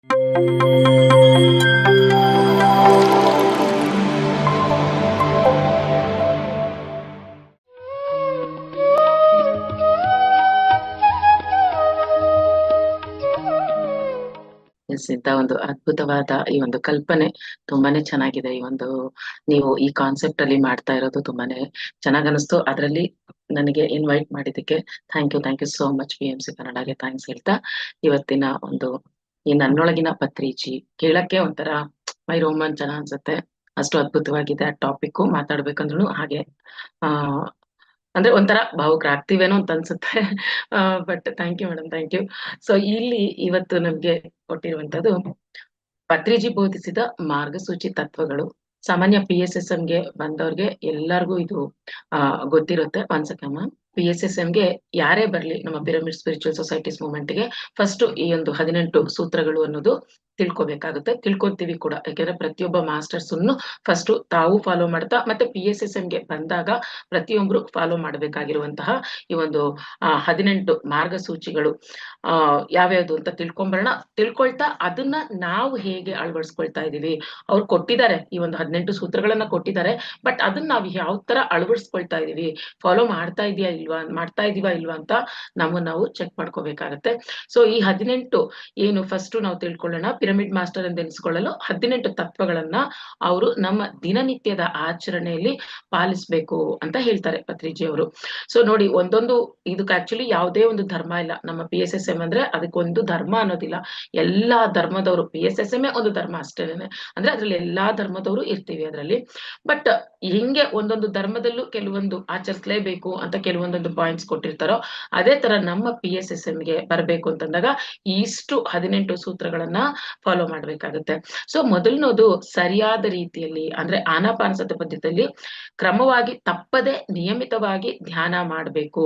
S, ಇಂತ ಒಂದು ಅದ್ಭುತವಾದ ಈ ಒಂದು ಕಲ್ಪನೆ ತುಂಬಾನೇ ಚೆನ್ನಾಗಿದೆ. ಈ ಒಂದು ನೀವು ಈ ಕಾನ್ಸೆಪ್ಟ್ ಅಲ್ಲಿ ಮಾಡ್ತಾ ಇರೋದು ತುಂಬಾನೇ ಚೆನ್ನಾಗ್ ಅನಿಸ್ತು. ಅದರಲ್ಲಿ ನನಗೆ ಇನ್ವೈಟ್ ಮಾಡಿದ್ದಕ್ಕೆ thank you so much. BMC ಕನ್ನಡಗೆ ಥ್ಯಾಂಕ್ಸ್ ಹೇಳ್ತಾ, ಇವತ್ತಿನ ಒಂದು ಈ ನನ್ನೊಳಗಿನ ಪತ್ರಿಜಿ ಕೇಳಕ್ಕೆ ಒಂಥರ ಮೈ ರೋಮಾಂಚನ ಅನ್ಸುತ್ತೆ. ಅಷ್ಟು ಅದ್ಭುತವಾಗಿದೆ ಆ ಟಾಪಿಕ್. ಮಾತಾಡ್ಬೇಕಂದ್ರೂ ಹಾಗೆ ಆ ಅಂದ್ರೆ ಒಂಥರ ಭಾವುಕರಾಗ್ತೀವೇನೋ ಅಂತ ಅನ್ಸುತ್ತೆ. But thank you madam, thank you. So ಇಲ್ಲಿ ಇವತ್ತು ನಮ್ಗೆ ಕೊಟ್ಟಿರುವಂತದ್ದು ಪತ್ರಿಜಿ ಬೋಧಿಸಿದ ಮಾರ್ಗಸೂಚಿ ತತ್ವಗಳು. ಸಾಮಾನ್ಯ PSSM ಗೆ ಬಂದವ್ರಿಗೆ ಎಲ್ಲರಿಗೂ ಇದು ಗೊತ್ತಿರುತ್ತೆ. ಒಂದ್ ಸೆಕೆಂಡ್. PSSM ಗೆ ಯಾರೇ ಬರ್ಲಿ ನಮ್ಮ ಪಿರಮಿಡ್ ಸ್ಪಿರಿಚುವಲ್ ಸೊಸೈಟೀಸ್ ಮೂವ್ಮೆಂಟ್ಗೆ ಫಸ್ಟ್ ಈ ಒಂದು 18 ಸೂತ್ರಗಳು ಅನ್ನೋದು ತಿಳ್ಕೊಬೇಕಾಗುತ್ತೆ. ತಿಳ್ಕೊಂತೀವಿ ಕೂಡ, ಯಾಕೆಂದ್ರೆ ಪ್ರತಿಯೊಬ್ಬ ಮಾಸ್ಟರ್ಸ್ ಫಸ್ಟ್ ತಾವು ಫಾಲೋ ಮಾಡ್ತಾ, ಮತ್ತೆ PSSM ಗೆ ಬಂದಾಗ ಪ್ರತಿಯೊಬ್ರು ಫಾಲೋ ಮಾಡಬೇಕಾಗಿರುವಂತಹ ಈ ಒಂದು 18 ಮಾರ್ಗಸೂಚಿಗಳು ಯಾವ್ಯಾವ್ದು ಅಂತ ತಿಳ್ಕೊಂಬರೋಣ. ತಿಳ್ಕೊಳ್ತಾ ಅದನ್ನ ನಾವು ಹೇಗೆ ಅಳವಡಿಸ್ಕೊಳ್ತಾ ಇದೀವಿ. ಅವ್ರು ಕೊಟ್ಟಿದ್ದಾರೆ ಈ ಒಂದು 18 ಸೂತ್ರಗಳನ್ನ ಕೊಟ್ಟಿದ್ದಾರೆ, ಬಟ್ ಅದನ್ನ ನಾವು ಯಾವ ತರ ಅಳವಡಿಸ್ಕೊಳ್ತಾ ಇದೀವಿ, ಫಾಲೋ ಮಾಡ್ತಾ ಇದೀವಾ ಇಲ್ವಾ ಅಂತ ನಾವು ಚೆಕ್ ಮಾಡ್ಕೋಬೇಕಾಗತ್ತೆ. ಸೊ ಈ 18 ಏನು ಫಸ್ಟ್ ನಾವು ತಿಳ್ಕೊಳ್ಳೋಣ. ಪಿರಮಿಡ್ ಮಾಸ್ಟರ್ ಎಂದು ಎನಿಸ್ಕೊಳ್ಳಲು 18 ತತ್ವಗಳನ್ನ ಅವರು ನಮ್ಮ ದಿನನಿತ್ಯದ ಆಚರಣೆಯಲ್ಲಿ ಪಾಲಿಸ್ಬೇಕು ಅಂತ ಹೇಳ್ತಾರೆ ಪತ್ರಿಜಿ ಅವರು. ಸೊ ನೋಡಿ, ಒಂದೊಂದು ಇದಕ್ಕೆ ಆಕ್ಚುಲಿ ಯಾವುದೇ ಒಂದು ಧರ್ಮ ಇಲ್ಲ. ನಮ್ಮ PSSM ಅಂದ್ರೆ ಅದಕ್ಕೊಂದು ಧರ್ಮ ಅನ್ನೋದಿಲ್ಲ. ಎಲ್ಲಾ ಧರ್ಮದವರು, PSSM ಒಂದು ಧರ್ಮ ಅಷ್ಟೇನೆ. ಅಂದ್ರೆ ಅದ್ರಲ್ಲಿ ಎಲ್ಲಾ ಧರ್ಮದವರು ಇರ್ತೀವಿ ಅದ್ರಲ್ಲಿ. ಬಟ್ ಹಿಂಗೆ ಒಂದೊಂದು ಧರ್ಮದಲ್ಲೂ ಕೆಲವೊಂದು ಆಚರಿಸಲೇಬೇಕು ಅಂತ ಕೆಲವೊಂದೊಂದು ಪಾಯಿಂಟ್ಸ್ ಕೊಟ್ಟಿರ್ತಾರೋ, ಅದೇ ತರ ನಮ್ಮ PSSM ಗೆ ಬರ್ಬೇಕು ಅಂತಂದಾಗ ಇಷ್ಟು 18 ಸೂತ್ರಗಳನ್ನ ಫಾಲೋ ಮಾಡ್ಬೇಕಾಗುತ್ತೆ. ಸೊ ಮೊದಲನೇದು ಸರಿಯಾದ ರೀತಿಯಲ್ಲಿ ಅಂದ್ರೆ ಆನಾಪಾನಸತಿ ಪದ್ಧತಿಯಲ್ಲಿ ಕ್ರಮವಾಗಿ ತಪ್ಪದೆ ನಿಯಮಿತವಾಗಿ ಧ್ಯಾನ ಮಾಡ್ಬೇಕು.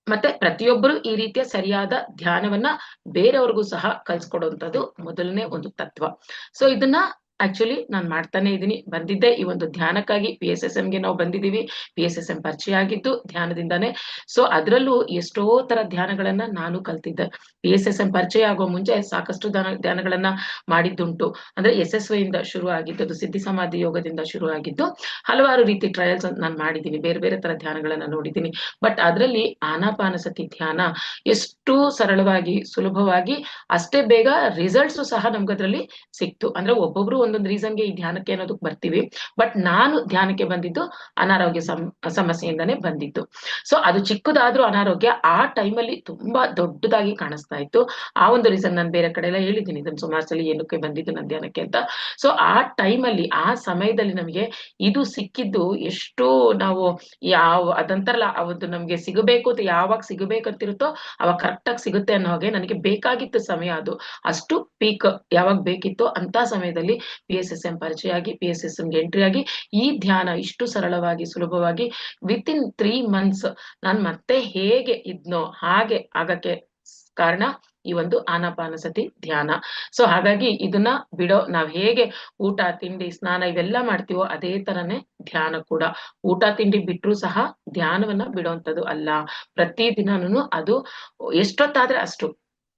ಮತ್ತೆ ಪ್ರತಿಯೊಬ್ಬರು ಈ ರೀತಿಯ ಸರಿಯಾದ ಧ್ಯಾನವನ್ನ ಬೇರೆಯವ್ರಿಗೂ ಸಹ ಕಲ್ಸ್ಕೊಡುವಂಥದ್ದು ಮೊದಲನೇ ಒಂದು ತತ್ವ. ಸೊ ಇದನ್ನ ಆಕ್ಚುಲಿ ನಾನ್ ಮಾಡ್ತಾನೆ ಇದೀನಿ. ಬಂದಿದ್ದೆ ಈ ಒಂದು ಧ್ಯಾನಕ್ಕಾಗಿ. PSSM ಗೆ ನಾವು ಬಂದಿದೀವಿ. PSSM ಪರಿಚಯ ಆಗಿದ್ದು ಧ್ಯಾನದಿಂದಾನೇ. ಸೊ ಅದ್ರಲ್ಲೂ ಎಷ್ಟೋ ತರ ಧ್ಯಾನಗಳನ್ನ ನಾನು ಕಲ್ತಿದ್ದೆ. PSSM ಪರಿಚಯ ಆಗೋ ಮುಂಚೆ ಸಾಕಷ್ಟು ಧ್ಯಾನಗಳನ್ನ ಮಾಡಿದ್ದುಂಟು. ಅಂದ್ರೆ SSY ಇಂದ ಶುರು ಆಗಿದ್ದು, ಸಿದ್ಧಿ ಸಮಾಧಿ ಯೋಗದಿಂದ ಶುರು ಆಗಿದ್ದು, ಹಲವಾರು ರೀತಿ ಟ್ರಯಲ್ಸ್ ನಾನು ಮಾಡಿದ್ದೀನಿ. ಬೇರೆ ಬೇರೆ ತರ ಧ್ಯಾನಗಳನ್ನ ನೋಡಿದ್ದೀನಿ. ಬಟ್ ಅದ್ರಲ್ಲಿ ಆನಾಪಾನಸತಿ ಧ್ಯಾನ ಎಷ್ಟು ಸರಳವಾಗಿ, ಸುಲಭವಾಗಿ, ಅಷ್ಟೇ ಬೇಗ ರಿಸಲ್ಟ್ಸ್ ಸಹ ನಮ್ಗದ್ರಲ್ಲಿ ಸಿಕ್ತು. ಅಂದ್ರೆ ಒಬ್ಬೊಬ್ರು ಒಂದೊಂದು ರೀಸನ್ಗೆ ಈ ಧ್ಯಾನಕ್ಕೆ ಅನ್ನೋದಕ್ಕೆ ಬರ್ತೀವಿ. ಬಟ್ ನಾನು ಧ್ಯಾನಕ್ಕೆ ಬಂದಿದ್ದು ಅನಾರೋಗ್ಯ ಸಮಸ್ಯೆಯಿಂದಾನೇ ಬಂದಿದ್ದು. ಸೊ ಅದು ಚಿಕ್ಕದಾದ್ರೂ ಅನಾರೋಗ್ಯ ಆ ಟೈಮಲ್ಲಿ ತುಂಬಾ ದೊಡ್ಡದಾಗಿ ಕಾಣಿಸ್ತಾ ಇತ್ತು. ಆ ಒಂದು ರೀಸನ್ ನಾನು ಬೇರೆ ಕಡೆ ಎಲ್ಲ ಹೇಳಿದ್ದೀನಿ ಇದನ್ನ ಸುಮಾರು ಸಲ, ಏನಕ್ಕೆ ಬಂದಿದ್ದು ನಾನು ಧ್ಯಾನಕ್ಕೆ ಅಂತ. ಸೊ ಆ ಟೈಮಲ್ಲಿ, ಆ ಸಮಯದಲ್ಲಿ ನಮಗೆ ಇದು ಸಿಕ್ಕಿದ್ದು ಎಷ್ಟು ನಾವು ಅದಂತಾರಲ್ಲ, ಅವತ್ತು ನಮ್ಗೆ ಸಿಗಬೇಕು ಅಂತ ಯಾವಾಗ ಸಿಗಬೇಕಂತಿರುತ್ತೋ ಅವಾಗ ಕರೆಕ್ಟ್ ಆಗಿ ಸಿಗುತ್ತೆ ಅನ್ನೋ ಹಾಗೆ ನನಗೆ ಬೇಕಾಗಿತ್ತು ಸಮಯ ಅದು. ಅಷ್ಟು ಪೀಕ್ ಯಾವಾಗ ಬೇಕಿತ್ತೋ ಅಂತ ಸಮಯದಲ್ಲಿ PSSM ಪರಿಚಯ ಆಗಿ PSSM ಗೆ ಎಂಟ್ರಿ ಆಗಿ ಈ ಧ್ಯಾನ ಇಷ್ಟು ಸರಳವಾಗಿ, ಸುಲಭವಾಗಿ ವಿತಿನ್ 3 months ನಾನ್ ಮತ್ತೆ ಹೇಗೆ ಇದ್ನೋ ಹಾಗೆ ಆಗಕ್ಕೆ ಕಾರಣ ಈ ಒಂದು ಆನಾಪಾನಸತಿ ಧ್ಯಾನ. ಸೊ ಹಾಗಾಗಿ ಇದನ್ನ ನಾವ್ ಹೇಗೆ ಊಟ, ತಿಂಡಿ, ಸ್ನಾನ ಇವೆಲ್ಲ ಮಾಡ್ತೀವೋ ಅದೇ ತರನೇ ಧ್ಯಾನ ಕೂಡ. ಊಟ ತಿಂಡಿ ಬಿಟ್ರು ಸಹ ಧ್ಯಾನವನ್ನ ಬಿಡುವಂತದ್ದು ಅಲ್ಲ. ಪ್ರತಿ ದಿನಾನು ಅದು ಎಷ್ಟೊತ್ತಾದ್ರೆ ಅಷ್ಟು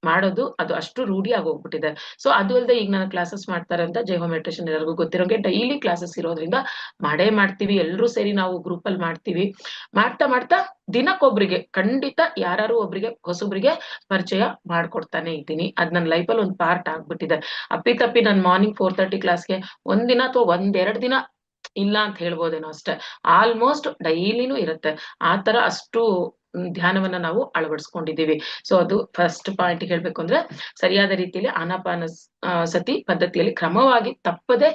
ಮಾಡೋದು, ಅದು ಅಷ್ಟು ರೂಢಿ ಆಗೋಗ್ಬಿಟ್ಟಿದೆ. ಸೊ ಅದು ಅಲ್ಲದೆ ಈಗ ನಾನು ಕ್ಲಾಸಸ್ ಮಾಡ್ತಾರೆ ಅಂತ ಜೈ ಹೋಮ್ ಮೆಡಿಟೇಷನ್ ಎಲ್ಲರಿಗೂ ಗೊತ್ತಿರೋಂಗೆ ಡೈಲಿ ಕ್ಲಾಸಸ್ ಇರೋದ್ರಿಂದ ಮಾಡೇ ಮಾಡ್ತೀವಿ. ಎಲ್ರೂ ಸೇರಿ ನಾವು ಗ್ರೂಪ್ ಅಲ್ಲಿ ಮಾಡ್ತೀವಿ. ಮಾಡ್ತಾ ಮಾಡ್ತಾ ದಿನಕ್ಕೊಬ್ರಿಗೆ ಖಂಡಿತ ಯಾರು ಒಬ್ರಿಗೆ ಹೊಸೊಬ್ರಿಗೆ ಪರಿಚಯ ಮಾಡ್ಕೊಡ್ತಾನೆ ಇದ್ದೀನಿ. ಅದ್ ನನ್ನ ಲೈಫಲ್ಲಿ ಒಂದು ಪಾರ್ಟ್ ಆಗ್ಬಿಟ್ಟಿದೆ. ಅಪ್ಪಿತಪ್ಪಿ ನಾನು ಮಾರ್ನಿಂಗ್ 4:30 ಕ್ಲಾಸ್ಗೆ ಒಂದಿನ ಅಥವಾ ಒಂದೆರಡು ದಿನ ಇಲ್ಲ ಅಂತ ಹೇಳ್ಬೋದೇನೋ ಅಷ್ಟೇ. ಆಲ್ಮೋಸ್ಟ್ ಡೈಲಿನೂ ಇರುತ್ತೆ. ಆ ತರ ಅಷ್ಟು ಧ್ಯಾನವನ್ನ ನಾವು ಅಳವಡಿಸ್ಕೊಂಡಿದ್ದೀವಿ. ಸೊ ಅದು ಫಸ್ಟ್ ಪಾಯಿಂಟ್ ಹೇಳ್ಬೇಕು ಅಂದ್ರೆ, ಸರಿಯಾದ ರೀತಿಯಲ್ಲಿ ಸತಿ ಪದ್ಧತಿಯಲ್ಲಿ ಕ್ರಮವಾಗಿ ತಪ್ಪದೆ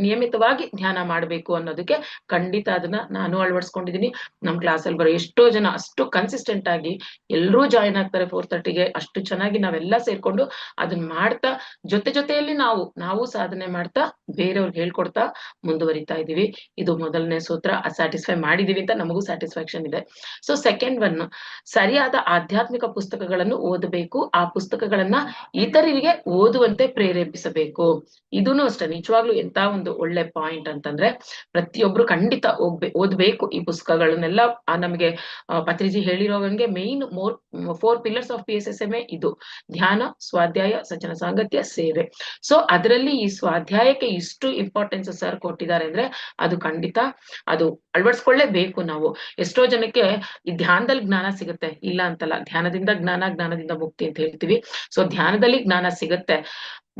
ನಿಯಮಿತವಾಗಿ ಧ್ಯಾನ ಮಾಡ್ಬೇಕು ಅನ್ನೋದಕ್ಕೆ ಖಂಡಿತ ಅದನ್ನ ನಾನು ಅಳವಡಿಸ್ಕೊಂಡಿದ್ದೀನಿ. ನಮ್ ಕ್ಲಾಸಲ್ಲಿ ಬರೋ ಎಷ್ಟೋ ಜನ ಅಷ್ಟು ಕನ್ಸಿಸ್ಟೆಂಟ್ ಆಗಿ ಎಲ್ರೂ ಜಾಯಿನ್ ಆಗ್ತಾರೆ 4:30ಗೆ. ಅಷ್ಟು ಚೆನ್ನಾಗಿ ನಾವೆಲ್ಲ ಸೇರ್ಕೊಂಡು ಅದನ್ನ ಮಾಡ್ತಾ ಜೊತೆಯಲ್ಲಿ ನಾವು ಸಾಧನೆ ಮಾಡ್ತಾ ಬೇರೆಯವ್ರಿಗೆ ಹೇಳ್ಕೊಡ್ತಾ ಮುಂದುವರಿತಾ ಇದೀವಿ. ಇದು ಮೊದಲನೇ ಸೂತ್ರ. ಸ್ಯಾಟಿಸ್ಫೈ ಮಾಡಿದೀವಿ ಅಂತ ನಮಗೂ ಸ್ಯಾಟಿಸ್ಫ್ಯಾಕ್ಷನ್ ಇದೆ. ಸೊ ಸೆಕೆಂಡ್ ಒನ್, ಸರಿಯಾದ ಆಧ್ಯಾತ್ಮಿಕ ಪುಸ್ತಕಗಳನ್ನು ಓದಬೇಕು. ಆ ಪುಸ್ತಕಗಳನ್ನ ಇತರರಿಗೆ ಓದುವಂತೆ ಪ್ರೇರೇಪಿಸಬೇಕು. ಇದೂನು ಅಷ್ಟೇ ನಿಜವಾಗ್ಲೂ ಎಂತ ಒಂದು ಒಳ್ಳೆ ಪಾಯಿಂಟ್ ಅಂತಂದ್ರೆ, ಪ್ರತಿಯೊಬ್ರು ಖಂಡಿತ ಓದ್ಬೇಕು ಈ ಪುಸ್ತಕಗಳನ್ನೆಲ್ಲ. ನಮಗೆ ಪತ್ರಿಜಿ ಹೇಳಿರೋವಂಗೆ ಮೇನ್ 4 ಪಿಲ್ಲರ್ಸ್ ಆಫ್ PSSMA ಇದು: ಧ್ಯಾನ, ಸ್ವಾಧ್ಯಾಯ, ಸಜ್ಜನ ಸಾಂಗತ್ಯ, ಸೇವೆ. ಸೊ ಅದರಲ್ಲಿ ಈ ಸ್ವಾಧ್ಯಾಯಕ್ಕೆ ಇಷ್ಟು ಇಂಪಾರ್ಟೆನ್ಸ್ ಸರ್ ಕೊಟ್ಟಿದ್ದಾರೆ ಅಂದ್ರೆ ಅದು ಖಂಡಿತ ಅದು ಅಳವಡಿಸ್ಕೊಳ್ಳೇಬೇಕು ನಾವು. ಎಷ್ಟೋ ಜನಕ್ಕೆ ಈ ಧ್ಯಾನದಲ್ಲಿ ಜ್ಞಾನ ಸಿಗುತ್ತೆ, ಇಲ್ಲ ಅಂತಲ್ಲ, ಧ್ಯಾನದಿಂದ ಜ್ಞಾನ, ಜ್ಞಾನದಿಂದ ಮುಕ್ತಿ ಅಂತ ಹೇಳ್ತೀವಿ. ಸೊ ಧ್ಯಾನದಲ್ಲಿ ಜ್ಞಾನ ಸಿಗುತ್ತೆ,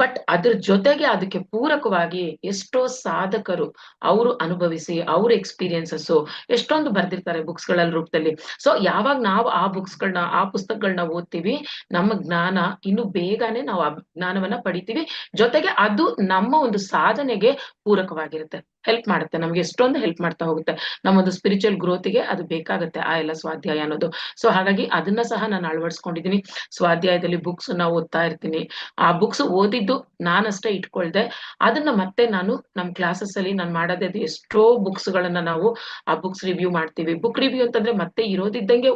ಬಟ್ ಅದ್ರ ಜೊತೆಗೆ ಅದಕ್ಕೆ ಪೂರಕವಾಗಿ ಎಷ್ಟೋ ಸಾಧಕರು ಅವರು ಅನುಭವಿಸಿ ಅವ್ರ ಎಕ್ಸ್ಪೀರಿಯನ್ಸಸ್ ಎಷ್ಟೊಂದು ಬರ್ದಿರ್ತಾರೆ ಬುಕ್ಸ್ ಗಳ ರೂಪದಲ್ಲಿ. ಸೊ ಯಾವಾಗ ನಾವು ಆ ಬುಕ್ಸ್ಗಳನ್ನ, ಆ ಪುಸ್ತಕಗಳನ್ನ ಓದ್ತೀವಿ, ನಮ್ಮ ಜ್ಞಾನ ಇನ್ನು ಬೇಗನೆ ನಾವು ಆ ಜ್ಞಾನವನ್ನ ಪಡಿತೀವಿ. ಜೊತೆಗೆ ಅದು ನಮ್ಮ ಒಂದು ಸಾಧನೆಗೆ ಪೂರಕವಾಗಿರುತ್ತೆ, ಹೆಲ್ಪ್ ಮಾಡುತ್ತೆ, ನಮ್ಗೆ ಎಷ್ಟೊಂದು ಹೆಲ್ಪ್ ಮಾಡ್ತಾ ಹೋಗುತ್ತೆ. ನಮ್ಮೊಂದು ಸ್ಪಿರಿಚುವಲ್ ಗ್ರೋತ್ಗೆ ಅದು ಬೇಕಾಗುತ್ತೆ ಆ ಎಲ್ಲ ಸ್ವಾಧ್ಯಾಯ ಅನ್ನೋದು. ಸೊ ಹಾಗಾಗಿ ಅದನ್ನ ಸಹ ನಾನು ಅಳವಡಿಸ್ಕೊಂಡಿದೀನಿ. ಸ್ವಾಧ್ಯಾಯದಲ್ಲಿ ಬುಕ್ಸ್ ನ ಓದ್ತಾ ಇರ್ತೀನಿ. ಆ ಬುಕ್ಸ್ ಓದಿದ್ದು ನಾನಷ್ಟೇ ಇಟ್ಕೊಳ್ದೆ, ಅದನ್ನ ಮತ್ತೆ ನಾನು ನಮ್ ಕ್ಲಾಸಸ್ ಅಲ್ಲಿ ನಾನು ಮಾಡೋದೇ ಅದು. ಎಷ್ಟೋ ಬುಕ್ಸ್ ಗಳನ್ನ ನಾವು ಆ ಬುಕ್ಸ್ ರಿವ್ಯೂ ಮಾಡ್ತೀವಿ. ಬುಕ್ ರಿವ್ಯೂ ಅಂತಂದ್ರೆ ಮತ್ತೆ ಇರೋದಿದ್ದಂಗೆ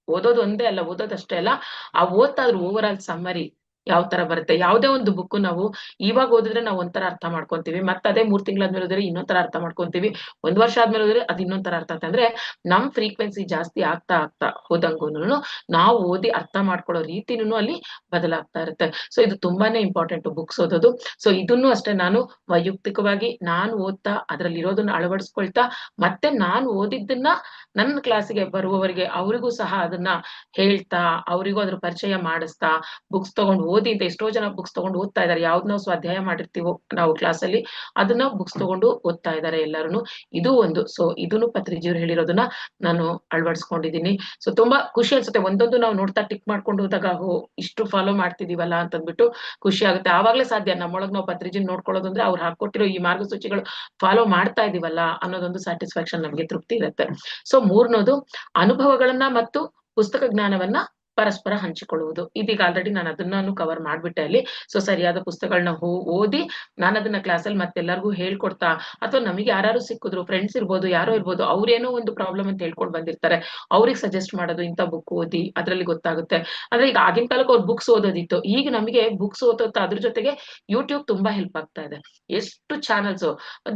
ಓದೋದು ಒಂದೇ ಅಲ್ಲ, ಓದೋದಷ್ಟೇ ಅಲ್ಲ, ಆ ಓದ್ತಾ ಇದ್ರು ಓವರ್ ಆಲ್ ಸಮ್ಮರಿ ಯಾವ ತರ ಬರುತ್ತೆ. ಯಾವ್ದೇ ಒಂದು ಬುಕ್ ನಾವು ಇವಾಗ ಓದಿದ್ರೆ ನಾವು ಒಂಥರ ಅರ್ಥ ಮಾಡ್ಕೊಂತೀವಿ, ಮತ್ತೆ ಅದೇ 3 ತಿಂಗಳಾದ್ಮೇಲೆ ಓದಿದ್ರೆ ಇನ್ನೊಂದ್ ತರ ಅರ್ಥ ಮಾಡ್ಕೊಂತೀವಿ, 1 ವರ್ಷ ಆದ್ಮೇಲೆ ಓದಿದ್ರೆ ಅದ್ ಇನ್ನೊಂದ್ ತರ ಅರ್ಥ ಆಗುತ್ತೆ. ಅಂದ್ರೆ ನಮ್ ಫ್ರೀಕ್ವೆನ್ಸಿ ಜಾಸ್ತಿ ಆಗ್ತಾ ಆಗ್ತಾ ಹೋದಂಗೂನು ನಾವು ಓದಿ ಅರ್ಥ ಮಾಡ್ಕೊಳ್ಳೋ ರೀತಿನೂ ಅಲ್ಲಿ ಬದಲಾಗ್ತಾ ಇರುತ್ತೆ. ಸೊ ಇದು ತುಂಬಾನೇ ಇಂಪಾರ್ಟೆಂಟ್ ಬುಕ್ಸ್ ಓದೋದು. ಸೊ ಇದನ್ನು ಅಷ್ಟೇ ನಾನು ವೈಯಕ್ತಿಕವಾಗಿ ನಾನು ಓದ್ತಾ ಅದ್ರಲ್ಲಿ ಇರೋದನ್ನ ಅಳವಡಿಸ್ಕೊಳ್ತಾ, ಮತ್ತೆ ನಾನು ಓದಿದ್ದನ್ನ ನನ್ನ ಕ್ಲಾಸಿಗೆ ಬರುವವರಿಗೆ ಅವರಿಗೂ ಸಹ ಅದನ್ನ ಹೇಳ್ತಾ, ಅವರಿಗೂ ಅದ್ರ ಪರಿಚಯ ಮಾಡಿಸ್ತಾ, ಬುಕ್ಸ್ ತಗೊಂಡು ಓದಿ ಅಂತ ಎಷ್ಟೋ ಜನ ಬುಕ್ಸ್ ತಗೊಂಡು ಓದ್ತಾ ಇದಾರೆ. ಯಾವ್ದು ನಾವು ಸ್ವಾಧ್ಯಾಯ ಮಾಡಿರ್ತೀವೋ ನಾವು ಕ್ಲಾಸಲ್ಲಿ ಅದನ್ನ ಬುಕ್ಸ್ ತಗೊಂಡು ಓದ್ತಾ ಇದಾರೆ ಎಲ್ಲರೂ. ಇದು ಒಂದು. ಸೊ ಇದನ್ನು ಪತ್ರಿಜಿಯವ್ರು ಹೇಳಿರೋದನ್ನ ನಾನು ಅಳವಡಿಸ್ಕೊಂಡಿದೀನಿ. ಸೊ ತುಂಬಾ ಖುಷಿ ಅನ್ಸುತ್ತೆ, ಒಂದೊಂದು ನಾವು ನೋಡ್ತಾ ಟಿಕ್ ಮಾಡ್ಕೊಂಡು ಹೋದಾಗ ಇಷ್ಟು ಫಾಲೋ ಮಾಡ್ತಿದೀವಲ್ಲ ಅಂತಂದ್ಬಿಟ್ಟು ಖುಷಿ ಆಗುತ್ತೆ. ಆವಾಗ್ಲೇ ಸಾಧ್ಯ ನಮ್ಮೊಳಗ್ ನಾವು ಪತ್ರಿಜಿನ ನೋಡ್ಕೊಳ್ಳೋದು ಅಂದ್ರೆ ಅವ್ರು ಹಾಕೊಟ್ಟಿರೋ ಈ ಮಾರ್ಗಸೂಚಿಗಳು ಫಾಲೋ ಮಾಡ್ತಾ ಇದೀವಲ್ಲ ಅನ್ನೋದೊಂದು ಸ್ಯಾಟಿಸ್ಫ್ಯಾಕ್ಷನ್ ನಮ್ಗೆ ತೃಪ್ತಿ ಇರುತ್ತೆ. ಸೊ ಮೂರನೇದು, ಅನುಭವಗಳನ್ನ ಮತ್ತು ಪುಸ್ತಕ ಜ್ಞಾನವನ್ನ ಪರಸ್ಪರ ಹಂಚಿಕೊಳ್ಳುವುದು. ಇದೀಗ ಆಲ್ರೆಡಿ ನಾನು ಅದನ್ನು ಕವರ್ ಮಾಡ್ಬಿಟ್ಟೆ ಅಲ್ಲಿ. ಸೊ ಸರಿಯಾದ ಪುಸ್ತಕಗಳನ್ನ ಓದಿ ನಾನು ಅದನ್ನ ಕ್ಲಾಸಲ್ಲಿ ಮತ್ತೆಲ್ಲರಿಗೂ ಹೇಳ್ಕೊಡ್ತಾ, ಅಥವಾ ನಮಗೆ ಯಾರು ಸಿಕ್ಕಿದ್ರು, ಫ್ರೆಂಡ್ಸ್ ಇರ್ಬೋದು, ಯಾರೋ ಇರ್ಬೋದು, ಅವ್ರೇನೋ ಒಂದು ಪ್ರಾಬ್ಲಮ್ ಅಂತ ಹೇಳ್ಕೊಂಡು ಬಂದಿರ್ತಾರೆ, ಅವ್ರಿಗೆ ಸಜೆಸ್ಟ್ ಮಾಡೋದು, ಇಂಥ ಬುಕ್ ಓದಿ ಅದ್ರಲ್ಲಿ ಗೊತ್ತಾಗುತ್ತೆ. ಅಂದ್ರೆ ಈಗ ಆಗಿನ ಕಾಲಕ್ಕೆ ಅವ್ರು ಬುಕ್ಸ್ ಓದೋದಿತ್ತು, ಈಗ ನಮಗೆ ಬುಕ್ಸ್ ಓದೋದು ಅದ್ರ ಜೊತೆಗೆ ಯೂಟ್ಯೂಬ್ ತುಂಬಾ ಹೆಲ್ಪ್ ಆಗ್ತಾ ಇದೆ. ಎಷ್ಟು channels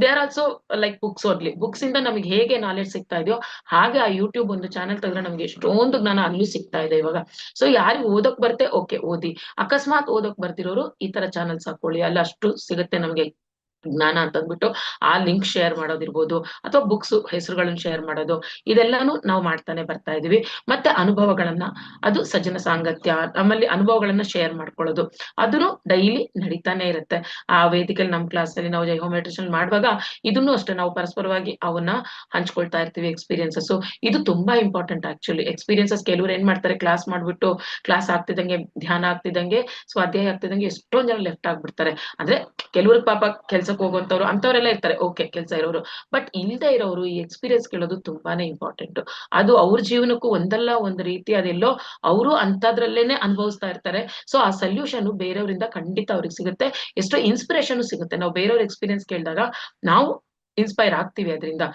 they are also like books ಓದ್ಲಿ. ಬುಕ್ಸ್ ಇಂದ ನಮಗೆ ಹೇಗೆ ನಾಲೆಡ್ಜ್ ಸಿಗ್ತಾ ಇದೆಯೋ ಹಾಗೆ ಆ ಯೂಟ್ಯೂಬ್ ಒಂದು ಚಾನಲ್ ತೆಗೆದ್ರೆ ನಮ್ಗೆ ಎಷ್ಟೊಂದು ಜ್ಞಾನ ಅಲ್ಲೂ ಸಿಗ್ತಾ ಇದೆ ಇವಾಗ. ಸೊ ಯಾರಿಗ್ ಓದೋಕ್ ಬರುತ್ತೆ ಓಕೆ ಓದಿ, ಅಕಸ್ಮಾತ್ ಓದೋಕ್ ಬರ್ದಿರೋರು ಈ ತರ ಚಾನಲ್ಸ್ ಹಾಕೊಳ್ಳಿ, ಅಲ್ಲಿ ಅಷ್ಟು ಸಿಗುತ್ತೆ ನಮ್ಗೆ ಜ್ಞಾನ ಅಂತ ಅಂದ್ಬಿಟ್ಟು ಆ ಲಿಂಕ್ ಶೇರ್ ಮಾಡೋದಿರ್ಬೋದು, ಅಥವಾ ಬುಕ್ಸ್ ಹೆಸರುಗಳನ್ನ ಶೇರ್ ಮಾಡೋದು, ಇದೆಲ್ಲಾನು ನಾವು ಮಾಡ್ತಾನೆ ಬರ್ತಾ ಇದೀವಿ. ಮತ್ತೆ ಅನುಭವಗಳನ್ನ, ಅದು ಸಜ್ಜನ ಸಾಂಗತ್ಯ, ನಮ್ಮಲ್ಲಿ ಅನುಭವಗಳನ್ನ ಶೇರ್ ಮಾಡ್ಕೊಳ್ಳೋದು ಅದನ್ನು ಡೈಲಿ ನಡೀತಾನೆ ಇರುತ್ತೆ. ಆ ವೇದಿಕೆಯಲ್ಲಿ ನಮ್ಮ ಕ್ಲಾಸ್ ಅಲ್ಲಿ ನಾವು ಜೈಹೋ ಮೆಡಿಟೇಷನ್ ಮಾಡುವಾಗ ಇದನ್ನು ಅಷ್ಟೇ ನಾವು ಪರಸ್ಪರವಾಗಿ ಅವನ್ನ ಹಂಚ್ಕೊಳ್ತಾ ಇರ್ತೀವಿ ಎಕ್ಸ್ಪೀರಿಯನ್ಸಸ್. ಇದು ತುಂಬಾ ಇಂಪಾರ್ಟೆಂಟ್ ಆಕ್ಚುಲಿ ಎಕ್ಸ್ಪೀರಿಯನ್ಸಸ್. ಕೆಲವ್ರು ಏನ್ ಮಾಡ್ತಾರೆ, ಕ್ಲಾಸ್ ಮಾಡ್ಬಿಟ್ಟು ಕ್ಲಾಸ್ ಆಗ್ತಿದಂಗೆ, ಧ್ಯಾನ ಆಗ್ತಿದಂಗೆ, ಸ್ವಾಧ್ಯಾಯ ಆಗ್ತಿದಂಗೆ ಎಷ್ಟೊಂದ್ ಜನ ಲೆಫ್ಟ್ ಆಗ್ಬಿಡ್ತಾರೆ. ಅಂದ್ರೆ ಕೆಲವ್ರಿಗೆ ಪಾಪ ಕೆಲ್ಸಕ್ಕೆ ಹೋಗುವಂತವ್ರು ಅಂತವ್ರೆಲ್ಲ ಇರ್ತಾರೆ, ಓಕೆ ಕೆಲ್ಸ ಇರೋರು. ಬಟ್ ಇಲ್ದೇ ಇರೋರು ಈ ಎಕ್ಸ್ಪೀರಿಯನ್ಸ್ ಕೇಳೋದು ತುಂಬಾನೇ ಇಂಪಾರ್ಟೆಂಟ್. ಅದು ಅವ್ರ ಜೀವನಕ್ಕೂ ಒಂದಲ್ಲ ಒಂದು ರೀತಿ ಅದೆಲ್ಲೋ ಅವರು ಅಂತದ್ರಲ್ಲೇನೆ ಅನುಭವಿಸ್ತಾ ಇರ್ತಾರೆ. ಸೊ ಆ ಸೊಲ್ಯೂಷನ್ ಬೇರೆಯವರಿಂದ ಖಂಡಿತ ಅವ್ರಿಗೆ ಸಿಗುತ್ತೆ, ಎಷ್ಟೋ ಇನ್ಸ್ಪಿರೇಷನ್ ಸಿಗುತ್ತೆ. ನಾವು ಬೇರೆಯವ್ರ ಎಕ್ಸ್ಪೀರಿಯನ್ಸ್ ಕೇಳಿದಾಗ ನಾವು ಇನ್ಸ್ಪೈರ್ ಆಗ್ತೀವಿ ಅದರಿಂದ.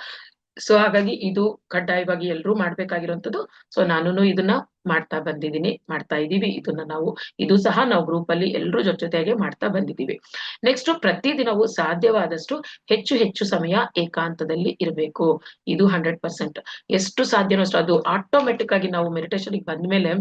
ಸೊ ಹಾಗಾಗಿ ಇದು ಕಡ್ಡಾಯವಾಗಿ ಎಲ್ರೂ ಮಾಡ್ಬೇಕಾಗಿರುವಂತದ್ದು. ಸೊ ನಾನು ಇದನ್ನ ಮಾಡ್ತಾ ಬಂದಿದ್ದೀನಿ, ಮಾಡ್ತಾ ಇದೀವಿ ಇದನ್ನ ನಾವು. ಇದು ಸಹ ನಾವು ಗ್ರೂಪ್ ಅಲ್ಲಿ ಎಲ್ರೂ ಜೊತೆಗೆ ಮಾಡ್ತಾ ಬಂದಿದ್ದೀವಿ. ನೆಕ್ಸ್ಟ್, ಪ್ರತಿದಿನವೂ ಸಾಧ್ಯವಾದಷ್ಟು ಹೆಚ್ಚು ಹೆಚ್ಚು ಸಮಯ ಏಕಾಂತದಲ್ಲಿ ಇರಬೇಕು. ಇದು 100%. ಎಷ್ಟು ಸಾಧ್ಯನೋ ಅಷ್ಟು. ಅದು ಆಟೋಮೆಟಿಕ್ ಆಗಿ ನಾವು ಮೆಡಿಟೇಷನ್ ಬಂದ್ಮೇಲೆ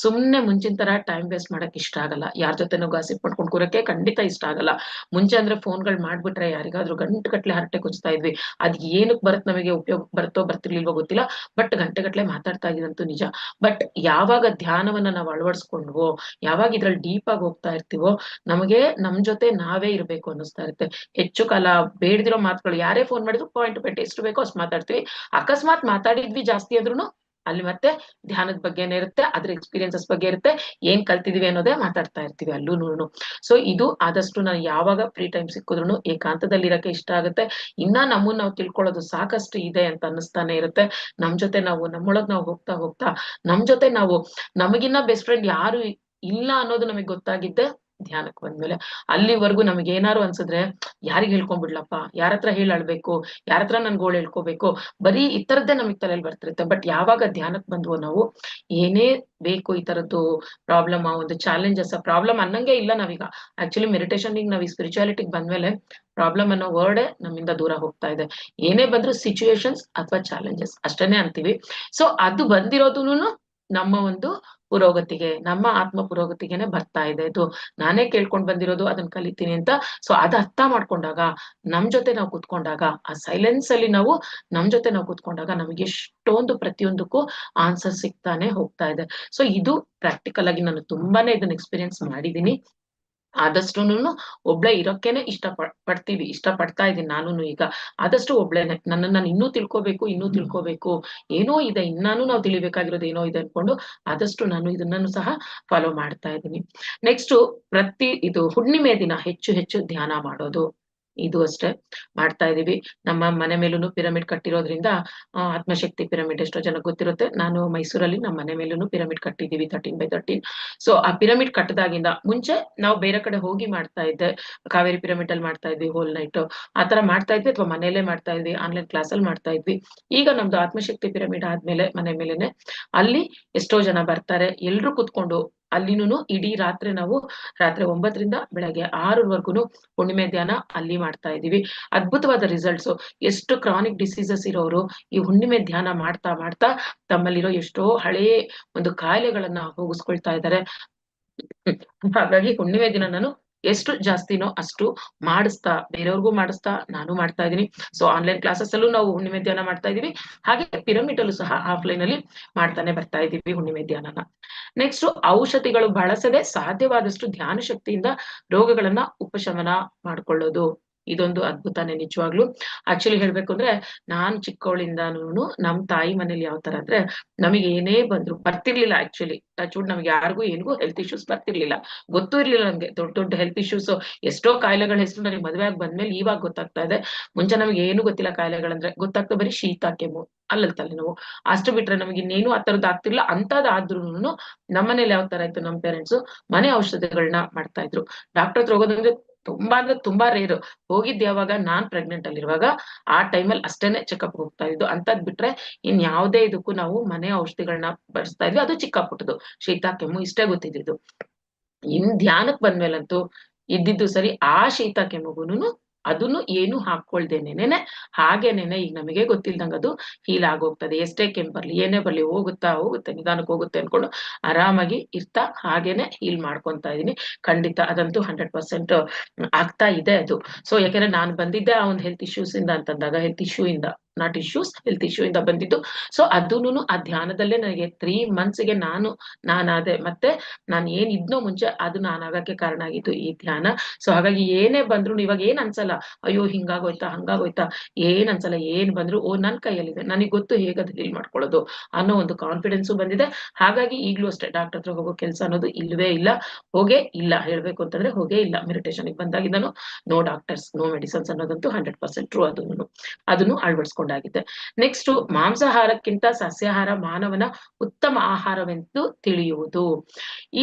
ಸುಮ್ನೆ ಮುಂಚಿನ ತರ ಟೈಮ್ ವೇಸ್ಟ್ ಮಾಡಕ್ ಇಷ್ಟ ಆಗಲ್ಲ. ಯಾರ ಜೊತೆನೂ ಗಾಸಿಪ್ ಮಾಡ್ಕೊಂಡು ಕೂರಕ್ಕೆ ಖಂಡಿತ ಇಷ್ಟ ಆಗಲ್ಲ. ಮುಂಚೆ ಅಂದ್ರೆ ಫೋನ್ಗಳು ಮಾಡ್ಬಿಟ್ರೆ ಯಾರಿಗಾದ್ರೂ ಗಂಟೆಗಟ್ಲೆ ಹರಟೆ ಕುಚ್ತಾ ಇದ್ವಿ. ಅದ್ ಏನಕ್ ಬರತ್, ನಮಗೆ ಉಪಯೋಗ ಬರುತ್ತೋ ಬರ್ತಿರ್ಲಿಲ್ವೋ ಗೊತ್ತಿಲ್ಲ, ಬಟ್ ಗಂಟೆಗಟ್ಲೆ ಮಾತಾಡ್ತಾ ಇದ್ದಂತೂ ನಿಜ. ಬಟ್ ಯಾವಾಗ ಧ್ಯಾನವನ್ನ ನಾವು ಅಳವಡಿಸ್ಕೊಂಡ್ವೋ, ಯಾವಾಗ ಇದ್ರಲ್ಲಿ ಡೀಪ್ ಆಗಿ ಹೋಗ್ತಾ ಇರ್ತೀವೋ, ನಮಗೆ ನಮ್ ಜೊತೆ ನಾವೇ ಇರ್ಬೇಕು ಅನ್ನಿಸ್ತಾ ಇರುತ್ತೆ. ಹೆಚ್ಚು ಕಾಲ ಬೇಡದಿರೋ ಮಾತುಗಳು, ಯಾರೇ ಫೋನ್ ಮಾಡಿದ್ರು ಪಾಯಿಂಟ್ ಪೆಟ್ಟು ಎಷ್ಟು ಬೇಕೋ ಅಷ್ಟು ಮಾತಾಡ್ತೀವಿ. ಅಕಸ್ಮಾತ್ ಮಾತಾಡಿದ್ವಿ ಜಾಸ್ತಿ ಅಂದ್ರೂ ಅಲ್ಲಿ ಮತ್ತೆ ಧ್ಯಾನದ ಬಗ್ಗೆನೇ ಇರುತ್ತೆ, ಅದ್ರ ಎಕ್ಸ್ಪೀರಿಯನ್ಸಸ್ ಬಗ್ಗೆ ಇರುತ್ತೆ, ಏನ್ ಕಲ್ತಿದೀವಿ ಅನ್ನೋದೇ ಮಾತಾಡ್ತಾ ಇರ್ತೀವಿ ಅಲ್ಲೂನು. ಸೊ ಇದು ಆದಷ್ಟು ನಾನು ಯಾವಾಗ ಫ್ರೀ ಟೈಮ್ ಸಿಕ್ಕಿದ್ರು ಏಕಾಂತದಲ್ಲಿ ಇರಕ್ಕೆ ಇಷ್ಟ ಆಗುತ್ತೆ. ಇನ್ನ ನಮ್ಮನ್ನ ನಾವು ತಿಳ್ಕೊಳ್ಳೋದು ಸಾಕಷ್ಟು ಇದೆ ಅಂತ ಅನ್ನಿಸ್ತಾನೆ ಇರುತ್ತೆ. ನಮ್ ಜೊತೆ ನಾವು ನಮ್ಮೊಳಗ್ ನಾವು ಹೋಗ್ತಾ ಹೋಗ್ತಾ ನಮ್ ಜೊತೆ ನಾವು, ನಮಗಿನ್ನ ಬೆಸ್ಟ್ ಫ್ರೆಂಡ್ ಯಾರು ಇಲ್ಲ ಅನ್ನೋದು ನಮಗ್ ಗೊತ್ತಾಗಿದ್ದೆ ಧ್ಯಾನಕ್ಕೆ ಬಂದ್ಮೇಲೆ. ಅಲ್ಲಿವರೆಗೂ ನಮ್ಗೆ ಏನಾರು ಅನ್ಸಿದ್ರೆ ಯಾರಿಗ್ ಹೇಳ್ಕೊಂಡ್ಬಿಡ್ಲಪ್ಪ, ಯಾರತ್ರ ಹೇಳಿ ಅಳ್ಬೇಕು, ಯಾರತ್ರ ನನ್ ಗೋಳ್ ಹೇಳ್ಕೋಬೇಕು, ಬರೀ ಈ ತರದ್ದೇ ನಮಗ್ ತಲೆಯಲ್ಲಿ ಬರ್ತಿರುತ್ತೆ. ಬಟ್ ಯಾವಾಗ ಧ್ಯಾನಕ್ಕೆ ಬಂದ್ವೋ ನಾವು, ಏನೇ ಬೇಕು ಈ ತರದ್ದು ಪ್ರಾಬ್ಲಮ್, ಒಂದು ಚಾಲೆಂಜಸ್, ಪ್ರಾಬ್ಲಮ್ ಅನ್ನಂಗೆ ಇಲ್ಲ ನಾವೀಗ. ಆಕ್ಚುಲಿ ಮೆಡಿಟೇಷನ್ ನಾವ್ ಈ ಸ್ಪಿರಿಚುಯಾಲಿಟಿಗ್ ಬಂದ್ಮೇಲೆ ಪ್ರಾಬ್ಲಮ್ ಅನ್ನೋ ವರ್ಡೇ ನಮ್ಮಿಂದ ದೂರ ಹೋಗ್ತಾ ಇದೆ. ಏನೇ ಬಂದ್ರು ಸಿಚುಯೇಷನ್ಸ್ ಅಥವಾ ಚಾಲೆಂಜಸ್ ಅಷ್ಟೇನೆ ಅಂತೀವಿ. ಸೊ ಅದು ಬಂದಿರೋದುನು ನಮ್ಮ ಒಂದು ಪುರೋಗತಿಗೆ, ನಮ್ಮ ಆತ್ಮ ಪುರೋಗತಿಗೆನೆ ಬರ್ತಾ ಇದೆ. ಇದು ನಾನೇ ಕೇಳ್ಕೊಂಡ್ ಬಂದಿರೋದು, ಅದನ್ನ ಕಲಿತೀನಿ ಅಂತ. ಸೊ ಅದ್ ಅರ್ಥ ಮಾಡ್ಕೊಂಡಾಗ, ನಮ್ ಜೊತೆ ನಾವು ಕುತ್ಕೊಂಡಾಗ, ಆ ಸೈಲೆನ್ಸ್ ಅಲ್ಲಿ ನಾವು ನಮ್ ಜೊತೆ ನಾವು ಕುತ್ಕೊಂಡಾಗ ನಮ್ಗೆ ಎಷ್ಟೊಂದು ಪ್ರತಿಯೊಂದಕ್ಕೂ ಆನ್ಸರ್ ಸಿಗ್ತಾನೆ ಹೋಗ್ತಾ ಇದೆ. ಸೊ ಇದು ಪ್ರಾಕ್ಟಿಕಲ್ ಆಗಿ ನಾನು ತುಂಬಾನೇ ಇದನ್ನ ಎಕ್ಸ್ಪೀರಿಯನ್ಸ್ ಮಾಡಿದೀನಿ. ಆದಷ್ಟುನು ಒಬ್ಳೆ ಇರೋಕ್ಕೇನೆ ಇಷ್ಟ ಪಡ್ತಾ ಇದೀನಿ ನಾನುನು ಈಗ. ಆದಷ್ಟು ಒಬ್ಳೇನೆ, ನನ್ನನ್ನ ನಾನು ಇನ್ನೂ ತಿಳ್ಕೋಬೇಕು, ಏನೋ ಇದೆ, ಇನ್ನಾನು ನಾವು ತಿಳಿಬೇಕಾಗಿರೋದು ಏನೋ ಇದೆ ಅನ್ಕೊಂಡು ಆದಷ್ಟು ನಾನು ಇದನ್ನನು ಸಹ ಫಾಲೋ ಮಾಡ್ತಾ ಇದ್ದೀನಿ. ನೆಕ್ಸ್ಟ್, ಇದು ಹುಣ್ಣಿಮೆ ದಿನ ಹೆಚ್ಚು ಹೆಚ್ಚು ಧ್ಯಾನ ಮಾಡೋದು, ಇದು ಅಷ್ಟೇ ಮಾಡ್ತಾ ಇದೀವಿ. ನಮ್ಮ ಮನೆ ಮೇಲೂನು ಪಿರಮಿಡ್ ಕಟ್ಟಿರೋದ್ರಿಂದ, ಆತ್ಮಶಕ್ತಿ ಪಿರಮಿಡ್ ಎಷ್ಟೋ ಜನಕ್ಕೆ ಗೊತ್ತಿರುತ್ತೆ. ನಾನು ಮೈಸೂರಲ್ಲಿ ನಮ್ಮ ಮನೆ ಮೇಲೂನು ಪಿರಮಿಡ್ ಕಟ್ಟಿದೀವಿ 13x13. ಸೊ ಆ ಪಿರಮಿಡ್ ಕಟ್ಟದಾಗಿಂದ ಮುಂಚೆ ನಾವು ಬೇರೆ ಕಡೆ ಹೋಗಿ ಮಾಡ್ತಾ ಇದ್ದೆ. ಕಾವೇರಿ ಪಿರಮಿಡ್ ಅಲ್ಲಿ ಮಾಡ್ತಾ ಇದ್ವಿ ಹೋಲ್ ನೈಟ್, ಆತರ ಮಾಡ್ತಾ ಇದ್ವಿ, ಅಥವಾ ಮನೇಲೆ ಮಾಡ್ತಾ ಇದ್ವಿ, ಆನ್ಲೈನ್ ಕ್ಲಾಸ್ ಅಲ್ಲಿ ಮಾಡ್ತಾ ಇದ್ವಿ. ಈಗ ನಮ್ದು ಆತ್ಮಶಕ್ತಿ ಪಿರಮಿಡ್ ಆದ್ಮೇಲೆ ಮನೆ ಮೇಲೆನೆ ಅಲ್ಲಿ ಎಷ್ಟೋ ಜನ ಬರ್ತಾರೆ, ಎಲ್ರು ಕುತ್ಕೊಂಡು ಅಲ್ಲಿನೂ ಇಡೀ ರಾತ್ರಿ ನಾವು ರಾತ್ರಿ 9ರಿಂದ ಬೆಳಗ್ಗೆ 6 ಹುಣ್ಣಿಮೆ ಧ್ಯಾನ ಅಲ್ಲಿ ಮಾಡ್ತಾ ಇದೀವಿ. ಅದ್ಭುತವಾದ ರಿಸಲ್ಟ್ಸ್. ಎಷ್ಟು ಕ್ರಾನಿಕ್ ಡಿಸೀಸಸ್ ಇರೋರು ಈ ಹುಣ್ಣಿಮೆ ಧ್ಯಾನ ಮಾಡ್ತಾ ಮಾಡ್ತಾ ತಮ್ಮಲ್ಲಿರೋ ಎಷ್ಟೋ ಹಳೇ ಒಂದು ಕಾಯಿಲೆಗಳನ್ನ ಹೋಗಿಸ್ಕೊಳ್ತಾ ಇದ್ದಾರೆ. ಹಾಗಾಗಿ ಹುಣ್ಣಿಮೆ ದಿನ ನಾನು ಎಷ್ಟು ಜಾಸ್ತಿನೋ ಅಷ್ಟು ಬೇರೆಯವ್ರಿಗೂ ಮಾಡಿಸ್ತಾ ನಾನು ಮಾಡ್ತಾ ಇದೀನಿ. ಸೊ ಆನ್ಲೈನ್ ಕ್ಲಾಸಸ್ ಅಲ್ಲೂ ನಾವು ಹುಣ್ಣಿಮೆ ಧ್ಯಾನ ಮಾಡ್ತಾ ಇದೀವಿ, ಹಾಗೆ ಪಿರಮಿಡ್ ಅಲ್ಲೂ ಸಹ ಆಫ್ಲೈನ್ ಅಲ್ಲಿ ಮಾಡ್ತಾನೆ ಬರ್ತಾ ಇದೀವಿ ಹುಣ್ಣಿಮೆ ಧ್ಯಾನನ. ನೆಕ್ಸ್ಟ್, ಔಷಧಿಗಳು ಬಳಸದೆ ಸಾಧ್ಯವಾದಷ್ಟು ಧ್ಯಾನ ಶಕ್ತಿಯಿಂದ ರೋಗಗಳನ್ನ ಉಪಶಮನ ಮಾಡ್ಕೊಳ್ಳೋದು, ಇದೊಂದು ಅದ್ಭುತನೇ ನಿಜವಾಗ್ಲು. ಆಕ್ಚುಲಿ ಹೇಳ್ಬೇಕು ಅಂದ್ರೆ, ನಾನ್ ಚಿಕ್ಕವಳಿಂದಾನು ನಮ್ ತಾಯಿ ಮನೇಲಿ ಯಾವ ತರ ಅಂದ್ರೆ, ನಮಗೆ ಏನೇ ಬಂದ್ರು ಬರ್ತಿರ್ಲಿಲ್ಲ. ಆಕ್ಚುಲಿ ಟಚ್ವುಡ್ ನಮ್ಗೆ ಯಾರಿಗೂ ಏನಿಗೂ ಹೆಲ್ತ್ ಇಶ್ಯೂಸ್ ಬರ್ತಿರ್ಲಿಲ್ಲ, ಗೊತ್ತೂ ಇರ್ಲಿಲ್ಲ ನಮ್ಗೆ ದೊಡ್ಡ ದೊಡ್ಡ ಹೆಲ್ತ್ ಇಶ್ಯೂಸ್. ಎಷ್ಟೋ ಕಾಯಿಲೆಗಳ ಹೆಸರು ನನಗೆ ಮದುವೆ ಆಗಿ ಬಂದ್ಮೇಲೆ ಇವಾಗ ಗೊತ್ತಾಗ್ತಾ ಇದೆ. ಮುಂಚೆ ನಮ್ಗೆ ಏನು ಗೊತ್ತಿಲ್ಲ ಕಾಯಿಲೆಗಳಂದ್ರೆ, ಗೊತ್ತಾಗ್ತಾ ಬರೀ ಶೀತ ಕೆಮ್ಮು ಅಲ್ಲಲ್ ತಲೆನೋವು ಅಷ್ಟು ಬಿಟ್ರೆ ನಮ್ಗೆ ಇನ್ನೇನು ಆ ತರದ್ ಆಗ್ತಿರ್ಲಿಲ್ಲ. ಅಂತದಾದ್ರೂನು ನಮ್ಮನೇಲಿ ಯಾವ ತರ ಇತ್ತು, ನಮ್ ಪೇರೆಂಟ್ಸ್ ಮನೆ ಔಷಧಿಗಳನ್ನ ಮಾಡ್ತಾ ಇದ್ರು. ಡಾಕ್ಟರ್ ಹತ್ರ ಹೋಗೋದಂದ್ರೆ ತುಂಬಾ ಅಂದ್ರೆ ತುಂಬಾ ರೇರ್. ಹೋಗಿದ್ ಯಾವಾಗ, ನಾನ್ ಪ್ರೆಗ್ನೆಂಟ್ ಅಲ್ಲಿರುವಾಗ, ಆ ಟೈಮಲ್ಲಿ ಅಷ್ಟೇನೆ ಚೆಕಪ್ ಹೋಗ್ತಾ ಇದ್ದು. ಅಂತದ್ ಬಿಟ್ರೆ ಇನ್ ಯಾವ್ದೇ ಇದಕ್ಕೂ ನಾವು ಮನೆ ಔಷಧಿಗಳನ್ನ ಬಳಸ್ತಾ ಇದ್ವಿ. ಅದು ಚಿಕ್ಕ ಪುಟ್ಟದು ಶೀತ ಕೆಮ್ಮು ಇಷ್ಟೇ ಗೊತ್ತಿದ್ದು. ಇನ್ ಧ್ಯಾನಕ್ ಬಂದ್ಮೇಲಂತೂ ಇದ್ದಿದ್ದು ಸರಿ, ಆ ಶೀತ ಕೆಮ್ಮುಗುನು ಅದನ್ನು ಏನು ಹಾಕೊಳ್ದೇನೇನೆ ಹಾಗೇನೇನೆ ಈಗ ನಮಗೆ ಗೊತ್ತಿಲ್ದಂಗ ಅದು ಹೀಲ್ ಆಗೋಗ್ತದೆ. ಎಷ್ಟೇ ಕೆಮ್ಮು ಬರ್ಲಿ ಏನೇ ಬರ್ಲಿ ಹೋಗುತ್ತೆ ನಿಧಾನಕ್ಕೆ ಹೋಗುತ್ತೆ ಅನ್ಕೊಂಡು ಆರಾಮಾಗಿ ಇರ್ತಾ ಹಾಗೇನೆ ಹೀಲ್ ಮಾಡ್ಕೊಂತಾ ಇದೀನಿ. ಖಂಡಿತ ಅದಂತೂ 100% ಆಗ್ತಾ ಇದೆ ಅದು. ಸೊ ಯಾಕಂದ್ರೆ ನಾನು ಬಂದಿದ್ದೆ ಆ ಒಂದು ಹೆಲ್ತ್ ಇಶ್ಯೂಸ್ ಇಂದ ಅಂತಂದಾಗ, ಹೆಲ್ತ್ ಇಶ್ಯೂ ಇಂದ ಬಂದಿದ್ದು. ಸೊ ಅದೂನು ಆ ಧ್ಯಾನದಲ್ಲೇ ನನಗೆ 3 monthsಗೆ ನಾನಾದೆ. ಮತ್ತೆ ನಾನು ಏನ್ ಇದ್ನೋ ಮುಂಚೆ ಅದು ನಾನಾಗಕ್ಕೆ ಕಾರಣ ಆಗಿದ್ದು ಈ ಧ್ಯಾನ. ಸೊ ಹಾಗಾಗಿ ಏನೇ ಬಂದ್ರು ಇವಾಗ ಏನ್ ಅನ್ಸಲ್ಲ, ಅಯ್ಯೋ ಹಿಂಗಾಗೋಯ್ತಾ ಹಂಗಾಗೋಯ್ತಾ ಏನ್ ಅನ್ಸಲ್ಲ. ಏನ್ ಬಂದ್ರು ನನ್ ಕೈಯಲ್ಲಿದೆ, ನನಗ್ ಗೊತ್ತು ಹೇಗದ್ ಡೀಲ್ ಮಾಡ್ಕೊಳ್ಳೋದು ಅನ್ನೋ ಒಂದು ಕಾನ್ಫಿಡೆನ್ಸು ಬಂದಿದೆ. ಹಾಗಾಗಿ ಈಗ್ಲೂ ಅಷ್ಟೇ ಡಾಕ್ಟರ್ ಹತ್ರ ಹೋಗೋ ಕೆಲಸ ಅನ್ನೋದು ಇಲ್ವೇ ಇಲ್ಲ, ಹೋಗೇ ಇಲ್ಲ. ಹೇಳ್ಬೇಕು ಅಂತಂದ್ರೆ ಹೋಗೇ ಇಲ್ಲ. ಮೆಡಿಟೇಷನ್ ಬಂದಾಗಿಂದನು ನೋ ಡಾಕ್ಟರ್ಸ್ ನೋ ಮೆಡಿಸಿನ್ಸ್ ಅನ್ನೋದಂತೂ 100% ಟ್ರೂ. ಅದನ್ನು ಅಳವಡಿಸ್ಕೊಂಡಾಗಿದೆ. ನೆಕ್ಸ್ಟ್, ಮಾಂಸಾಹಾರಕ್ಕಿಂತ ಸಸ್ಯಾಹಾರ ಮಾನವನ ಉತ್ತಮ ಆಹಾರವೆಂದು ತಿಳಿಯುವುದು.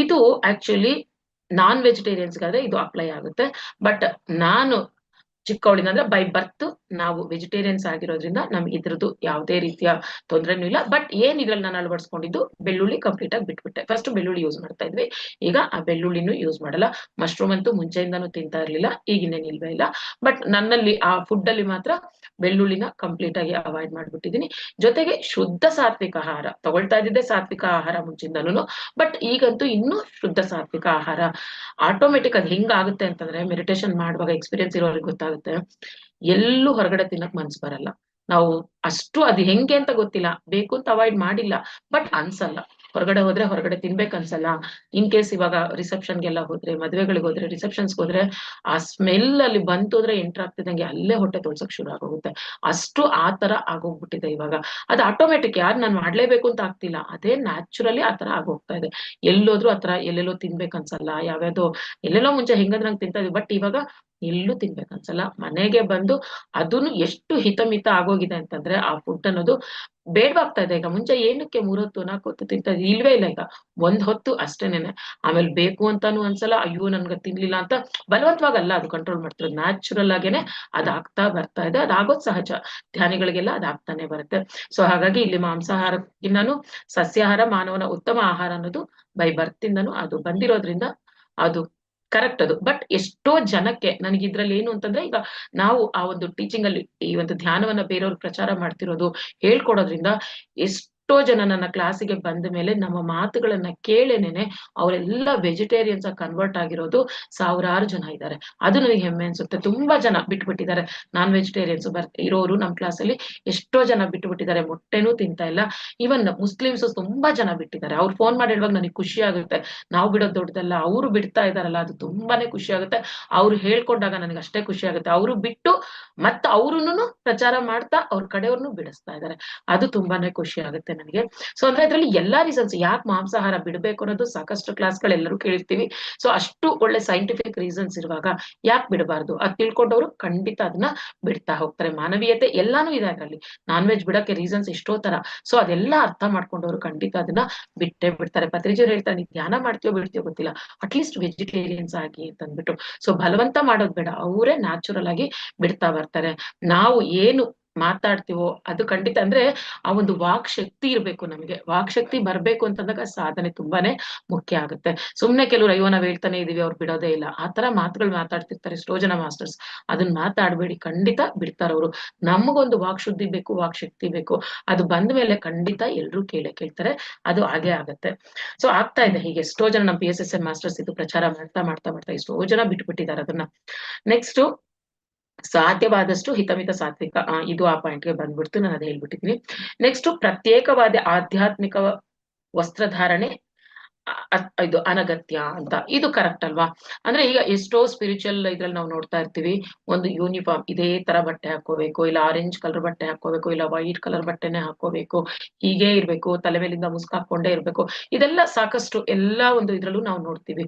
ಇದು ಆಕ್ಚುಲಿ ನಾನ್ ವೆಜಿಟೇರಿಯನ್ಸ್ಗಾದ್ರೆ ಇದು ಅಪ್ಲೈ ಆಗುತ್ತೆ. ಬಟ್ ನಾನು ಚಿಕ್ಕವಳಿಂದ ಅಂದ್ರೆ ಬೈ ಬರ್ತ್ ನಾವು ವೆಜಿಟೇರಿಯನ್ಸ್ ಆಗಿರೋದ್ರಿಂದ ನಮ್ಗೆ ಇದ್ರದ್ದು ಯಾವುದೇ ರೀತಿಯ ತೊಂದರೆನೂ ಇಲ್ಲ. ಬಟ್ ಏನ್ ಇದ್ರಲ್ಲಿ ನಾನು ಅಳವಡಿಸ್ಕೊಂಡಿದ್ದು, ಬೆಳ್ಳುಳ್ಳಿ ಕಂಪ್ಲೀಟ್ ಆಗಿ ಬಿಟ್ಬಿಟ್ಟೆ. ಫಸ್ಟ್ ಬೆಳ್ಳುಳ್ಳಿ ಯೂಸ್ ಮಾಡ್ತಾ ಇದ್ವಿ, ಈಗ ಆ ಬೆಳ್ಳುಳ್ಳಿನೂ ಯೂಸ್ ಮಾಡಲ್ಲ. ಮಶ್ರೂಮ್ ಅಂತೂ ಮುಂಚೆಯಿಂದಾನು ತಿಂತಾ ಇರ್ಲಿಲ್ಲ, ಈಗಿನ್ನೇನ್ ಇಲ್ವೇ ಇಲ್ಲ. ಬಟ್ ನನ್ನಲ್ಲಿ ಆ ಫುಡ್ ಅಲ್ಲಿ ಮಾತ್ರ ಬೆಳ್ಳುಳ್ಳಿನ ಕಂಪ್ಲೀಟ್ ಆಗಿ ಅವಾಯ್ಡ್ ಮಾಡ್ಬಿಟ್ಟಿದೀನಿ. ಜೊತೆಗೆ ಶುದ್ಧ ಸಾತ್ವಿಕ ಆಹಾರ ತಗೊಳ್ತಾ ಇದ್ದಿದ್ದೆ, ಸಾತ್ವಿಕ ಆಹಾರ ಮುಂಚಿಂದನು. ಬಟ್ ಈಗಂತೂ ಇನ್ನೂ ಶುದ್ಧ ಸಾತ್ವಿಕ ಆಹಾರ. ಆಟೋಮೆಟಿಕ್ ಅದ್ ಹೆಂಗಾಗುತ್ತೆ ಅಂತಂದ್ರೆ, ಮೆಡಿಟೇಷನ್ ಮಾಡುವಾಗ ಎಕ್ಸ್ಪೀರಿಯನ್ಸ್ ಇರೋರಿಗೆ ಗೊತ್ತಾಗುತ್ತೆ, ಎಲ್ಲೂ ಹೊರಗಡೆ ತಿನ್ನಕ್ ಮನ್ಸ್ ಬರಲ್ಲ. ನಾವು ಅಷ್ಟು ಅದು ಹೆಂಗೆ ಅಂತ ಗೊತ್ತಿಲ್ಲ, ಬೇಕು ಅಂತ ಅವಾಯ್ಡ್ ಮಾಡಿಲ್ಲ, ಬಟ್ ಅನ್ಸಲ್ಲ. ಹೊರಗಡೆ ಹೋದ್ರೆ ಹೊರಗಡೆ ತಿನ್ಬೇಕ್ ಅನ್ಸಲ್ಲ. ಇನ್ ಕೇಸ್ ಇವಾಗ ರಿಸೆಪ್ಷನ್ಗೆಲ್ಲ ಹೋದ್ರೆ, ಮದ್ವೆಗಳಿಗೆ ಹೋದ್ರೆ, ರಿಸೆಪ್ಷನ್ಸ್ಗೆ ಹೋದ್ರೆ, ಆ ಸ್ಮೆಲ್ ಅಲ್ಲಿ ಬಂತೋದ್ರೆ ಎಂಟರ್ ಆಗ್ತಿದಂಗೆ ಅಲ್ಲೇ ಹೊಟ್ಟೆ ತೊಳ್ಸಕ್ ಶುರು ಆಗೋಗುತ್ತೆ. ಅಷ್ಟು ಆ ತರ ಆಗೋಗ್ಬಿಟ್ಟಿದೆ ಇವಾಗ. ಅದು ಆಟೋಮೆಟಿಕ್, ಯಾರು ನಾನ್ ಮಾಡ್ಲೇಬೇಕು ಅಂತ ಆಗ್ತಿಲ್ಲ, ಅದೇ ನ್ಯಾಚುರಲಿ ಆ ತರ ಆಗೋಗ್ತಾ ಇದೆ. ಎಲ್ಲೋದ್ರು ಆತರ ಎಲ್ಲೆಲ್ಲೋ ತಿನ್ಬೇಕ್ ಅನ್ಸಲ್ಲ. ಯಾವ್ಯಾವ್ದೋ ಎಲ್ಲೆಲ್ಲೋ ಮುಂಚೆ ಹೆಂಗಂದ್ರೆ ನಂಗೆ ತಿಂತಾ ಇದ್ವಿ, ಬಟ್ ಇವಾಗ ಎಲ್ಲೂ ತಿನ್ಬೇಕು ಅನ್ಸಲ್ಲ. ಮನೆಗೆ ಬಂದು ಅದನ್ನು ಎಷ್ಟು ಹಿತಮಿತ ಆಗೋಗಿದೆ ಅಂತಂದ್ರೆ ಆ ಫುಡ್ ಅನ್ನೋದು ಬೇಡವಾಗ್ತಾ ಇದೆ. ಈಗ ಮುಂಚೆ ಏನಕ್ಕೆ 3 ಹೊತ್ತು 4 ಹೊತ್ತು ತಿಂತಾ ಇದ್ವಿ, ಇಲ್ವೇ ಇಲ್ಲ ಈಗ. ಒಂದ್ ಹೊತ್ತು ಅಷ್ಟೇನೇನೆ. ಆಮೇಲೆ ಬೇಕು ಅಂತಾನು ಅನ್ಸಲ್ಲ, ಅಯ್ಯೋ ನನ್ಗೆ ತಿನ್ಲಿಲ್ಲ ಅಂತ ಬಲವಂತವಾಗಲ್ಲ ಅದು ಕಂಟ್ರೋಲ್ ಮಾಡ್ತಿರೋದು, ನ್ಯಾಚುರಲ್ ಆಗೇನೆ ಅದಾಗ್ತಾ ಬರ್ತಾ ಇದೆ. ಅದಾಗೋದ್ ಸಹಜ, ಧ್ಯಾನಿಗಳಿಗೆಲ್ಲ ಅದಾಗ್ತಾನೆ ಬರುತ್ತೆ. ಸೊ ಹಾಗಾಗಿ ಇಲ್ಲಿ ಮಾಂಸಾಹಾರಕ್ಕಿಂತನೂ ಸಸ್ಯಾಹಾರ ಮಾನವನ ಉತ್ತಮ ಆಹಾರ ಅನ್ನೋದು ಬೈ ಬರ್ತಿಂದನೂ ಅದು ಬಂದಿರೋದ್ರಿಂದ ಅದು ಕರೆಕ್ಟ್ ಅದು. ಬಟ್ ಎಷ್ಟೋ ಜನಕ್ಕೆ ನನಗೆ ಇದ್ರಲ್ಲಿ ಏನು ಅಂತಂದ್ರೆ, ಈಗ ನಾವು ಆ ಒಂದು ಟೀಚಿಂಗ್ ಅಲ್ಲಿ ಈ ಒಂದು ಧ್ಯಾನವನ್ನ ಬೇರೆಯವ್ರಿಗೆ ಪ್ರಚಾರ ಮಾಡ್ತಿರೋದು, ಹೇಳ್ಕೊಡೋದ್ರಿಂದ ಎಷ್ಟೋ ಜನ ನನ್ನ ಕ್ಲಾಸಿಗೆ ಬಂದ ಮೇಲೆ ನಮ್ಮ ಮಾತುಗಳನ್ನ ಕೇಳೇನೇನೆ ಅವರೆಲ್ಲ ವೆಜಿಟೇರಿಯನ್ಸ್ ಆಗಿ ಕನ್ವರ್ಟ್ ಆಗಿರೋದು ಸಾವಿರಾರು ಜನ ಇದ್ದಾರೆ. ಅದು ನನಗೆ ಹೆಮ್ಮೆ ಅನ್ಸುತ್ತೆ. ತುಂಬಾ ಜನ ಬಿಟ್ಬಿಟ್ಟಿದ್ದಾರೆ, ನಾನ್ ವೆಜಿಟೇರಿಯನ್ಸ್ ಇರೋರು ನಮ್ಮ ಕ್ಲಾಸಲ್ಲಿ ಎಷ್ಟೋ ಜನ ಬಿಟ್ಟುಬಿಟ್ಟಿದ್ದಾರೆ, ಮೊಟ್ಟೆನೂ ತಿಂತಾ ಇಲ್ಲ. ಈವನ್ ಮುಸ್ಲಿಮ್ಸ್ ತುಂಬಾ ಜನ ಬಿಟ್ಟಿದ್ದಾರೆ. ಅವ್ರು ಫೋನ್ ಮಾಡಿ ಹೇಳುವಾಗ ನನಗೆ ಖುಷಿ ಆಗುತ್ತೆ, ನಾವು ಬಿಡೋದು ದೊಡ್ಡದಲ್ಲ, ಅವರು ಬಿಡ್ತಾ ಇದಾರಲ್ಲ ಅದು ತುಂಬಾನೇ ಖುಷಿ ಆಗುತ್ತೆ. ಅವ್ರು ಹೇಳ್ಕೊಂಡಾಗ ನನಗೆ ಅಷ್ಟೇ ಖುಷಿ ಆಗುತ್ತೆ. ಅವರು ಬಿಟ್ಟು ಮತ್ತೆ ಅವ್ರುನು ಪ್ರಚಾರ ಮಾಡ್ತಾ ಅವ್ರ ಕಡೆಯವ್ರನ್ನು ಬಿಡಿಸ್ತಾ ಇದ್ದಾರೆ, ಅದು ತುಂಬಾನೇ ಖುಷಿ ಆಗುತ್ತೆ ನನಗೆ. ಸೊ ಅಂದ್ರೆ ಇದ್ರಲ್ಲಿ ಎಲ್ಲಾ ರೀಸನ್ಸ್ ಯಾಕೆ ಮಾಂಸಾಹಾರ ಬಿಡ್ಬೇಕು ಅನ್ನೋದು ಸಾಕಷ್ಟು ಕ್ಲಾಸ್ಗಳೆಲ್ಲರೂ ಕೇಳಿರ್ತೀವಿ. ಸೊ ಅಷ್ಟು ಒಳ್ಳೆ ಸೈಂಟಿಫಿಕ್ ರೀಸನ್ಸ್ ಇರುವಾಗ ಯಾಕೆ ಬಿಡಬಾರ್ದು, ಅದ್ ತಿಳ್ಕೊಂಡವ್ರು ಖಂಡಿತ ಅದನ್ನ ಬಿಡ್ತಾ ಹೋಗ್ತಾರೆ. ಮಾನವೀಯತೆ ಎಲ್ಲಾನು ಇದೆ ಅದ್ರಲ್ಲಿ, ನಾನ್ ವೆಜ್ ಬಿಡಕ್ಕೆ ರೀಸನ್ಸ್ ಎಷ್ಟೋ ತರ. ಸೊ ಅದೆಲ್ಲ ಅರ್ಥ ಮಾಡ್ಕೊಂಡವ್ರು ಖಂಡಿತ ಅದನ್ನ ಬಿಟ್ಟೇ ಬಿಡ್ತಾರೆ. ಪತ್ರಿಜಿಯವ್ರು ಹೇಳ್ತಾರೆ, ನೀ ಧ್ಯಾನ ಮಾಡ್ತೀಯೋ ಬಿಡ್ತೀಯೋ ಗೊತ್ತಿಲ್ಲ, ಅಟ್ಲೀಸ್ಟ್ ವೆಜಿಟೇರಿಯನ್ಸ್ ಆಗಿ ಅಂತ ಅಂದ್ಬಿಟ್ಟು. ಸೊ ಬಲವಂತ ಮಾಡೋದ್ ಬೇಡ, ಅವರೇ ನ್ಯಾಚುರಲ್ ಆಗಿ ಬಿಡ್ತಾ ಬರ್ತಾರೆ. ನಾವು ಏನು ಮಾತಾಡ್ತೀವೋ ಅದು ಖಂಡಿತ ಅಂದ್ರೆ ಆ ಒಂದು ವಾಕ್ ಶಕ್ತಿ ಇರ್ಬೇಕು ನಮಗೆ. ವಾಕ್ ಶಕ್ತಿ ಬರ್ಬೇಕು ಅಂತಂದಾಗ ಸಾಧನೆ ತುಂಬಾನೇ ಮುಖ್ಯ ಆಗುತ್ತೆ. ಸುಮ್ನೆ ಕೆಲವ್ರು ಅಯ್ಯೋ ನಾವ್ ಹೇಳ್ತಾನೆ ಇದೀವಿ ಅವ್ರು ಬಿಡೋದೇ ಇಲ್ಲ, ಆ ತರ ಮಾತುಗಳು ಮಾತಾಡ್ತಿರ್ತಾರೆ ಎಷ್ಟೋ ಜನ ಮಾಸ್ಟರ್ಸ್. ಅದನ್ನ ಮಾತಾಡ್ಬೇಡಿ, ಖಂಡಿತ ಬಿಡ್ತಾರವ್ರು. ನಮಗೊಂದು ವಾಕ್ ಶುದ್ಧಿ ಬೇಕು, ವಾಕ್ ಶಕ್ತಿ ಬೇಕು. ಅದು ಬಂದ ಮೇಲೆ ಖಂಡಿತ ಎಲ್ರೂ ಕೇಳ್ತಾರೆ, ಅದು ಹಾಗೆ ಆಗತ್ತೆ. ಸೊ ಆಗ್ತಾ ಇದೆ ಹೀಗೆ ಎಷ್ಟೋ ಜನ ನಮ್ಮ PSSM ಮಾಸ್ಟರ್ಸ್ ಇದು ಪ್ರಚಾರ ಮಾಡ್ತಾ ಮಾಡ್ತಾ ಮಾಡ್ತಾ ಎಷ್ಟೋ ಜನ ಬಿಟ್ಬಿಟ್ಟಿದ್ದಾರೆ ಅದನ್ನ. ನೆಕ್ಸ್ಟ್ ಸಾಧ್ಯವಾದಷ್ಟು ಹಿತಮಿತ ಸಾತ್ವಿಕ, ಇದು ಆ ಪಾಯಿಂಟ್ಗೆ ಬಂದ್ಬಿಡ್ತು, ನಾನು ಅದೇ ಹೇಳ್ಬಿಟ್ಟಿದ್ದೀನಿ. ನೆಕ್ಸ್ಟ್ ಪ್ರತ್ಯೇಕವಾದ ಆಧ್ಯಾತ್ಮಿಕ ವಸ್ತ್ರಧಾರಣೆ ಇದು ಅನಗತ್ಯ ಅಂತ. ಇದು ಕರೆಕ್ಟ್ ಅಲ್ವಾ? ಅಂದ್ರೆ ಈಗ ಎಷ್ಟೋ ಸ್ಪಿರಿಚುವಲ್ ಇದ್ರಲ್ಲಿ ನಾವು ನೋಡ್ತಾ ಇರ್ತೀವಿ, ಒಂದು ಯೂನಿಫಾರ್ಮ್ ಇದೇ ತರ ಬಟ್ಟೆ ಹಾಕೋಬೇಕು, ಇಲ್ಲ ಆರೆಂಜ್ ಕಲರ್ ಬಟ್ಟೆ ಹಾಕೋಬೇಕು, ಇಲ್ಲ ವೈಟ್ ಕಲರ್ ಬಟ್ಟೆನೆ ಹಾಕೋಬೇಕು, ಹೀಗೆ ಇರ್ಬೇಕು, ತಲೆ ಮೇಲಿಂದ ಮುಸ್ಕ್ ಹಾಕೊಂಡೇ ಇರ್ಬೇಕು. ಇದೆಲ್ಲ ಸಾಕಷ್ಟು ಎಲ್ಲಾ ಒಂದು ಇದ್ರಲ್ಲೂ ನಾವು ನೋಡ್ತೀವಿ,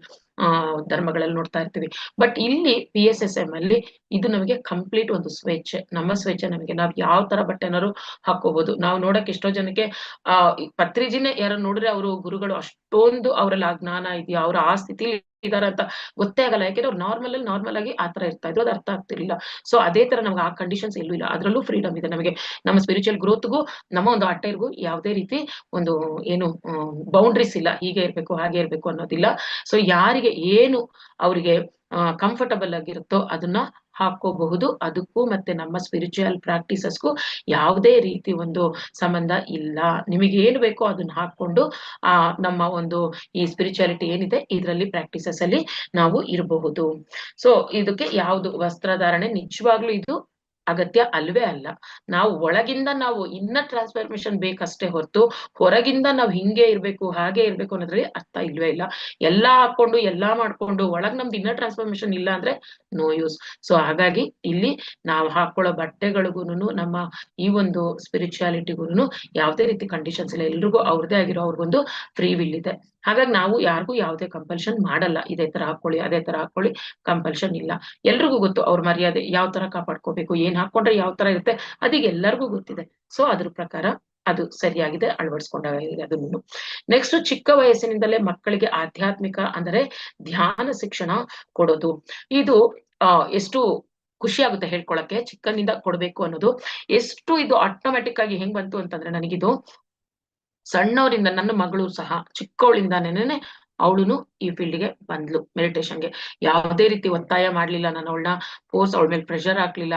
ಧರ್ಮಗಳಲ್ಲಿ ನೋಡ್ತಾ ಇರ್ತೀವಿ. ಬಟ್ ಇಲ್ಲಿ PSSM ಅಲ್ಲಿ ಇದು ನಮಗೆ ಕಂಪ್ಲೀಟ್ ಒಂದು ಸ್ವೇಚ್ಛೆ, ನಮ್ಮ ಸ್ವೇಚ್ಛೆ. ನಮಗೆ ನಾವ್ ಯಾವ ತರ ಬಟ್ಟೆನಾರು ಹಾಕೋಬಹುದು. ನಾವು ನೋಡಕ್ ಎಷ್ಟೋ ಜನಕ್ಕೆ ಪತ್ರಿಜಿನೇ ಯಾರು ನೋಡಿದ್ರೆ ಅವರು ಗುರುಗಳು ಅಷ್ಟೊಂದು ಅವ್ರಲ್ಲಿ ಆ ಜ್ಞಾನ ಇದೆಯಾ, ಅವ್ರ ಆ ಸ್ಥಿತಿ ಇದಾರ ಅಂತ ಗೊತ್ತೇ ಆಗಲ್ಲ. ಯಾಕೆಂದ್ರೆ ಅವ್ರು ನಾರ್ಮಲ್ ಆಗಿ ಆತರ ಇರ್ತಾ ಇದ್ರು, ಅದು ಅರ್ಥ ಆಗ್ತಿರ್ಲಿಲ್ಲ. ಸೊ ಅದೇ ತರ ನಮ್ಗೆ ಆ ಕಂಡೀಷನ್ಸ್ ಎಲ್ಲೂ ಇಲ್ಲ, ಅದ್ರಲ್ಲೂ ಫ್ರೀಡಮ್ ಇದೆ ನಮಗೆ. ನಮ್ಮ ಸ್ಪಿರಿಚುವಲ್ ಗ್ರೋತ್ಗೂ ನಮ್ಮ ಒಂದು ಅಟೈರ್ಗೂ ಯಾವುದೇ ರೀತಿ ಒಂದು ಏನು ಬೌಂಡ್ರೀಸ್ ಇಲ್ಲ, ಹೀಗೆ ಇರ್ಬೇಕು ಹಾಗೆ ಇರ್ಬೇಕು ಅನ್ನೋದಿಲ್ಲ. ಸೊ ಯಾರಿಗೆ ಏನು ಅವ್ರಿಗೆ ಕಂಫರ್ಟಬಲ್ ಆಗಿರುತ್ತೋ ಅದನ್ನ ಹಾಕೋಬಹುದು. ಅದಕ್ಕೂ ಮತ್ತೆ ನಮ್ಮ ಸ್ಪಿರಿಚುವಲ್ ಪ್ರಾಕ್ಟೀಸಸ್ಗೂ ಯಾವುದೇ ರೀತಿ ಒಂದು ಸಂಬಂಧ ಇಲ್ಲ. ನಿಮಗೆ ಏನು ಬೇಕೋ ಅದನ್ನ ಹಾಕೊಂಡು ನಮ್ಮ ಒಂದು ಈ ಸ್ಪಿರಿಚುಯಾಲಿಟಿ ಏನಿದೆ ಇದರಲ್ಲಿ ಪ್ರಾಕ್ಟೀಸಸ್ ಅಲ್ಲಿ ನಾವು ಇರಬಹುದು. ಸೊ ಇದಕ್ಕೆ ಯಾವುದು ವಸ್ತ್ರಧಾರಣೆ ನಿಜವಾಗ್ಲೂ ಇದು ಅಗತ್ಯ ಅಲ್ವೇ ಅಲ್ಲ. ನಾವು ಒಳಗಿಂದ ನಾವು ಇನ್ನರ್ ಟ್ರಾನ್ಸ್ಫಾರ್ಮೇಶನ್ ಬೇಕಷ್ಟೇ ಹೊರತು ಹೊರಗಿಂದ ನಾವು ಹಿಂಗೆ ಇರ್ಬೇಕು ಹಾಗೆ ಇರ್ಬೇಕು ಅನ್ನೋದ್ರಲ್ಲಿ ಅರ್ಥ ಇಲ್ವೇ ಇಲ್ಲ. ಎಲ್ಲಾ ಹಾಕೊಂಡು ಎಲ್ಲಾ ಮಾಡ್ಕೊಂಡು ಒಳಗ್ ನಮ್ದು ಇನ್ನರ್ ಟ್ರಾನ್ಸ್ಫಾರ್ಮೇಶನ್ ಇಲ್ಲ ಅಂದ್ರೆ ನೋ ಯೂಸ್. ಸೊ ಹಾಗಾಗಿ ಇಲ್ಲಿ ನಾವು ಹಾಕೊಳ್ಳೋ ಬಟ್ಟೆಗಳಿಗೂನು ನಮ್ಮ ಈ ಒಂದು ಸ್ಪಿರಿಚುಯಾಲಿಟಿಗೂನು ಯಾವುದೇ ರೀತಿ ಕಂಡೀಷನ್ಸ್ ಇಲ್ಲ. ಎಲ್ರಿಗೂ ಅವ್ರದೇ ಆಗಿರೋ ಅವ್ರಿಗೊಂದು ಫ್ರೀ ವಿಲ್ ಇದೆ. ಹಾಗಾಗಿ ನಾವು ಯಾರಿಗೂ ಯಾವುದೇ ಕಂಪಲ್ಷನ್ ಮಾಡಲ್ಲ, ಇದೇ ತರ ಹಾಕೊಳ್ಳಿ ಅದೇ ತರ ಹಾಕೊಳ್ಳಿ, ಕಂಪಲ್ಷನ್ ಇಲ್ಲ. ಎಲ್ರಿಗೂ ಗೊತ್ತು ಅವ್ರ ಮರ್ಯಾದೆ ಯಾವ ತರ ಕಾಪಾಡ್ಕೋಬೇಕು, ಏನ್ ಹಾಕೊಂಡ್ರೆ ಯಾವ ತರ ಇರುತ್ತೆ ಅದೀಗ ಎಲ್ಲರಿಗೂ ಗೊತ್ತಿದೆ. ಸೊ ಅದ್ರ ಪ್ರಕಾರ ಅದು ಸರಿಯಾಗಿದೆ, ಅಳವಡಿಸ್ಕೊಂಡಾಗಿದೆ ಅದನ್ನು. ನೆಕ್ಸ್ಟ್ ಚಿಕ್ಕ ವಯಸ್ಸಿನಿಂದಲೇ ಮಕ್ಕಳಿಗೆ ಆಧ್ಯಾತ್ಮಿಕ ಅಂದರೆ ಧ್ಯಾನ ಶಿಕ್ಷಣ ಕೊಡೋದು, ಇದು ಎಷ್ಟು ಖುಷಿ ಆಗುತ್ತೆ ಹೇಳ್ಕೊಳಕ್ಕೆ. ಚಿಕ್ಕನಿಂದ ಕೊಡ್ಬೇಕು ಅನ್ನೋದು ಎಷ್ಟು ಇದು ಆಟೋಮ್ಯಾಟಿಕ್ ಆಗಿ ಹೆಂಗ್ ಬಂತು ಅಂತಂದ್ರೆ, ನನಗಿದು ಸಣ್ಣವರಿಂದ ನನ್ನ ಮಗಳು ಸಹ ಚಿಕ್ಕವಳಿಂದಾನೇನೆ ಅವಳುನು ಈ ಫೀಲ್ಡ್ಗೆ ಬಂದ್ಲು ಮೆಡಿಟೇಷನ್ಗೆ. ಯಾವುದೇ ರೀತಿ ಒತ್ತಾಯ ಮಾಡ್ಲಿಲ್ಲ ನಾನು ಅವಳನ್ನ, ಫೋರ್ಸ್ ಅವಳ ಮೇಲೆ ಪ್ರೆಷರ್ ಹಾಕ್ಲಿಲ್ಲ,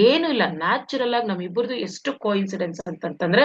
ಏನು ಇಲ್ಲ. ನ್ಯಾಚುರಲ್ ಆಗಿ ನಮ್ಮಿಬ್ಬರದು ಎಷ್ಟು ಕೋಇನ್ಸಿಡೆನ್ಸ್ ಅಂತಂತಂದ್ರೆ,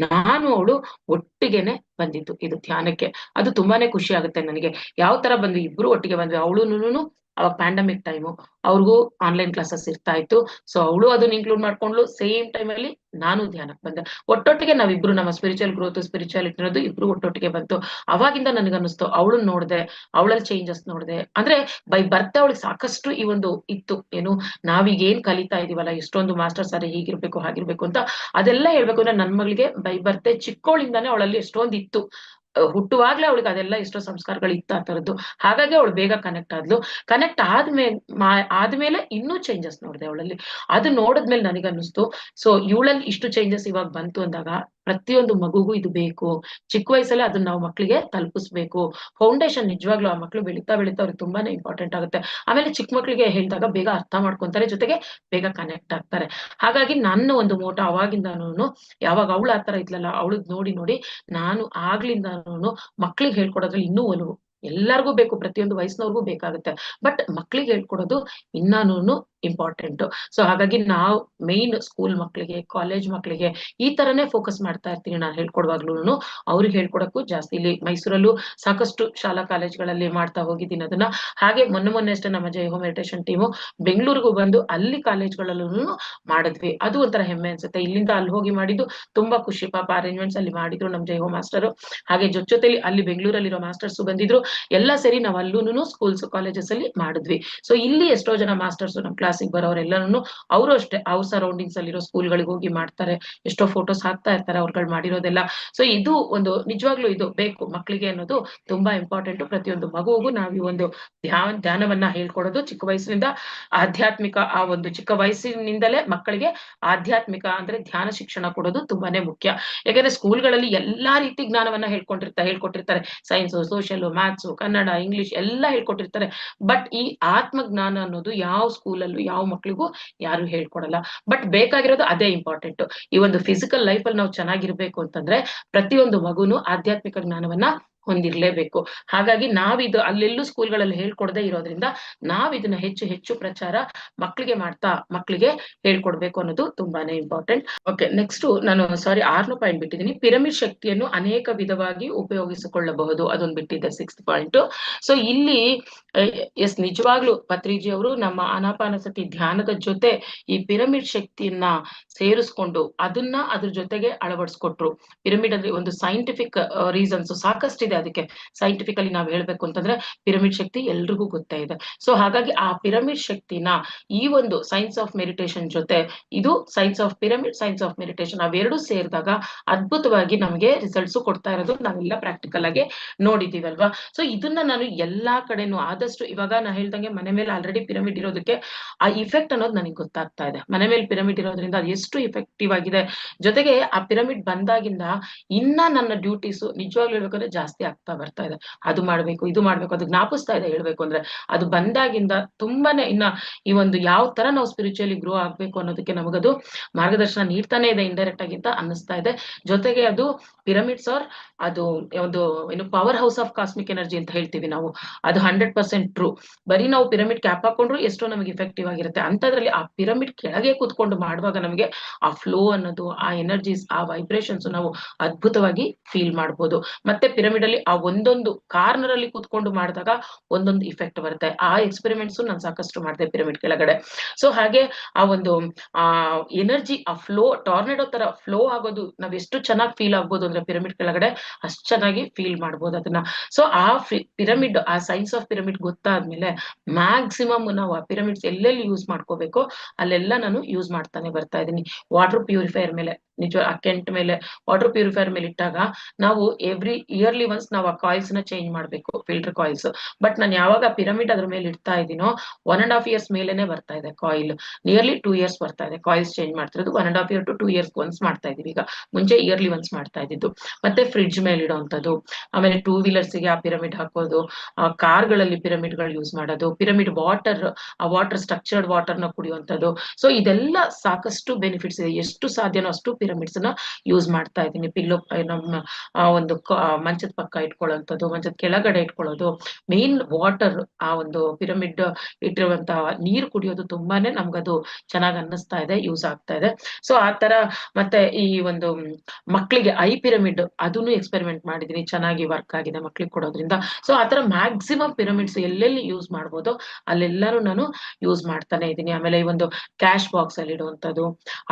ನಾನು ಅವಳು ಒಟ್ಟಿಗೆನೆ ಬಂದಿದ್ದು ಇದು ಧ್ಯಾನಕ್ಕೆ. ಅದು ತುಂಬಾನೇ ಖುಷಿ ಆಗುತ್ತೆ ನನಗೆ. ಯಾವ ತರ ಬಂದ್ವಿ, ಇಬ್ರು ಒಟ್ಟಿಗೆ ಬಂದ್ವಿ. ಅವಳುನು ಅವಾಗ ಪ್ಯಾಂಡಮಿಕ್ ಟೈಮು, ಅವ್ರಿಗೂ ಆನ್ಲೈನ್ ಕ್ಲಾಸಸ್ ಇರ್ತಾ ಇತ್ತು. ಸೊ ಅವಳು ಅದನ್ನ ಇನ್ಕ್ಲೂಡ್ ಮಾಡ್ಕೊಂಡ್ಲು, ಸೇಮ್ ಟೈಮ್ ಅಲ್ಲಿ ನಾನು ಧ್ಯಾನಕ್ಕೆ ಬಂದೆ. ಒಟ್ಟೊಟ್ಟಿಗೆ ನಾವಿಬ್ರು ನಮ್ಮ ಸ್ಪಿರಿಚುವಲ್ ಗ್ರೋತ್ ಸ್ಪಿರಿಚುಯಾಲಿಟಿ ಅನ್ನೋದು ಇಬ್ರು ಒಟ್ಟೊಟ್ಟಿಗೆ ಬಂತು. ಅವಾಗಿಂದ ನನಗನ್ನಿಸ್ತು, ಅವಳನ್ನ ನೋಡ್ದೆ, ಅವಳಲ್ಲಿ ಚೇಂಜಸ್ ನೋಡ್ದೆ. ಅಂದ್ರೆ ಬೈ ಬರ್ತ್ ಅವಳಿಗೆ ಸಾಕಷ್ಟು ಈ ಒಂದು ಇತ್ತು, ಏನು ನಾವೀಗ ಏನ್ ಕಲಿತಾ ಇದೀವಲ್ಲ, ಎಷ್ಟೊಂದು ಮಾಸ್ಟರ್ಸ್ ಅರೆ ಹೀಗಿರ್ಬೇಕು ಹಾಗಿರ್ಬೇಕು ಅಂತ, ಅದೆಲ್ಲ ಹೇಳ್ಬೇಕು ಅಂದ್ರೆ ನನ್ ಮಗಳಿಗೆ ಬೈ ಬರ್ತೆ ಚಿಕ್ಕವಳಿಂದಾನೇ ಅವಳಲ್ಲಿ ಎಷ್ಟೊಂದು ಇತ್ತು. ಹುಟ್ಟುವಾಗ್ಲೇ ಅವಳಿಗೆ ಅದೆಲ್ಲ ಎಷ್ಟೋ ಸಂಸ್ಕಾರಗಳು ಇತ್ತು ಆ ತರದ್ದು. ಹಾಗಾಗಿ ಅವಳು ಬೇಗ ಕನೆಕ್ಟ್ ಆದ್ಲು. ಕನೆಕ್ಟ್ ಆದ್ಮೇಲೆ ಇನ್ನೂ ಚೇಂಜಸ್ ನೋಡಿದೆ ಅವಳಲ್ಲಿ. ಅದು ನೋಡಿದ್ಮೇಲೆ ನನಗನ್ನಿಸ್ತು, ಸೊ ಇವಳಲ್ಲಿ ಇಷ್ಟು ಚೇಂಜಸ್ ಇವಾಗ ಬಂತು ಅಂದಾಗ ಪ್ರತಿಯೊಂದು ಮಗುಗೂ ಇದು ಬೇಕು. ಚಿಕ್ಕ ವಯಸ್ಸಲ್ಲೇ ಅದನ್ನ ನಾವು ಮಕ್ಳಿಗೆ ತಲುಪಿಸ್ಬೇಕು. ಫೌಂಡೇಶನ್ ನಿಜವಾಗ್ಲೂ ಆ ಮಕ್ಳು ಬೆಳೀತಾ ಬೆಳೀತಾ ಅವ್ರಿಗೆ ತುಂಬಾನೇ ಇಂಪಾರ್ಟೆಂಟ್ ಆಗುತ್ತೆ. ಆಮೇಲೆ ಚಿಕ್ಕ ಮಕ್ಳಿಗೆ ಹೇಳಿದಾಗ ಬೇಗ ಅರ್ಥ ಮಾಡ್ಕೊಂತಾರೆ, ಜೊತೆಗೆ ಬೇಗ ಕನೆಕ್ಟ್ ಆಗ್ತಾರೆ. ಹಾಗಾಗಿ ನನ್ನ ಒಂದು ಮೋಟೋ ಅವಾಗಿಂದಾನು, ಯಾವಾಗ ಅವಳು ಆತರ ಇದ್ಲಲ್ಲ ಅವಳದ್ ನೋಡಿ ನೋಡಿ ನಾನು ಆಗ್ಲಿಂದಾನು ಮಕ್ಳಿಗೆ ಹೇಳ್ಕೊಡೋದ್ರಲ್ಲಿ ಇನ್ನೂ ಒಲವು. ಎಲ್ಲಾರ್ಗೂ ಬೇಕು, ಪ್ರತಿಯೊಂದು ವಯಸ್ಸಿನವ್ರಿಗೂ ಬೇಕಾಗುತ್ತೆ. ಬಟ್ ಮಕ್ಳಿಗೆ ಹೇಳ್ಕೊಡೋದು ಇನ್ನಾನು ಇಂಪಾರ್ಟೆಂಟ್. ಸೊ ಹಾಗಾಗಿ ನಾವು ಮೇನ್ ಸ್ಕೂಲ್ ಮಕ್ಳಿಗೆ, ಕಾಲೇಜ್ ಮಕ್ಳಿಗೆ ಈ ತರನೇ ಫೋಕಸ್ ಮಾಡ್ತಾ ಇರ್ತೀನಿ ನಾನು ಹೇಳ್ಕೊಡುವಾಗ್ಲೂನು. ಅವ್ರಿಗೆ ಹೇಳ್ಕೊಡಕ್ಕೂ ಜಾಸ್ತಿ ಇಲ್ಲಿ ಮೈಸೂರಲ್ಲೂ ಸಾಕಷ್ಟು ಶಾಲಾ ಕಾಲೇಜ್ಗಳಲ್ಲಿ ಮಾಡ್ತಾ ಹೋಗಿದ್ದೀನಿ ಅದನ್ನ. ಹಾಗೆ ಮೊನ್ನೆ ಅಷ್ಟೇ ನಮ್ಮ ಜೈ ಹೋಮ್ ಮೆಡಿಟೇಷನ್ ಟೀಮು ಬೆಂಗಳೂರಿಗೂ ಬಂದು ಅಲ್ಲಿ ಕಾಲೇಜ್ಗಳಲ್ಲೂ ಮಾಡಿದ್ವಿ. ಅದು ಒಂಥರ ಹೆಮ್ಮೆ ಅನ್ಸುತ್ತೆ. ಇಲ್ಲಿಂದ ಅಲ್ಲಿ ಹೋಗಿ ಮಾಡಿದ್ದು ತುಂಬಾ ಖುಷಿ. ಪಾಪ ಅರೇಂಜ್ಮೆಂಟ್ಸ್ ಅಲ್ಲಿ ಮಾಡಿದ್ರು ನಮ್ ಜೈ ಹೋಮ್ ಮಾಸ್ಟರ್. ಹಾಗೆ ಜೊತೆಲಿ ಅಲ್ಲಿ ಬೆಂಗಳೂರಲ್ಲಿರೋ ಮಾಸ್ಟರ್ಸ್ ಬಂದಿದ್ರು. ಎಲ್ಲ ಸೇರಿ ನಾವ್ ಅಲ್ಲೂನು ಸ್ಕೂಲ್ಸ್ ಕಾಲೇಜಸ್ ಅಲ್ಲಿ ಮಾಡಿದ್ವಿ. ಸೊ ಇಲ್ಲಿ ಎಷ್ಟೋ ಜನ ಮಾಸ್ಟರ್ಸ್ ನಮ್ ಕ್ಲಾಸಿಗೆ ಬರೋರೆಲ್ಲರೂ ಅವರು ಅಷ್ಟೇ ಅವ್ರ ಸರೌಂಡಿಂಗ್ಸ್ ಅಲ್ಲಿರೋ ಸ್ಕೂಲ್ಗಳಿಗೆ ಹೋಗಿ ಮಾಡ್ತಾರೆ. ಎಷ್ಟೋ ಫೋಟೋಸ್ ಹಾಕ್ತಾ ಇರ್ತಾರೆ ಅವ್ರುಗಳು ಮಾಡಿರೋದೆಲ್ಲ. ಸೊ ಇದು ಒಂದು ನಿಜವಾಗ್ಲೂ ಇದು ಬೇಕು ಮಕ್ಳಿಗೆ ಅನ್ನೋದು ತುಂಬಾ ಇಂಪಾರ್ಟೆಂಟ್. ಪ್ರತಿಯೊಂದು ಮಗುವಿಗೂ ನಾವು ಈ ಒಂದು ಧ್ಯಾನವನ್ನ ಹೇಳ್ಕೊಡೋದು ಚಿಕ್ಕ ವಯಸ್ಸಿನಿಂದ. ಆಧ್ಯಾತ್ಮಿಕ ಆ ಒಂದು ಚಿಕ್ಕ ವಯಸ್ಸಿನಿಂದಲೇ ಮಕ್ಕಳಿಗೆ ಆಧ್ಯಾತ್ಮಿಕ ಅಂದ್ರೆ ಧ್ಯಾನ ಶಿಕ್ಷಣ ಕೊಡೋದು ತುಂಬಾನೇ ಮುಖ್ಯ. ಯಾಕಂದ್ರೆ ಸ್ಕೂಲ್ಗಳಲ್ಲಿ ಎಲ್ಲಾ ರೀತಿ ಜ್ಞಾನವನ್ನ ಹೇಳ್ಕೊಟ್ಟಿರ್ತಾರೆ. Science, social, maths, Kannada, English ಎಲ್ಲ ಹೇಳ್ಕೊಟ್ಟಿರ್ತಾರೆ. ಬಟ್ ಈ ಆತ್ಮಜ್ಞಾನ ಅನ್ನೋದು ಯಾವ ಸ್ಕೂಲಲ್ಲೂ ಯಾವ ಮಕ್ಳಿಗೂ ಯಾರು ಹೇಳ್ಕೊಡಲ್ಲ. ಬಟ್ ಬೇಕಾಗಿರೋದು ಅದೇ ಇಂಪಾರ್ಟೆಂಟ್. ಈ ಒಂದು ಫಿಸಿಕಲ್ ಲೈಫ್ ಅಲ್ಲಿ ನಾವು ಚೆನ್ನಾಗಿರ್ಬೇಕು ಅಂತಂದ್ರೆ ಪ್ರತಿಯೊಂದು ಮಗುನು ಆಧ್ಯಾತ್ಮಿಕ ಜ್ಞಾನವನ್ನ ಹೊಂದಿರ್ಲೇಬೇಕು. ಹಾಗಾಗಿ ನಾವಿದು ಅಲ್ಲೆಲ್ಲೂ ಸ್ಕೂಲ್ಗಳಲ್ಲಿ ಹೇಳ್ಕೊಡದೇ ಇರೋದ್ರಿಂದ ನಾವ್ ಇದನ್ನ ಹೆಚ್ಚು ಹೆಚ್ಚು ಪ್ರಚಾರ ಮಕ್ಳಿಗೆ ಮಾಡ್ತಾ ಮಕ್ಳಿಗೆ ಹೇಳ್ಕೊಡ್ಬೇಕು ಅನ್ನೋದು ತುಂಬಾನೇ ಇಂಪಾರ್ಟೆಂಟ್. ಓಕೆ, ನೆಕ್ಸ್ಟ್ ನಾನು ಸಾರಿ 6ನೇ ಪಾಯಿಂಟ್ ಬಿಟ್ಟಿದ್ದೀನಿ. ಪಿರಮಿಡ್ ಶಕ್ತಿಯನ್ನು ಅನೇಕ ವಿಧವಾಗಿ ಉಪಯೋಗಿಸಿಕೊಳ್ಳಬಹುದು, ಅದೊಂದು ಬಿಟ್ಟಿದ್ದೆ 6th ಪಾಯಿಂಟ್. ಸೊ ಇಲ್ಲಿ ಎಸ್ ನಿಜವಾಗ್ಲೂ ಪತ್ರಿಜಿ ಅವರು ನಮ್ಮ ಆನಾಪಾನಸತಿ ಧ್ಯಾನದ ಜೊತೆ ಈ ಪಿರಮಿಡ್ ಶಕ್ತಿಯನ್ನ ಸೇರಿಸ್ಕೊಂಡು ಅದನ್ನ ಅದ್ರ ಜೊತೆಗೆ ಅಳವಡಿಸ್ಕೊಟ್ರು. ಪಿರಮಿಡ್ ಅಲ್ಲಿ ಒಂದು ಸೈಂಟಿಫಿಕ್ ರೀಸನ್ಸ್ ಸಾಕಷ್ಟಿದೆ ಅದಕ್ಕೆ. ಸೈಂಟಿಫಿಕಲಿ ನಾವ್ ಹೇಳ್ಬೇಕು ಅಂತಂದ್ರೆ ಪಿರಮಿಡ್ ಶಕ್ತಿ ಎಲ್ರಿಗೂ ಗೊತ್ತೇ ಇದೆ. ಸೊ ಹಾಗಾಗಿ ಆ ಪಿರಮಿಡ್ ಶಕ್ತಿನ ಈ ಒಂದು ಸೈನ್ಸ್ ಆಫ್ ಮೆಡಿಟೇಷನ್ ಜೊತೆ, ಇದು science of pyramid, science of meditation ಅವೆರಡು ಸೇರಿದಾಗ ಅದ್ಭುತವಾಗಿ ನಮಗೆ ರಿಸಲ್ಟ್ಸ್ ಕೊಡ್ತಾ ಇರೋದು ನಾವೆಲ್ಲ ಪ್ರಾಕ್ಟಿಕಲ್ ಆಗಿ ನೋಡಿದೀವಲ್ವಾ. ಸೊ ಇದನ್ನ ನಾನು ಎಲ್ಲಾ ಕಡೆನೂ ಆದಷ್ಟು, ಇವಾಗ ನಾ ಹೇಳ್ದಂಗೆ ಮನೆ ಮೇಲೆ ಆಲ್ರೆಡಿ ಪಿರಮಿಡ್ ಇರೋದಕ್ಕೆ ಆ ಇಫೆಕ್ಟ್ ಅನ್ನೋದು ನನಗೆ ಗೊತ್ತಾಗ್ತಾ ಇದೆ. ಮನೆ ಮೇಲೆ ಪಿರಮಿಡ್ ಇರೋದ್ರಿಂದ ಅದು ಎಷ್ಟು ಇಫೆಕ್ಟಿವ್ ಆಗಿದೆ. ಜೊತೆಗೆ ಆ ಪಿರಮಿಡ್ ಬಂದಾಗಿಂದ ಇನ್ನ ನನ್ನ ಡ್ಯೂಟೀಸ್ ನಿಜವಾಗ್ಲೂ ಹೇಳ್ಬೇಕಂದ್ರೆ ಜಾಸ್ತಿ ಆಗ್ತಾ ಬರ್ತಾ ಇದೆ. ಅದು ಮಾಡ್ಬೇಕು, ಇದು ಮಾಡ್ಬೇಕು, ಅದು ಜ್ಞಾಪಿಸ್ತಾ ಇದೆ ಹೇಳ್ಬೇಕು ಅಂದ್ರೆ. ಅದು ಬಂದಾಗಿಂದ ತುಂಬಾನೇ ಇನ್ನ ಈ ಒಂದು ಯಾವ ತರ ನಾವು ಸ್ಪಿರಿಚುಯಲಿ ಗ್ರೋ ಆಗ್ಬೇಕು ಅನ್ನೋದಕ್ಕೆ ನಮಗದು ಮಾರ್ಗದರ್ಶನ ನೀಡ್ತಾನೆ ಇದೆ ಇಂಡೈರೆಕ್ಟ್ ಆಗಿ ಅಂತ ಅನ್ನಿಸ್ತಾ ಇದೆ. ಜೊತೆಗೆ ಅದು ಪಿರಮಿಡ್ಸ್ ಆರ್ ಅದು ಒಂದು ಏನು power house of cosmic energy ಅಂತ ಹೇಳ್ತೀವಿ ನಾವು, ಅದು 100% ಟ್ರೂ. ಬರೀ ನಾವು ಪಿರಮಿಡ್ ಕ್ಯಾಪ್ ಹಾಕೊಂಡ್ರು ಎಷ್ಟೋ ನಮಗೆ ಇಫೆಕ್ಟಿವ್ ಆಗಿರುತ್ತೆ. ಅಂತದ್ರಲ್ಲಿ ಆ ಪಿರಮಿಡ್ ಕೆಳಗೆ ಕೂತ್ಕೊಂಡು ಮಾಡುವಾಗ ನಮಗೆ ಆ ಫ್ಲೋ ಅನ್ನೋದು, ಆ ಎನರ್ಜೀಸ್, ಆ ವೈಬ್ರೇಷನ್ಸ್ ನಾವು ಅದ್ಭುತವಾಗಿ ಫೀಲ್ ಮಾಡ್ಬೋದು. ಮತ್ತೆ ಪಿರಮಿಡ್ ಅಲ್ಲಿ ಆ ಒಂದೊಂದು ಕಾರ್ನರ್ ಅಲ್ಲಿ ಕೂತ್ಕೊಂಡು ಮಾಡಿದಾಗ ಒಂದೊಂದು ಇಫೆಕ್ಟ್ ಬರುತ್ತೆ. ಆ ಎಕ್ಸ್ಪೆರಿಮೆಂಟ್ಸ್ ನಾನು ಸಾಕಷ್ಟು ಮಾಡಿದೆ ಪಿರಮಿಡ್ ಕೆಳಗಡೆ. ಸೊ ಹಾಗೆ ಆ ಒಂದು ಆ ಎನರ್ಜಿ, ಆ ಫ್ಲೋ, ಟಾರ್ನೆಡೋ ತರ ಫ್ಲೋ ಆಗೋದು ನಾವ್ ಎಷ್ಟು ಚೆನ್ನಾಗಿ ಫೀಲ್ ಆಗ್ಬೋದು ಅಂದ್ರೆ ಪಿರಮಿಡ್ ಕೆಳಗಡೆ ಅಷ್ಟು ಚೆನ್ನಾಗಿ ಫೀಲ್ ಮಾಡ್ಬೋದು ಅದನ್ನ. ಸೊ ಆ ಪಿರಮಿಡ್, ಆ ಸೈನ್ಸ್ ಆಫ್ ಪಿರಮಿಡ್ ಗೊತ್ತಾದ್ಮೇಲೆ ಮ್ಯಾಕ್ಸಿಮಮ್ ನಾವು ಆ ಪಿರಮಿಡ್ಸ್ ಎಲ್ಲೆಲ್ಲಿ ಯೂಸ್ ಮಾಡ್ಕೋಬೇಕು ಅಲ್ಲೆಲ್ಲ ನಾನು ಯೂಸ್ ಮಾಡ್ತಾನೆ ಬರ್ತಾ ಇದ್ದೀನಿ. ವಾಟರ್ ಪ್ಯೂರಿಫೈಯರ್ ಮೇಲೆ, ನಿಜ ಆ ಕೆಂಟ್ ಮೇಲೆ, ವಾಟರ್ ಪ್ಯೂರಿಫೈಯರ್ ಮೇಲೆ ಇಟ್ಟಾಗ ನಾವು ಎವ್ರಿ ಇಯರ್ಲಿ ಒನ್ಸ್ ನಾವು ಆ ಕಾಯಿಲ್ಸ್ ನ ಚೇಂಜ್ ಮಾಡ್ಬೇಕು, ಫಿಲ್ಟರ್ ಕಾಯಿಲ್ಸ್. ಬಟ್ ನಾನು ಯಾವಾಗ ಪಿರಮಿಡ್ ಅದ್ರ ಮೇಲೆ ಇಡ್ತಾ ಇದ್ದೀನೋ 1.5 years ಮೇಲೆನೆ ಬರ್ತಾ ಇದೆ ಕಾಯಿಲ್. ನಿಯರ್ಲಿ 2 years ಬರ್ತಾ ಇದೆ ಕಾಯಿಲ್ಸ್ ಚೇಂಜ್ ಮಾಡ್ತಿರೋದು. 1.5 year to 2 years ಒನ್ಸ್ ಮಾಡ್ತಾ ಇದೀವಿ ಈಗ. ಮುಂಚೆ ಇಯರ್ಲಿ ಒನ್ಸ್ ಮಾಡ್ತಾ ಇದ್ದಿದ್ದು. ಮತ್ತೆ ಫ್ರಿಡ್ಜ್ ಮೇಲೆ ಇಡುವಂತದ್ದು, ಆಮೇಲೆ 2 wheelers ಗೆ ಆ ಪಿರಮಿಡ್ ಹಾಕೋದು, ಆ ಕಾರ್ಗಳಲ್ಲಿ ಪಿರಮಿಡ್ ಗಳು ಯೂಸ್ ಮಾಡೋದು, ಪಿರಮಿಡ್ ವಾಟರ್, ಆ ವಾಟರ್ ಸ್ಟ್ರಕ್ಚರ್ಡ್ ವಾಟರ್ ನ ಕುಡಿಯುವಂತದ್ದು. ಸೊ ಇದೆಲ್ಲ ಸಾಕಷ್ಟು ಬೆನಿಫಿಟ್ಸ್ ಇದೆ. ಎಷ್ಟು ಸಾಧ್ಯನೋ ಅಷ್ಟು ಪಿರಮಿಡ್ಸ್ ನ ಯೂಸ್ ಮಾಡ್ತಾ ಇದ್ದೀನಿ. ಪಿಲ್ಲೋ ನಮ್ಮ ಆ ಒಂದು ಮಂಚದ ಪಕ್ಕ ಇಟ್ಕೊಳ್ಳುವಂಥದ್ದು, ಮಂಚದ ಕೆಳಗಡೆ ಇಟ್ಕೊಳ್ಳೋದು, ಮೇನ್ ವಾಟರ್, ಆ ಒಂದು ಪಿರಮಿಡ್ ಇಟ್ಟಿರುವಂತಹ ನೀರು ಕುಡಿಯೋದು ತುಂಬಾನೇ ನಮ್ಗದು ಚೆನ್ನಾಗಿ ಅನ್ನಿಸ್ತಾ ಇದೆ, ಯೂಸ್ ಆಗ್ತಾ ಇದೆ. ಸೊ ಆ ತರ ಮತ್ತೆ ಈ ಒಂದು ಮಕ್ಕಳಿಗೆ ಐ ಪಿರಮಿಡ್ ಅದನ್ನು ಎಕ್ಸ್ಪೆರಿಮೆಂಟ್ ಮಾಡಿದೀನಿ, ಚೆನ್ನಾಗಿ ವರ್ಕ್ ಆಗಿದೆ ಮಕ್ಳಿಗೆ ಕೊಡೋದ್ರಿಂದ. ಸೊ ಆತರ ಮ್ಯಾಕ್ಸಿಮಮ್ ಪಿರಮಿಡ್ಸ್ ಎಲ್ಲೆಲ್ಲಿ ಯೂಸ್ ಮಾಡ್ಬೋದು ಅಲ್ಲೆಲ್ಲಾರು ನಾನು ಯೂಸ್ ಮಾಡ್ತಾನೆ ಇದ್ದೀನಿ. ಆಮೇಲೆ ಈ ಒಂದು ಕ್ಯಾಶ್ ಬಾಕ್ಸ್ ಅಲ್ಲಿ ಇಡುವಂತದ್ದು,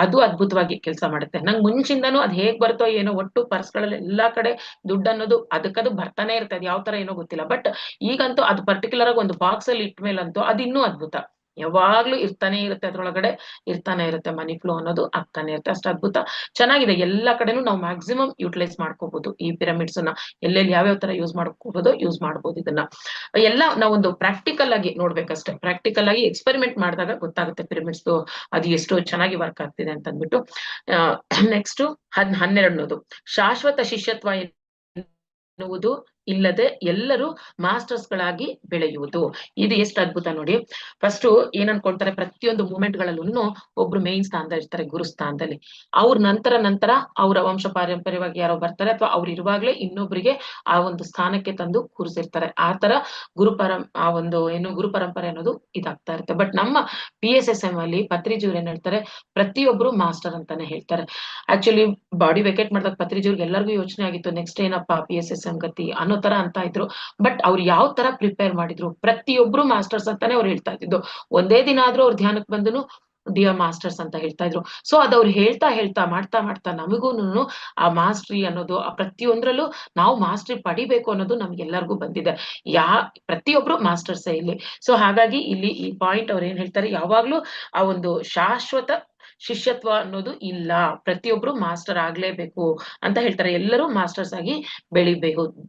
ಅದು ಅದ್ಭುತವಾಗಿ ಕೆಲಸ ಮಾಡುತ್ತೆ. ನಂಗೆ ಮುಂಚಿಂದನೂ ಅದ್ ಹೇಗ್ ಬರ್ತೋ ಏನೋ, ಒಟ್ಟು ಪರ್ಸ್ಗಳಲ್ಲಿ ಎಲ್ಲಾ ಕಡೆ ದುಡ್ಡು ಅನ್ನೋದು ಅದಕ್ಕದು ಬರ್ತಾನೆ ಇರ್ತದೆ, ಯಾವ ತರ ಏನೋ ಗೊತ್ತಿಲ್ಲ. ಬಟ್ ಈಗಂತೂ ಅದು ಪರ್ಟಿಕ್ಯುಲರ್ ಆಗಿ ಒಂದು ಬಾಕ್ಸ್ ಅಲ್ಲಿ ಇಟ್ಮೇಲಂತೂ ಅದು ಇನ್ನೂ ಅದ್ಭುತ. ಯಾವಾಗ್ಲೂ ಇರ್ತಾನೆ ಇರುತ್ತೆ, ಅದ್ರೊಳಗಡೆ ಇರ್ತಾನೆ ಇರುತ್ತೆ, ಮನಿ ಫ್ಲೋ ಅನ್ನೋದು ಆಗ್ತಾನೆ ಇರುತ್ತೆ. ಅಷ್ಟು ಅದ್ಭುತ ಚೆನ್ನಾಗಿದೆ. ಎಲ್ಲಾ ಕಡೆನೂ ನಾವು ಮ್ಯಾಕ್ಸಿಮಮ್ ಯುಟಿಲೈಸ್ ಮಾಡ್ಕೋಬಹುದು ಈ ಪಿರಮಿಡ್ಸ್ ಅನ್ನ. ಎಲ್ಲೆಲ್ಲಿ ಯಾವ್ಯಾವ ತರ ಯೂಸ್ ಮಾಡ್ಬೋದು ಇದನ್ನ. ಎಲ್ಲ ನಾವೊಂದು ಪ್ರಾಕ್ಟಿಕಲ್ ಆಗಿ ನೋಡ್ಬೇಕಷ್ಟೇ, ಪ್ರಾಕ್ಟಿಕಲ್ ಆಗಿ ಎಕ್ಸ್ಪೆರಿಮೆಂಟ್ ಮಾಡಿದಾಗ ಗೊತ್ತಾಗುತ್ತೆ ಪಿರಮಿಡ್ಸ್ ಅದು ಎಷ್ಟು ಚೆನ್ನಾಗಿ ವರ್ಕ್ ಆಗ್ತಿದೆ ಅಂತ ಅಂದ್ಬಿಟ್ಟು. ನೆಕ್ಸ್ಟ್ 12ನೇದು ಶಾಶ್ವತ ಶಿಷ್ಯತ್ವ ಎನ್ನುವುದು ಇಲ್ಲದೆ ಎಲ್ಲರೂ ಮಾಸ್ಟರ್ಸ್ ಗಳಾಗಿ ಬೆಳೆಯುವುದು. ಇದು ಎಷ್ಟು ಅದ್ಭುತ ನೋಡಿ. ಫಸ್ಟ್ ಏನ್ ಅನ್ಕೊಳ್ತಾರೆ, ಪ್ರತಿಯೊಂದು ಮೂಮೆಂಟ್ ಗಳಲ್ಲೂ ಒಬ್ರು ಮೇನ್ ಸ್ಥಾನದಲ್ಲಿ ಇರ್ತಾರೆ, ಗುರು ಸ್ಥಾನದಲ್ಲಿ. ಅವ್ರ ನಂತರ ಅವರ ವಂಶ ಪಾರಂಪರ್ಯವಾಗಿ ಯಾರೋ ಬರ್ತಾರೆ, ಅಥವಾ ಅವ್ರು ಇರುವಾಗ್ಲೇ ಇನ್ನೊಬ್ರಿಗೆ ಆ ಒಂದು ಸ್ಥಾನಕ್ಕೆ ತಂದು ಕೂರಿಸಿರ್ತಾರೆ. ಆ ತರ ಆ ಒಂದು ಗುರು ಪರಂಪರೆ ಅನ್ನೋದು ಇದಾಗ್ತಾ ಇರುತ್ತೆ. ಬಟ್ ನಮ್ಮ PSSM ಅಲ್ಲಿ ಪತ್ರಿಜಿಯವ್ರು ಏನ್ ಹೇಳ್ತಾರೆ, ಪ್ರತಿಯೊಬ್ರು ಮಾಸ್ಟರ್ ಅಂತಾನೆ ಹೇಳ್ತಾರೆ. ಆಕ್ಚುಲಿ ಬಾಡಿ ವೆಕೇಟ್ ಮಾಡಿದಾಗ ಪತ್ರಿಜಿಯವ್ರಿಗೆ ಎಲ್ಲರಿಗೂ ಯೋಚನೆ ಆಗಿತ್ತು, ನೆಕ್ಸ್ಟ್ ಏನಪ್ಪಾ PSSM ಗತಿ ಅನ್ನೋ ತರ ಅಂತ ಇದ್ರು. ಬಟ್ ಅವ್ರು ಯಾವ ತರ ಪ್ರಿಪೇರ್ ಮಾಡಿದ್ರು, ಪ್ರತಿಯೊಬ್ರು ಮಾಸ್ಟರ್ಸ್ ಅಂತಾನೆ ಅವ್ರು ಹೇಳ್ತಾ ಇದ್ದು. ಒಂದೇ ದಿನ ಆದ್ರೂ ಅವ್ರ ಧ್ಯಾನಕ್ಕೆ ಬಂದು ಡಿಯರ್ ಮಾಸ್ಟರ್ಸ್ ಅಂತ ಹೇಳ್ತಾ ಇದ್ರು. ಸೊ ಅದವ್ರು ಹೇಳ್ತಾ ಮಾಡ್ತಾ ನಮಗೂನು ಆ ಮಾಸ್ಟ್ರಿ ಅನ್ನೋದು, ಆ ಪ್ರತಿಯೊಂದ್ರಲ್ಲೂ ನಾವು ಮಾಸ್ಟ್ರಿ ಪಡಿಬೇಕು ಅನ್ನೋದು ನಮ್ಗೆಲ್ಲರಿಗೂ ಬಂದಿದೆ. ಪ್ರತಿಯೊಬ್ರು ಮಾಸ್ಟರ್ಸೇ ಇಲ್ಲಿ. ಸೊ ಹಾಗಾಗಿ ಇಲ್ಲಿ ಈ ಪಾಯಿಂಟ್ ಅವ್ರು ಏನ್ ಹೇಳ್ತಾರೆ, ಯಾವಾಗ್ಲೂ ಆ ಒಂದು ಶಾಶ್ವತ ಶಿಷ್ಯತ್ವ ಅನ್ನೋದು ಇಲ್ಲ, ಪ್ರತಿಯೊಬ್ರು ಮಾಸ್ಟರ್ ಆಗ್ಲೇಬೇಕು ಅಂತ ಹೇಳ್ತಾರೆ. ಎಲ್ಲರೂ ಮಾಸ್ಟರ್ಸ್ ಆಗಿ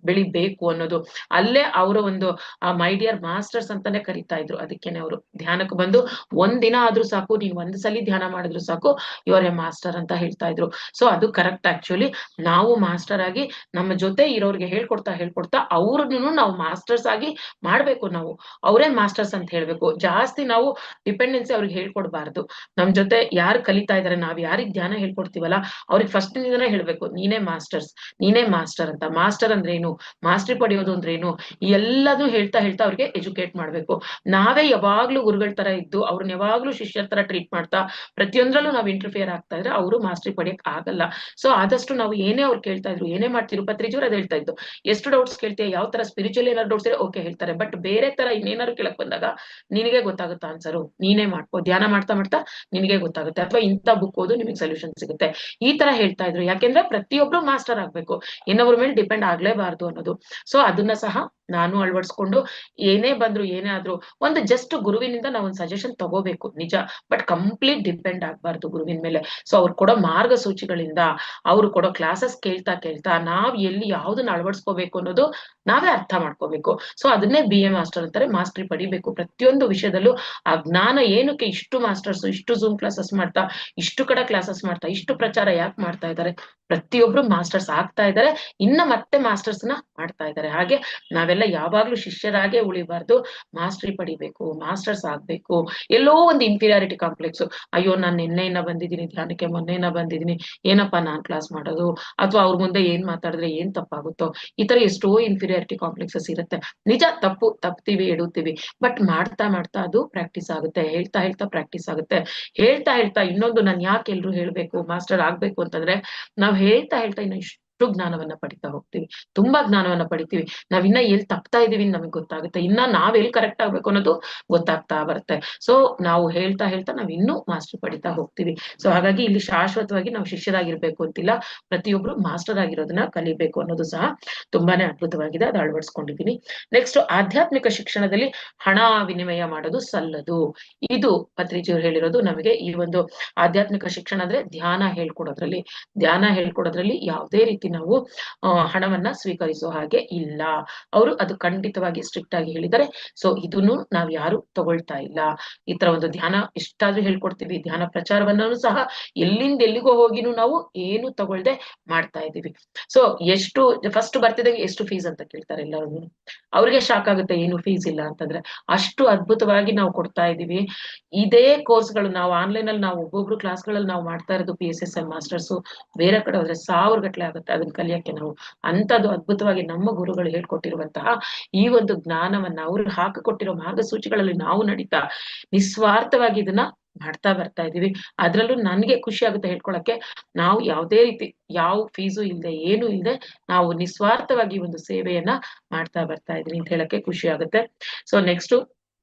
ಬೆಳಿಬೇಕು ಅನ್ನೋದು. ಅಲ್ಲೇ ಅವರ ಒಂದು ಮೈ ಡಿಯರ್ ಮಾಸ್ಟರ್ಸ್ ಅಂತಾನೆ ಕರಿತಾ ಇದ್ರು. ಅದಕ್ಕೇನೆ ಅವರು ಧ್ಯಾನಕ್ಕೆ ಬಂದು ಒಂದಿನ ಆದ್ರೂ ಸಾಕು, ನೀನ್ ಒಂದ್ ಸಲಿ ಧ್ಯಾನ ಮಾಡಿದ್ರು ಸಾಕು, ಇವರ್ ಎ ಮಾಸ್ಟರ್ ಅಂತ ಹೇಳ್ತಾ ಇದ್ರು. ಸೊ ಅದು ಕರೆಕ್ಟ್. ಆಕ್ಚುಲಿ ನಾವು ಮಾಸ್ಟರ್ ಆಗಿ ನಮ್ಮ ಜೊತೆ ಇರೋರ್ಗೆ ಹೇಳ್ಕೊಡ್ತಾ ಅವ್ರನ್ನು ನಾವು ಮಾಸ್ಟರ್ಸ್ ಆಗಿ ಮಾಡ್ಬೇಕು. ನಾವು ಅವರೇ ಮಾಸ್ಟರ್ಸ್ ಅಂತ ಹೇಳ್ಬೇಕು. ಜಾಸ್ತಿ ನಾವು ಡಿಪೆಂಡೆನ್ಸಿ ಅವ್ರಿಗೆ ಹೇಳ್ಕೊಡ್ಬಾರ್ದು. ನಮ್ ಜೊತೆ ಯಾರು ಕಲಿತಾ ಇದಾರೆ, ನಾವ್ ಯಾರಿಗ್ ಧ್ಯಾನ ಹೇಳ್ಕೊಡ್ತೀವಲ್ಲ ಅವ್ರಿಗೆ ಫಸ್ಟ್ ನಿಂದನೇ ಹೇಳ್ಬೇಕು, ನೀನೇ ಮಾಸ್ಟರ್ ಅಂತ. ಮಾಸ್ಟರ್ ಅಂದ್ರೆ ಏನು, ಮಾಸ್ಟರಿ ಪಡೆಯೋದು ಅಂದ್ರೆ ಏನು, ಎಲ್ಲದೂ ಹೇಳ್ತಾ ಅವ್ರಿಗೆ ಎಜುಕೇಟ್ ಮಾಡ್ಬೇಕು. ನಾವೇ ಯಾವಾಗ್ಲೂ ಗುರುಗಳ ತರ ಇದ್ದು ಅವ್ರನ್ನ ಯಾವಾಗ್ಲೂ ಶಿಷ್ಯರ ತರ ಟ್ರೀಟ್ ಮಾಡ್ತಾ ಪ್ರತಿಯೊಂದ್ರಲ್ಲೂ ನಾವು ಇಂಟರ್ಫಿಯರ್ ಆಗ್ತಾ ಇದ್ರೆ ಅವರು ಮಾಸ್ಟರಿ ಪಡೆಯಕ್ ಆಗಲ್ಲ. ಸೊ ಆದಷ್ಟು ನಾವು ಏನೇ ಅವ್ರು ಕೇಳ್ತಾ ಇದ್ರು, ಏನೇ ಮಾಡ್ತಿರು, ಪತ್ರಿಜಿಯವ್ರು ಅದ್ ಹೇಳ್ತಾ ಇದ್ದು, ಎಷ್ಟು ಡೌಟ್ಸ್ ಕೇಳ್ತೀಯ, ಯಾವ ತರ ಸ್ಪಿರಿಚುವಲ್ ಏನಾದ್ರು ಡೌಟ್ಸ್ ಇದ್ರೆ ಓಕೆ ಹೇಳ್ತಾರೆ. ಬಟ್ ಬೇರೆ ತರ ಇನ್ನೇನಾದ್ರು ಕೇಳಕ್ ಬಂದಾಗ ನಿನಗೆ ಗೊತ್ತಾಗುತ್ತೆ ಆನ್ಸರು, ನೀನೇ ಮಾಡ್ಕೋ, ಧ್ಯಾನ ಮಾಡ್ತಾ ನಿನಗೆ ಗೊತ್ತಾಗುತ್ತೆ, ಅಥವಾ ಇಂಥ ಬುಕ್ ಓದು ನಿಮಗೆ ಸೊಲ್ಯೂಷನ್ ಸಿಗುತ್ತೆ, ಈ ತರ ಹೇಳ್ತಾ ಇದ್ರು. ಯಾಕೆಂದ್ರೆ ಪ್ರತಿಯೊಬ್ರು ಮಾಸ್ಟರ್ ಆಗ್ಬೇಕು, ಇನ್ನೊಬ್ರ ಮೇಲೆ ಡಿಪೆಂಡ್ ಆಗ್ಲೇಬಾರ್ದು ಅನ್ನೋದು. ಸೊ ಅದನ್ನ ಸಹ ನಾನು ಅಳವಡಿಸ್ಕೊಂಡು ಏನೇ ಬಂದ್ರು ಏನೇ ಆದ್ರೂ ಒಂದು ಜಸ್ಟ್ ಗುರುವಿನಿಂದ ನಾವು ಒಂದು ಸಜೆಷನ್ ತಗೋಬೇಕು ನಿಜ, ಬಟ್ ಕಂಪ್ಲೀಟ್ ಡಿಪೆಂಡ್ ಆಗ್ಬಾರ್ದು ಗುರುವಿನ ಮೇಲೆ. ಸೊ ಅವ್ರು ಕೊಡೋ ಮಾರ್ಗಸೂಚಿಗಳಿಂದ, ಅವ್ರು ಕೊಡೋ ಕ್ಲಾಸಸ್ ಕೇಳ್ತಾ ನಾವ್ ಎಲ್ಲಿ ಯಾವ್ದನ್ನ ಅಳವಡಿಸ್ಕೋಬೇಕು ಅನ್ನೋದು ನಾವೇ ಅರ್ಥ ಮಾಡ್ಕೋಬೇಕು. ಸೊ ಅದನ್ನೇ BA ಮಾಸ್ಟರ್ ಅಂತಾರೆ. ಮಾಸ್ಟರಿ ಪಡಿಬೇಕು ಪ್ರತಿಯೊಂದು ವಿಷಯದಲ್ಲೂ. ಆ ಜ್ಞಾನ ಏನಕ್ಕೆ ಇಷ್ಟು ಮಾಸ್ಟರ್ಸ್, ಇಷ್ಟು ಝೂಮ್ ಕ್ಲಾಸಸ್ ಮಾಡ್ತಾ, ಇಷ್ಟು ಕಡೆ ಕ್ಲಾಸಸ್ ಮಾಡ್ತಾ, ಇಷ್ಟು ಪ್ರಚಾರ ಯಾಕೆ ಮಾಡ್ತಾ ಇದ್ದಾರೆ, ಪ್ರತಿಯೊಬ್ರು ಮಾಸ್ಟರ್ಸ್ ಆಗ್ತಾ ಇದ್ದಾರೆ, ಇನ್ನ ಮತ್ತೆ ಮಾಸ್ಟರ್ಸ್ ನ ಮಾಡ್ತಾ ಇದ್ದಾರೆ. ಹಾಗೆ ನಾವೆಲ್ಲ ಯಾವಾಗ್ಲೂ ಶಿಷ್ಯರಾಗೆ ಉಳಿಬಾರ್ದು, ಮಾಸ್ಟರಿ ಪಡಿಬೇಕು, ಮಾಸ್ಟರ್ಸ್ ಆಗ್ಬೇಕು. ಎಲ್ಲೋ ಒಂದು ಇನ್ಫೀರಿಯಾರಿಟಿ ಕಾಂಪ್ಲೆಕ್ಸ್, ಅಯ್ಯೋ ನಾನ್ ನಿನ್ನೆಯಿಂದ ಬಂದಿದ್ದೀನಿ ಧ್ಯಾನಕ್ಕೆ, ಮೊನ್ನೆಯಿಂದ ಬಂದಿದ್ದೀನಿ, ಏನಪ್ಪಾ ನಾನ್ ಕ್ಲಾಸ್ ಮಾಡೋದು, ಅಥವಾ ಅವ್ರ ಮುಂದೆ ಏನ್ ಮಾತಾಡಿದ್ರೆ ಏನ್ ತಪ್ಪಾಗುತ್ತೋ, ಈ ತರ ಎಷ್ಟೋ ಇನ್ಫೀರಿಯಾರಿಟಿ ಕಾಂಪ್ಲೆಕ್ಸಸ್ ಇರುತ್ತೆ. ನಿಜ ತಪ್ತೀವಿ, ಎಡುತ್ತೀವಿ, ಬಟ್ ಮಾಡ್ತಾ ಅದು ಪ್ರಾಕ್ಟೀಸ್ ಆಗುತ್ತೆ. ಹೇಳ್ತಾ ಪ್ರಾಕ್ಟೀಸ್ ಆಗುತ್ತೆ. ಹೇಳ್ತಾ ಇನ್ನೊಂದು, ನಾನ್ ಯಾಕೆ ಎಲ್ರು ಹೇಳ್ಬೇಕು ಮಾಸ್ಟರ್ ಆಗ್ಬೇಕು ಅಂತಂದ್ರೆ, ನಾವ್ ಹೇಳ್ತಾ ಇನ್ನು ಇಷ್ಟು ಜ್ಞಾನವನ್ನ ಪಡಿತಾ ಹೋಗ್ತೀವಿ, ತುಂಬಾ ಜ್ಞಾನವನ್ನ ಪಡಿತೀವಿ. ನಾವ್ ಇನ್ನ ಎಲ್ಲಿ ತಪ್ತಾ ಇದೀವಿ ನಮಗ್ ಗೊತ್ತಾಗುತ್ತೆ, ಇನ್ನ ನಾವ್ ಎಲ್ಲಿ ಕರೆಕ್ಟ್ ಆಗ್ಬೇಕು ಅನ್ನೋದು ಗೊತ್ತಾಗ್ತಾ ಬರುತ್ತೆ. ಸೊ ನಾವು ಹೇಳ್ತಾ ನಾವ್ ಇನ್ನೂ ಮಾಸ್ಟರ್ ಪಡಿತಾ ಹೋಗ್ತೀವಿ. ಸೊ ಹಾಗಾಗಿ ಇಲ್ಲಿ ಶಾಶ್ವತವಾಗಿ ನಾವು ಶಿಷ್ಯರಾಗಿರ್ಬೇಕು ಅಂತಿಲ್ಲ, ಪ್ರತಿಯೊಬ್ರು ಮಾಸ್ಟರ್ ಆಗಿರೋದನ್ನ ಕಲಿಬೇಕು ಅನ್ನೋದು ಸಹ ತುಂಬಾನೇ ಅದ್ಭುತವಾಗಿದೆ. ಅದು ಅಳವಡಿಸ್ಕೊಂಡಿದ್ದೀನಿ. ನೆಕ್ಸ್ಟ್, ಆಧ್ಯಾತ್ಮಿಕ ಶಿಕ್ಷಣದಲ್ಲಿ ಹಣ ವಿನಿಮಯ ಮಾಡೋದು ಸಲ್ಲದು. ಇದು ಪತ್ರಿಜಿಯವ್ರು ಹೇಳಿರೋದು ನಮಗೆ. ಈ ಒಂದು ಆಧ್ಯಾತ್ಮಿಕ ಶಿಕ್ಷಣ ಅಂದ್ರೆ ಧ್ಯಾನ ಹೇಳ್ಕೊಡೋದ್ರಲ್ಲಿ ಯಾವುದೇ ರೀತಿ ನಾವು ಹಣವನ್ನ ಸ್ವೀಕರಿಸೋ ಹಾಗೆ ಇಲ್ಲ. ಅವರು ಅದು ಖಂಡಿತವಾಗಿ ಸ್ಟ್ರಿಕ್ಟ್ ಆಗಿ ಹೇಳಿದ್ದಾರೆ. ಸೊ ಇದನ್ನು ನಾವ್ ಯಾರು ತಗೊಳ್ತಾ ಇಲ್ಲ. ಈ ತರ ಒಂದು ಧ್ಯಾನ ಎಷ್ಟಾದ್ರೂ ಹೇಳ್ಕೊಡ್ತೀವಿ, ಧ್ಯಾನ ಪ್ರಚಾರವನ್ನೂ ಸಹ ಎಲ್ಲಿಂದ ಎಲ್ಲಿಗೋ ಹೋಗಿನೂ ನಾವು ಏನು ತಗೊಳ್ದೆ ಮಾಡ್ತಾ ಇದೀವಿ. ಸೊ ಎಷ್ಟು ಫಸ್ಟ್ ಬರ್ತಿದಾಗ ಎಷ್ಟು ಫೀಸ್ ಅಂತ ಕೇಳ್ತಾರೆ ಎಲ್ಲರೂ. ಅವ್ರಿಗೆ ಶಾಕ್ ಆಗುತ್ತೆ, ಏನು ಫೀಸ್ ಇಲ್ಲ ಅಂತಂದ್ರೆ. ಅಷ್ಟು ಅದ್ಭುತವಾಗಿ ನಾವು ಕೊಡ್ತಾ ಇದೀವಿ. ಇದೇ ಕೋರ್ಸ್ಗಳು ನಾವು ಆನ್ಲೈನ್ ಅಲ್ಲಿ ನಾವು ಒಬ್ಬೊಬ್ರು ಕ್ಲಾಸ್ಗಳಲ್ಲಿ ನಾವು ಮಾಡ್ತಾ ಇರೋದು PSSM ಮಾಸ್ಟರ್ಸ್ ಬೇರೆ ಕಡೆ ಹೋದ್ರೆ 1000 ಗಟ್ಲೆ ಆಗುತ್ತೆ ಅದನ್ನ ಕಲಿಯಕ್ಕೆ. ನಾವು ಅಂತದ್ದು ಅದ್ಭುತವಾಗಿ ನಮ್ಮ ಗುರುಗಳು ಹೇಳ್ಕೊಟ್ಟಿರುವಂತಹ ಈ ಒಂದು ಜ್ಞಾನವನ್ನ, ಅವ್ರು ಹಾಕಿಕೊಟ್ಟಿರೋ ಮಾರ್ಗಸೂಚಿಗಳಲ್ಲಿ ನಾವು ನಡೀತಾ ನಿಸ್ವಾರ್ಥವಾಗಿ ಇದನ್ನ ಮಾಡ್ತಾ ಬರ್ತಾ ಇದೀವಿ. ಅದ್ರಲ್ಲೂ ನನ್ಗೆ ಖುಷಿ ಆಗುತ್ತೆ ಹೇಳ್ಕೊಳಕ್ಕೆ, ನಾವು ಯಾವುದೇ ರೀತಿ ಯಾವ ಫೀಸು ಇಲ್ದೆ ಏನು ಇಲ್ದೆ ನಾವು ನಿಸ್ವಾರ್ಥವಾಗಿ ಒಂದು ಸೇವೆಯನ್ನ ಮಾಡ್ತಾ ಬರ್ತಾ ಇದೀವಿ ಅಂತ ಹೇಳಕ್ಕೆ ಖುಷಿ ಆಗುತ್ತೆ. ಸೊ ನೆಕ್ಸ್ಟ್,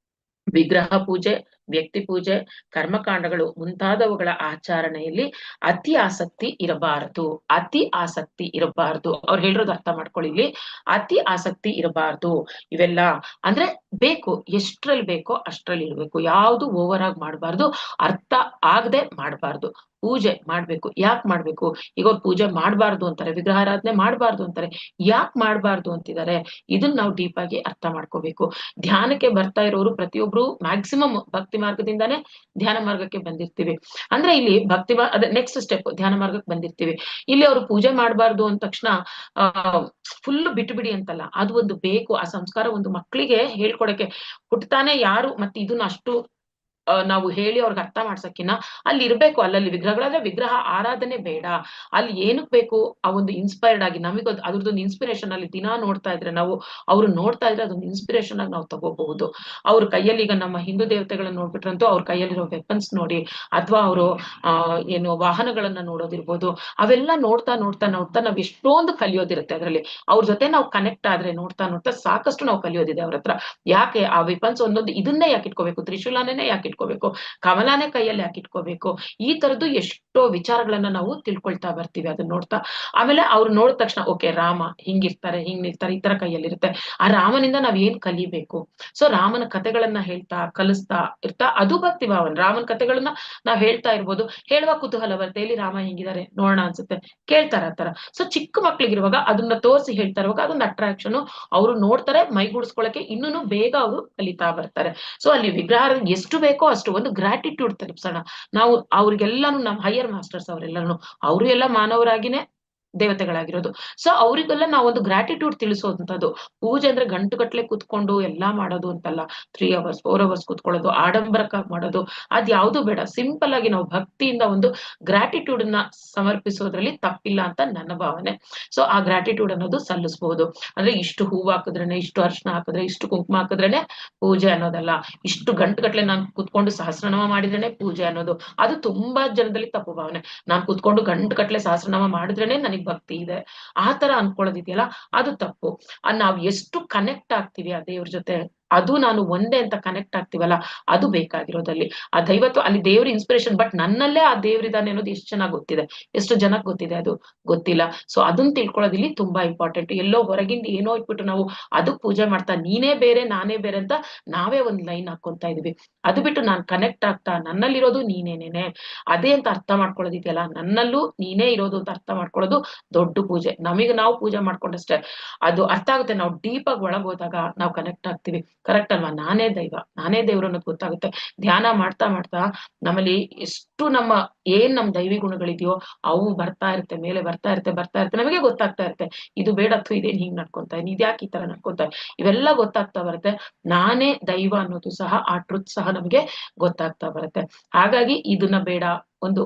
ವಿಗ್ರಹ ಪೂಜೆ ವ್ಯಕ್ತಿ ಪೂಜೆ, ಕರ್ಮಕಾಂಡಗಳು ಮುಂತಾದವುಗಳ ಆಚರಣೆಯಲ್ಲಿ ಅತಿ ಆಸಕ್ತಿ ಇರಬಾರದು. ಅತಿ ಆಸಕ್ತಿ ಇರಬಾರದು. ಅವ್ರು ಹೇಳಿರೋದು ಅರ್ಥ ಮಾಡ್ಕೊಳ್ಳಿ. ಇಲ್ಲಿ ಅತಿ ಆಸಕ್ತಿ ಇರಬಾರದು. ಇವೆಲ್ಲ ಅಂದ್ರೆ ಬೇಕು, ಎಷ್ಟ್ರಲ್ಲಿ ಬೇಕೋ ಅಷ್ಟ್ರಲ್ಲಿ ಇರ್ಬೇಕು. ಯಾವುದು ಓವರ್ ಆಗಿ ಮಾಡಬಾರ್ದು, ಅರ್ಥ ಆಗದೆ ಮಾಡಬಾರ್ದು. ಪೂಜೆ ಮಾಡ್ಬೇಕು. ಯಾಕೆ ಮಾಡ್ಬೇಕು? ಈಗ ಅವ್ರು ಪೂಜೆ ಮಾಡಬಾರ್ದು ಅಂತಾರೆ, ವಿಗ್ರಹಾರಾಧನೆ ಮಾಡಬಾರ್ದು ಅಂತಾರೆ. ಯಾಕೆ ಮಾಡಬಾರ್ದು ಅಂತಿದ್ದಾರೆ? ಇದನ್ನ ನಾವು ಡೀಪ್ ಆಗಿ ಅರ್ಥ ಮಾಡ್ಕೋಬೇಕು. ಧ್ಯಾನಕ್ಕೆ ಬರ್ತಾ ಇರೋರು ಪ್ರತಿಯೊಬ್ರು ಮ್ಯಾಕ್ಸಿಮಮ್ ಭಕ್ತಿ ಮಾರ್ಗದಿಂದಾನೇ ಧ್ಯಾನ ಮಾರ್ಗಕ್ಕೆ ಬಂದಿರ್ತೀವಿ. ಅಂದ್ರೆ ಇಲ್ಲಿ ಭಕ್ತಿ ಅದೇ ನೆಕ್ಸ್ಟ್ ಸ್ಟೆಪ್, ಧ್ಯಾನ ಮಾರ್ಗಕ್ಕೆ ಬಂದಿರ್ತೀವಿ. ಇಲ್ಲಿ ಅವರು ಪೂಜೆ ಮಾಡಬಾರ್ದು ಅಂದ ತಕ್ಷಣ ಫುಲ್ ಬಿಟ್ಟು ಅಂತಲ್ಲ, ಅದು ಒಂದು ಬೇಕು. ಆ ಸಂಸ್ಕಾರ ಒಂದು ಮಕ್ಕಳಿಗೆ ಹೇಳ್ಕೊಡಕ್ಕೆ ಹುಟ್ಟತಾನೆ ಯಾರು ಮತ್ತೆ ಇದನ್ನ ಅಷ್ಟು ನಾವು ಹೇಳಿ ಅವ್ರಿಗೆ ಅರ್ಥ ಮಾಡ್ಸಕ್ಕಿನ್ನ ಅಲ್ಲಿ ಇರ್ಬೇಕು. ಅಲ್ಲಲ್ಲಿ ವಿಗ್ರಹಗಳಾದ್ರೆ ವಿಗ್ರಹ ಆರಾಧನೆ ಬೇಡ. ಅಲ್ಲಿ ಏನಕ್ ಬೇಕು? ಆ ಒಂದು ಇನ್ಸ್ಪೈರ್ಡ್ ಆಗಿ ನಮಗೆ ಅದ್ರದ್ದೊಂದು ಇನ್ಸ್ಪಿರೇಷನ್ ಅಲ್ಲಿ ದಿನಾ ನೋಡ್ತಾ ಇದ್ರೆ ನಾವು, ಅವ್ರು ನೋಡ್ತಾ ಇದ್ರೆ ಅದೊಂದು ಇನ್ಸ್ಪಿರೇಷನ್ ಆಗಿ ನಾವು ತಗೋಬಹುದು. ಅವ್ರ ಕೈಯಲ್ಲಿ ಈಗ ನಮ್ಮ ಹಿಂದೂ ದೇವತೆಗಳನ್ನ ನೋಡ್ಬಿಟ್ರಂತೂ ಅವ್ರ ಕೈಯಲ್ಲಿರೋ ವೆಪನ್ಸ್ ನೋಡಿ, ಅಥವಾ ಅವರು ಏನು ವಾಹನಗಳನ್ನ ನೋಡೋದಿರ್ಬೋದು, ಅವೆಲ್ಲ ನೋಡ್ತಾ ನೋಡ್ತಾ ನೋಡ್ತಾ ನಾವ್ ಎಷ್ಟೊಂದು ಕಲಿಯೋದಿರುತ್ತೆ ಅದ್ರಲ್ಲಿ. ಅವ್ರ ಜೊತೆ ನಾವು ಕನೆಕ್ಟ್ ಆದ್ರೆ ನೋಡ್ತಾ ನೋಡ್ತಾ ಸಾಕಷ್ಟು ನಾವು ಕಲಿಯೋದಿದೆ ಅವ್ರ ಹತ್ರ. ಯಾಕೆ ಆ ವೆಪನ್ಸ್ ಒಂದೊಂದು ಇದನ್ನೇ ಯಾಕೆ ಇಟ್ಕೋಬೇಕು? ತ್ರಿಶೂಲನೇ ಯಾಕೆ ಇಟ್ಕೋಬೇಕು? ಕಮಲಾನೇ ಕೈಯಲ್ಲಿ ಯಾಕೆ ಇಟ್ಕೋಬೇಕು? ಈ ತರದ್ದು ಎಷ್ಟೋ ವಿಚಾರಗಳನ್ನ ನಾವು ತಿಳ್ಕೊಳ್ತಾ ಬರ್ತೀವಿ ಅದನ್ನ ನೋಡ್ತಾ. ಆಮೇಲೆ ಅವ್ರು ನೋಡಿದ ತಕ್ಷಣ ಓಕೆ ರಾಮ ಹಿಂಗಿರ್ತಾರೆ, ಹಿಂಗ್ ನಿಲ್ತಾರೆ, ಈ ತರ ಕೈಯಲ್ಲಿರುತ್ತೆ. ಆ ರಾಮನಿಂದ ನಾವ್ ಏನ್ ಕಲಿಬೇಕು? ಸೊ ರಾಮನ ಕಥೆಗಳನ್ನ ಹೇಳ್ತಾ ಕಲಿಸ್ತಾ ಇರ್ತಾ ಅದು ಭಕ್ತಿ ಭಾವನೆ. ರಾಮನ ಕಥೆಗಳನ್ನ ನಾವ್ ಹೇಳ್ತಾ ಇರ್ಬೋದು, ಹೇಳುವ ಕುತೂಹಲ ಬರುತ್ತೆ. ಇಲ್ಲಿ ರಾಮ ಹಿಂಗಿದ್ದಾರೆ ನೋಡೋಣ ಅನ್ಸುತ್ತೆ, ಕೇಳ್ತಾರ ಆತರ. ಸೊ ಚಿಕ್ಕ ಮಕ್ಳಿಗಿರುವಾಗ ಅದನ್ನ ತೋರಿಸಿ ಹೇಳ್ತಾ ಇರುವಾಗ ಅದೊಂದು ಅಟ್ರಾಕ್ಷನ್. ಅವರು ನೋಡ್ತಾರೆ, ಮೈಗೂಡಿಸ್ಕೊಳಕ್ಕೆ ಇನ್ನೂ ಬೇಗ ಅವರು ಕಲಿತಾ ಬರ್ತಾರೆ. ಸೊ ಅಲ್ಲಿ ವಿಗ್ರಹ ಎಷ್ಟು ಬೇಕೋ ಅಷ್ಟು ಒಂದು ಗ್ರಾಟಿಟ್ಯೂಡ್ ತಲುಪ್ಸೋಣ ನಾವು ಅವ್ರಿಗೆಲ್ಲಾನು. ನಮ್ಮ ಹೈಯರ್ ಮಾಸ್ಟರ್ಸ್ ಅವರೆಲ್ಲಾನು ಅವರು ಎಲ್ಲ ಮಾನವರಾಗಿನೇ ದೇವತೆಗಳಾಗಿರೋದು. ಸೊ ಅವರಿಗೆಲ್ಲ ನಾವು ಒಂದು ಗ್ರಾಟಿಟ್ಯೂಡ್ ತಿಳಿಸೋದಂಥದ್ದು. ಪೂಜೆ ಅಂದ್ರೆ ಗಂಟುಗಟ್ಲೆ ಕುತ್ಕೊಂಡು ಎಲ್ಲಾ ಮಾಡೋದು ಅಂತಲ್ಲ. 3 hours 4 hours ಕುತ್ಕೊಳ್ಳೋದು, ಆಡಂಬರಕ್ಕಾಗಿ ಮಾಡೋದು, ಅದ್ ಯಾವ್ದು ಬೇಡ. ಸಿಂಪಲ್ ಆಗಿ ನಾವು ಭಕ್ತಿಯಿಂದ ಒಂದು ಗ್ರಾಟಿಟ್ಯೂಡ್ ನ ಸಮರ್ಪಿಸೋದ್ರಲ್ಲಿ ತಪ್ಪಿಲ್ಲ ಅಂತ ನನ್ನ ಭಾವನೆ. ಸೊ ಆ ಗ್ರಾಟಿಟ್ಯೂಡ್ ಅನ್ನೋದು ಸಲ್ಲಿಸಬಹುದು. ಅಂದ್ರೆ ಇಷ್ಟು ಹೂವು ಹಾಕಿದ್ರೇನೆ, ಇಷ್ಟು ಅರ್ಶನ ಹಾಕಿದ್ರೆ, ಇಷ್ಟು ಕುಂಕುಮ ಹಾಕಿದ್ರೇನೆ ಪೂಜೆ ಅನ್ನೋದಲ್ಲ. ಇಷ್ಟು ಗಂಟುಗಟ್ಲೆ ನಾನು ಕುತ್ಕೊಂಡು ಸಹಸ್ರನಾಮ ಮಾಡಿದ್ರೇನೆ ಪೂಜೆ ಅನ್ನೋದು, ಅದು ತುಂಬಾ ಜನದಲ್ಲಿ ತಪ್ಪು ಭಾವನೆ. ನಾನ್ ಕುತ್ಕೊಂಡು ಗಂಟುಗಟ್ಲೆ ಸಹಸ್ರನಾಮ ಮಾಡಿದ್ರೇನೆ ನನಗ್ ಭಕ್ತಿ ಇದೆ, ಆ ತರ ಅನ್ಕೊಳ್ಳೋದಿದೆಯಲ್ಲ, ಅದು ತಪ್ಪು. ನಾವ್ ಎಷ್ಟು ಕನೆಕ್ಟ್ ಆಗ್ತೀವಿ ಆ ದೇವ್ರ ಜೊತೆ, ಅದು ನಾನು ಒಂದೇ ಅಂತ ಕನೆಕ್ಟ್ ಆಗ್ತೀವಲ್ಲ, ಅದು ಬೇಕಾಗಿರೋದಲ್ಲಿ. ಆ ದೈವತ್ವ ಅಲ್ಲಿ ದೇವ್ರ ಇನ್ಸ್ಪಿರೇಷನ್. ಬಟ್ ನನ್ನಲ್ಲೇ ಆ ದೇವ್ರಿದಾನೆ ಅನ್ನೋದು ಎಷ್ಟು ಚೆನ್ನಾಗಿ ಗೊತ್ತಿದೆ, ಎಷ್ಟು ಜನಕ್ಕೆ ಗೊತ್ತಿದೆ? ಅದು ಗೊತ್ತಿಲ್ಲ. ಸೊ ಅದನ್ನ ತಿಳ್ಕೊಳ್ಳೋದಿಲ್ಲಿ ತುಂಬಾ ಇಂಪಾರ್ಟೆಂಟ್. ಎಲ್ಲೋ ಹೊರಗಿಂದ ಏನೋ ಇಟ್ಬಿಟ್ಟು ನಾವು ಅದಕ್ ಪೂಜೆ ಮಾಡ್ತಾ ನೀನೇ ಬೇರೆ ನಾನೇ ಬೇರೆ ಅಂತ ನಾವೇ ಒಂದ್ ಲೈನ್ ಹಾಕೊಂತ ಇದೀವಿ. ಅದು ಬಿಟ್ಟು ನಾನ್ ಕನೆಕ್ಟ್ ಆಗ್ತಾ ನನ್ನಲ್ಲಿರೋದು ನೀನೇನೇನೆ ಅದೇ ಅಂತ ಅರ್ಥ ಮಾಡ್ಕೊಳ್ಳೋದಿದೆಯಲ್ಲ, ನನ್ನಲ್ಲೂ ನೀನೇ ಇರೋದು ಅಂತ ಅರ್ಥ ಮಾಡ್ಕೊಳ್ಳೋದು ದೊಡ್ಡ ಪೂಜೆ. ನಮಗೆ ನಾವು ಪೂಜೆ ಮಾಡ್ಕೊಂಡಷ್ಟೇ ಅದು ಅರ್ಥ ಆಗುತ್ತೆ. ನಾವು ಡೀಪ್ ಆಗಿ ಒಳಗ್ ಹೋದಾಗ ನಾವು ಕನೆಕ್ಟ್ ಆಗ್ತೀವಿ. ಕರೆಕ್ಟ್ ಅಲ್ವಾ? ನಾನೇ ದೈವ, ನಾನೇ ದೇವ್ರು ಅನ್ನೋದು ಗೊತ್ತಾಗುತ್ತೆ. ಧ್ಯಾನ ಮಾಡ್ತಾ ಮಾಡ್ತಾ ನಮ್ಮಲ್ಲಿ ಎಷ್ಟು ನಮ್ ದೈವಿ ಗುಣಗಳಿದೆಯೋ ಅವು ಬರ್ತಾ ಇರುತ್ತೆ, ಮೇಲೆ ಬರ್ತಾ ಇರುತ್ತೆ. ನಮಗೆ ಗೊತ್ತಾಗ್ತಾ ಇರುತ್ತೆ ಇದು ಬೇಡ, ಇದೇನ್ ಹಿಂಗ್ ನಡ್ಕೊಂತ ಇದೀನಿ, ಇದ್ಯಾಕೆ ಈ ತರ ನಡ್ಕೊಂತ, ಇವೆಲ್ಲ ಗೊತ್ತಾಗ್ತಾ ಬರುತ್ತೆ. ನಾನೇ ದೈವ ಅನ್ನೋದು ಸಹ, ಆ ಟ್ರುತ್ ಸಹ ನಮಗೆ ಗೊತ್ತಾಗ್ತಾ ಬರುತ್ತೆ. ಹಾಗಾಗಿ ಇದನ್ನ ಬೇಡ, ಒಂದು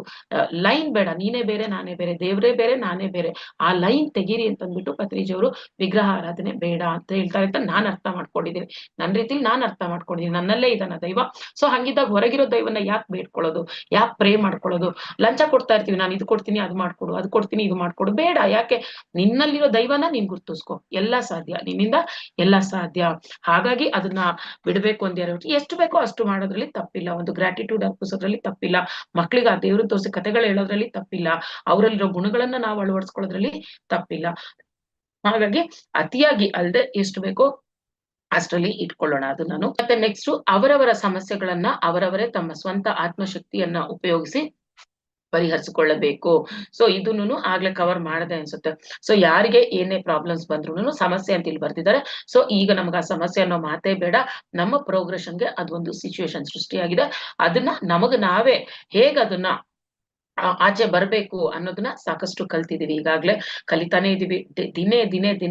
ಲೈನ್ ಬೇಡ, ನೀನೇ ಬೇರೆ ನಾನೇ ಬೇರೆ, ದೇವ್ರೇ ಬೇರೆ ನಾನೇ ಬೇರೆ, ಆ ಲೈನ್ ತೆಗೀರಿ ಅಂತಂದ್ಬಿಟ್ಟು ಪತ್ರಿಜಿಯವರು ವಿಗ್ರಹ ಆರಾಧನೆ ಬೇಡ ಅಂತ ಹೇಳ್ತಾರೆ ಅಂತ ನಾನ್ ಅರ್ಥ ಮಾಡ್ಕೊಂಡಿದ್ದೀನಿ. ನನ್ ರೀತಿಲಿ ನಾನ್ ಅರ್ಥ ಮಾಡ್ಕೊಂಡಿದ್ದೀನಿ. ನನ್ನಲ್ಲೇ ಇದಾನ ದೈವ. ಸೊ ಹಂಗಿದ್ದಾಗ ಹೊರಗಿರೋ ದೈವನ ಯಾಕೆ ಬೇಡ್ಕೊಳ್ಳೋದು, ಯಾಕೆ ಪ್ರೇ ಮಾಡ್ಕೊಳ್ಳೋದು? ಲಂಚ ಕೊಡ್ತಾ ಇರ್ತೀವಿ, ನಾನು ಇದು ಕೊಡ್ತೀನಿ ಅದು ಮಾಡ್ಕೊಡು, ಅದು ಕೊಡ್ತೀನಿ ಇದು ಮಾಡ್ಕೊಡು, ಬೇಡ. ಯಾಕೆ? ನಿನ್ನಲ್ಲಿರೋ ದೈವನ ನೀನ್ ಗುರ್ತಿಸ್ಕೊ, ಎಲ್ಲಾ ಸಾಧ್ಯ, ನಿನ್ನಿಂದ ಎಲ್ಲಾ ಸಾಧ್ಯ. ಹಾಗಾಗಿ ಅದನ್ನ ಬಿಡ್ಬೇಕು ಅಂತ ಎಷ್ಟು ಬೇಕೋ ಅಷ್ಟು ಮಾಡೋದ್ರಲ್ಲಿ ತಪ್ಪಿಲ್ಲ. ಒಂದು ಗ್ರಾಟಿಟ್ಯೂಡ್ ಅರ್ಪಿಸೋದ್ರಲ್ಲಿ ತಪ್ಪಿಲ್ಲ. ಮಕ್ಳಿಗೆ ಆ ದೇವ್ರನ್ನ ತೋರಿಸಿ ಕಥೆಗಳು ಹೇಳೋದ್ರಲ್ಲಿ ತಪ್ಪಿಲ್ಲ. ಅವರಲ್ಲಿರೋ ಗುಣಗಳನ್ನ ನಾವು ಅಳವಡಿಸ್ಕೊಳ್ಳೋದ್ರಲ್ಲಿ ತಪ್ಪಿಲ್ಲ. ಹಾಗಾಗಿ ಅತಿಯಾಗಿ ಅಲ್ದೆ ಎಷ್ಟು ಬೇಕೋ ಅಷ್ಟರಲ್ಲಿ ಇಟ್ಕೊಳ್ಳೋಣ ಅದು ನಾನು. ಮತ್ತೆ ನೆಕ್ಸ್ಟ್ ಅವರವರ ಸಮಸ್ಯೆಗಳನ್ನ ಅವರವರೇ ತಮ್ಮ ಸ್ವಂತ ಆತ್ಮಶಕ್ತಿಯನ್ನ ಉಪಯೋಗಿಸಿ ಪರಿಹರಿಸಿಕೊಳ್ಳಬೇಕು. ಸೊ ಇದನ್ನು ಆಗ್ಲೇ ಕವರ್ ಮಾಡದೆ ಅನ್ಸುತ್ತೆ. ಸೊ ಯಾರಿಗೆ ಏನೇ ಪ್ರಾಬ್ಲಮ್ಸ್ ಬಂದ್ರು ಸಮಸ್ಯೆ ಅಂತ ಇಲ್ಲಿ ಬರ್ತಿದ್ದಾರೆ. ಸೊ ಈಗ ನಮ್ಗೆ ಆ ಸಮಸ್ಯೆ ಅನ್ನೋ ಮಾತೇ ಬೇಡ. ನಮ್ಮ ಪ್ರೋಗ್ರೆಷನ್ಗೆ ಅದೊಂದು ಸಿಚುವೇಶನ್ ಸೃಷ್ಟಿಯಾಗಿದೆ. ಅದನ್ನ ನಮಗ್ ನಾವೇ ಹೇಗ್ ಅದನ್ನ ಆಚೆ ಬರ್ಬೇಕು ಅನ್ನೋದನ್ನ ಸಾಕಷ್ಟು ಕಲ್ತಿದೀವಿ. ಈಗಾಗ್ಲೇ ಕಲಿತಾನೆ ಇದೀವಿ. ದಿನೇ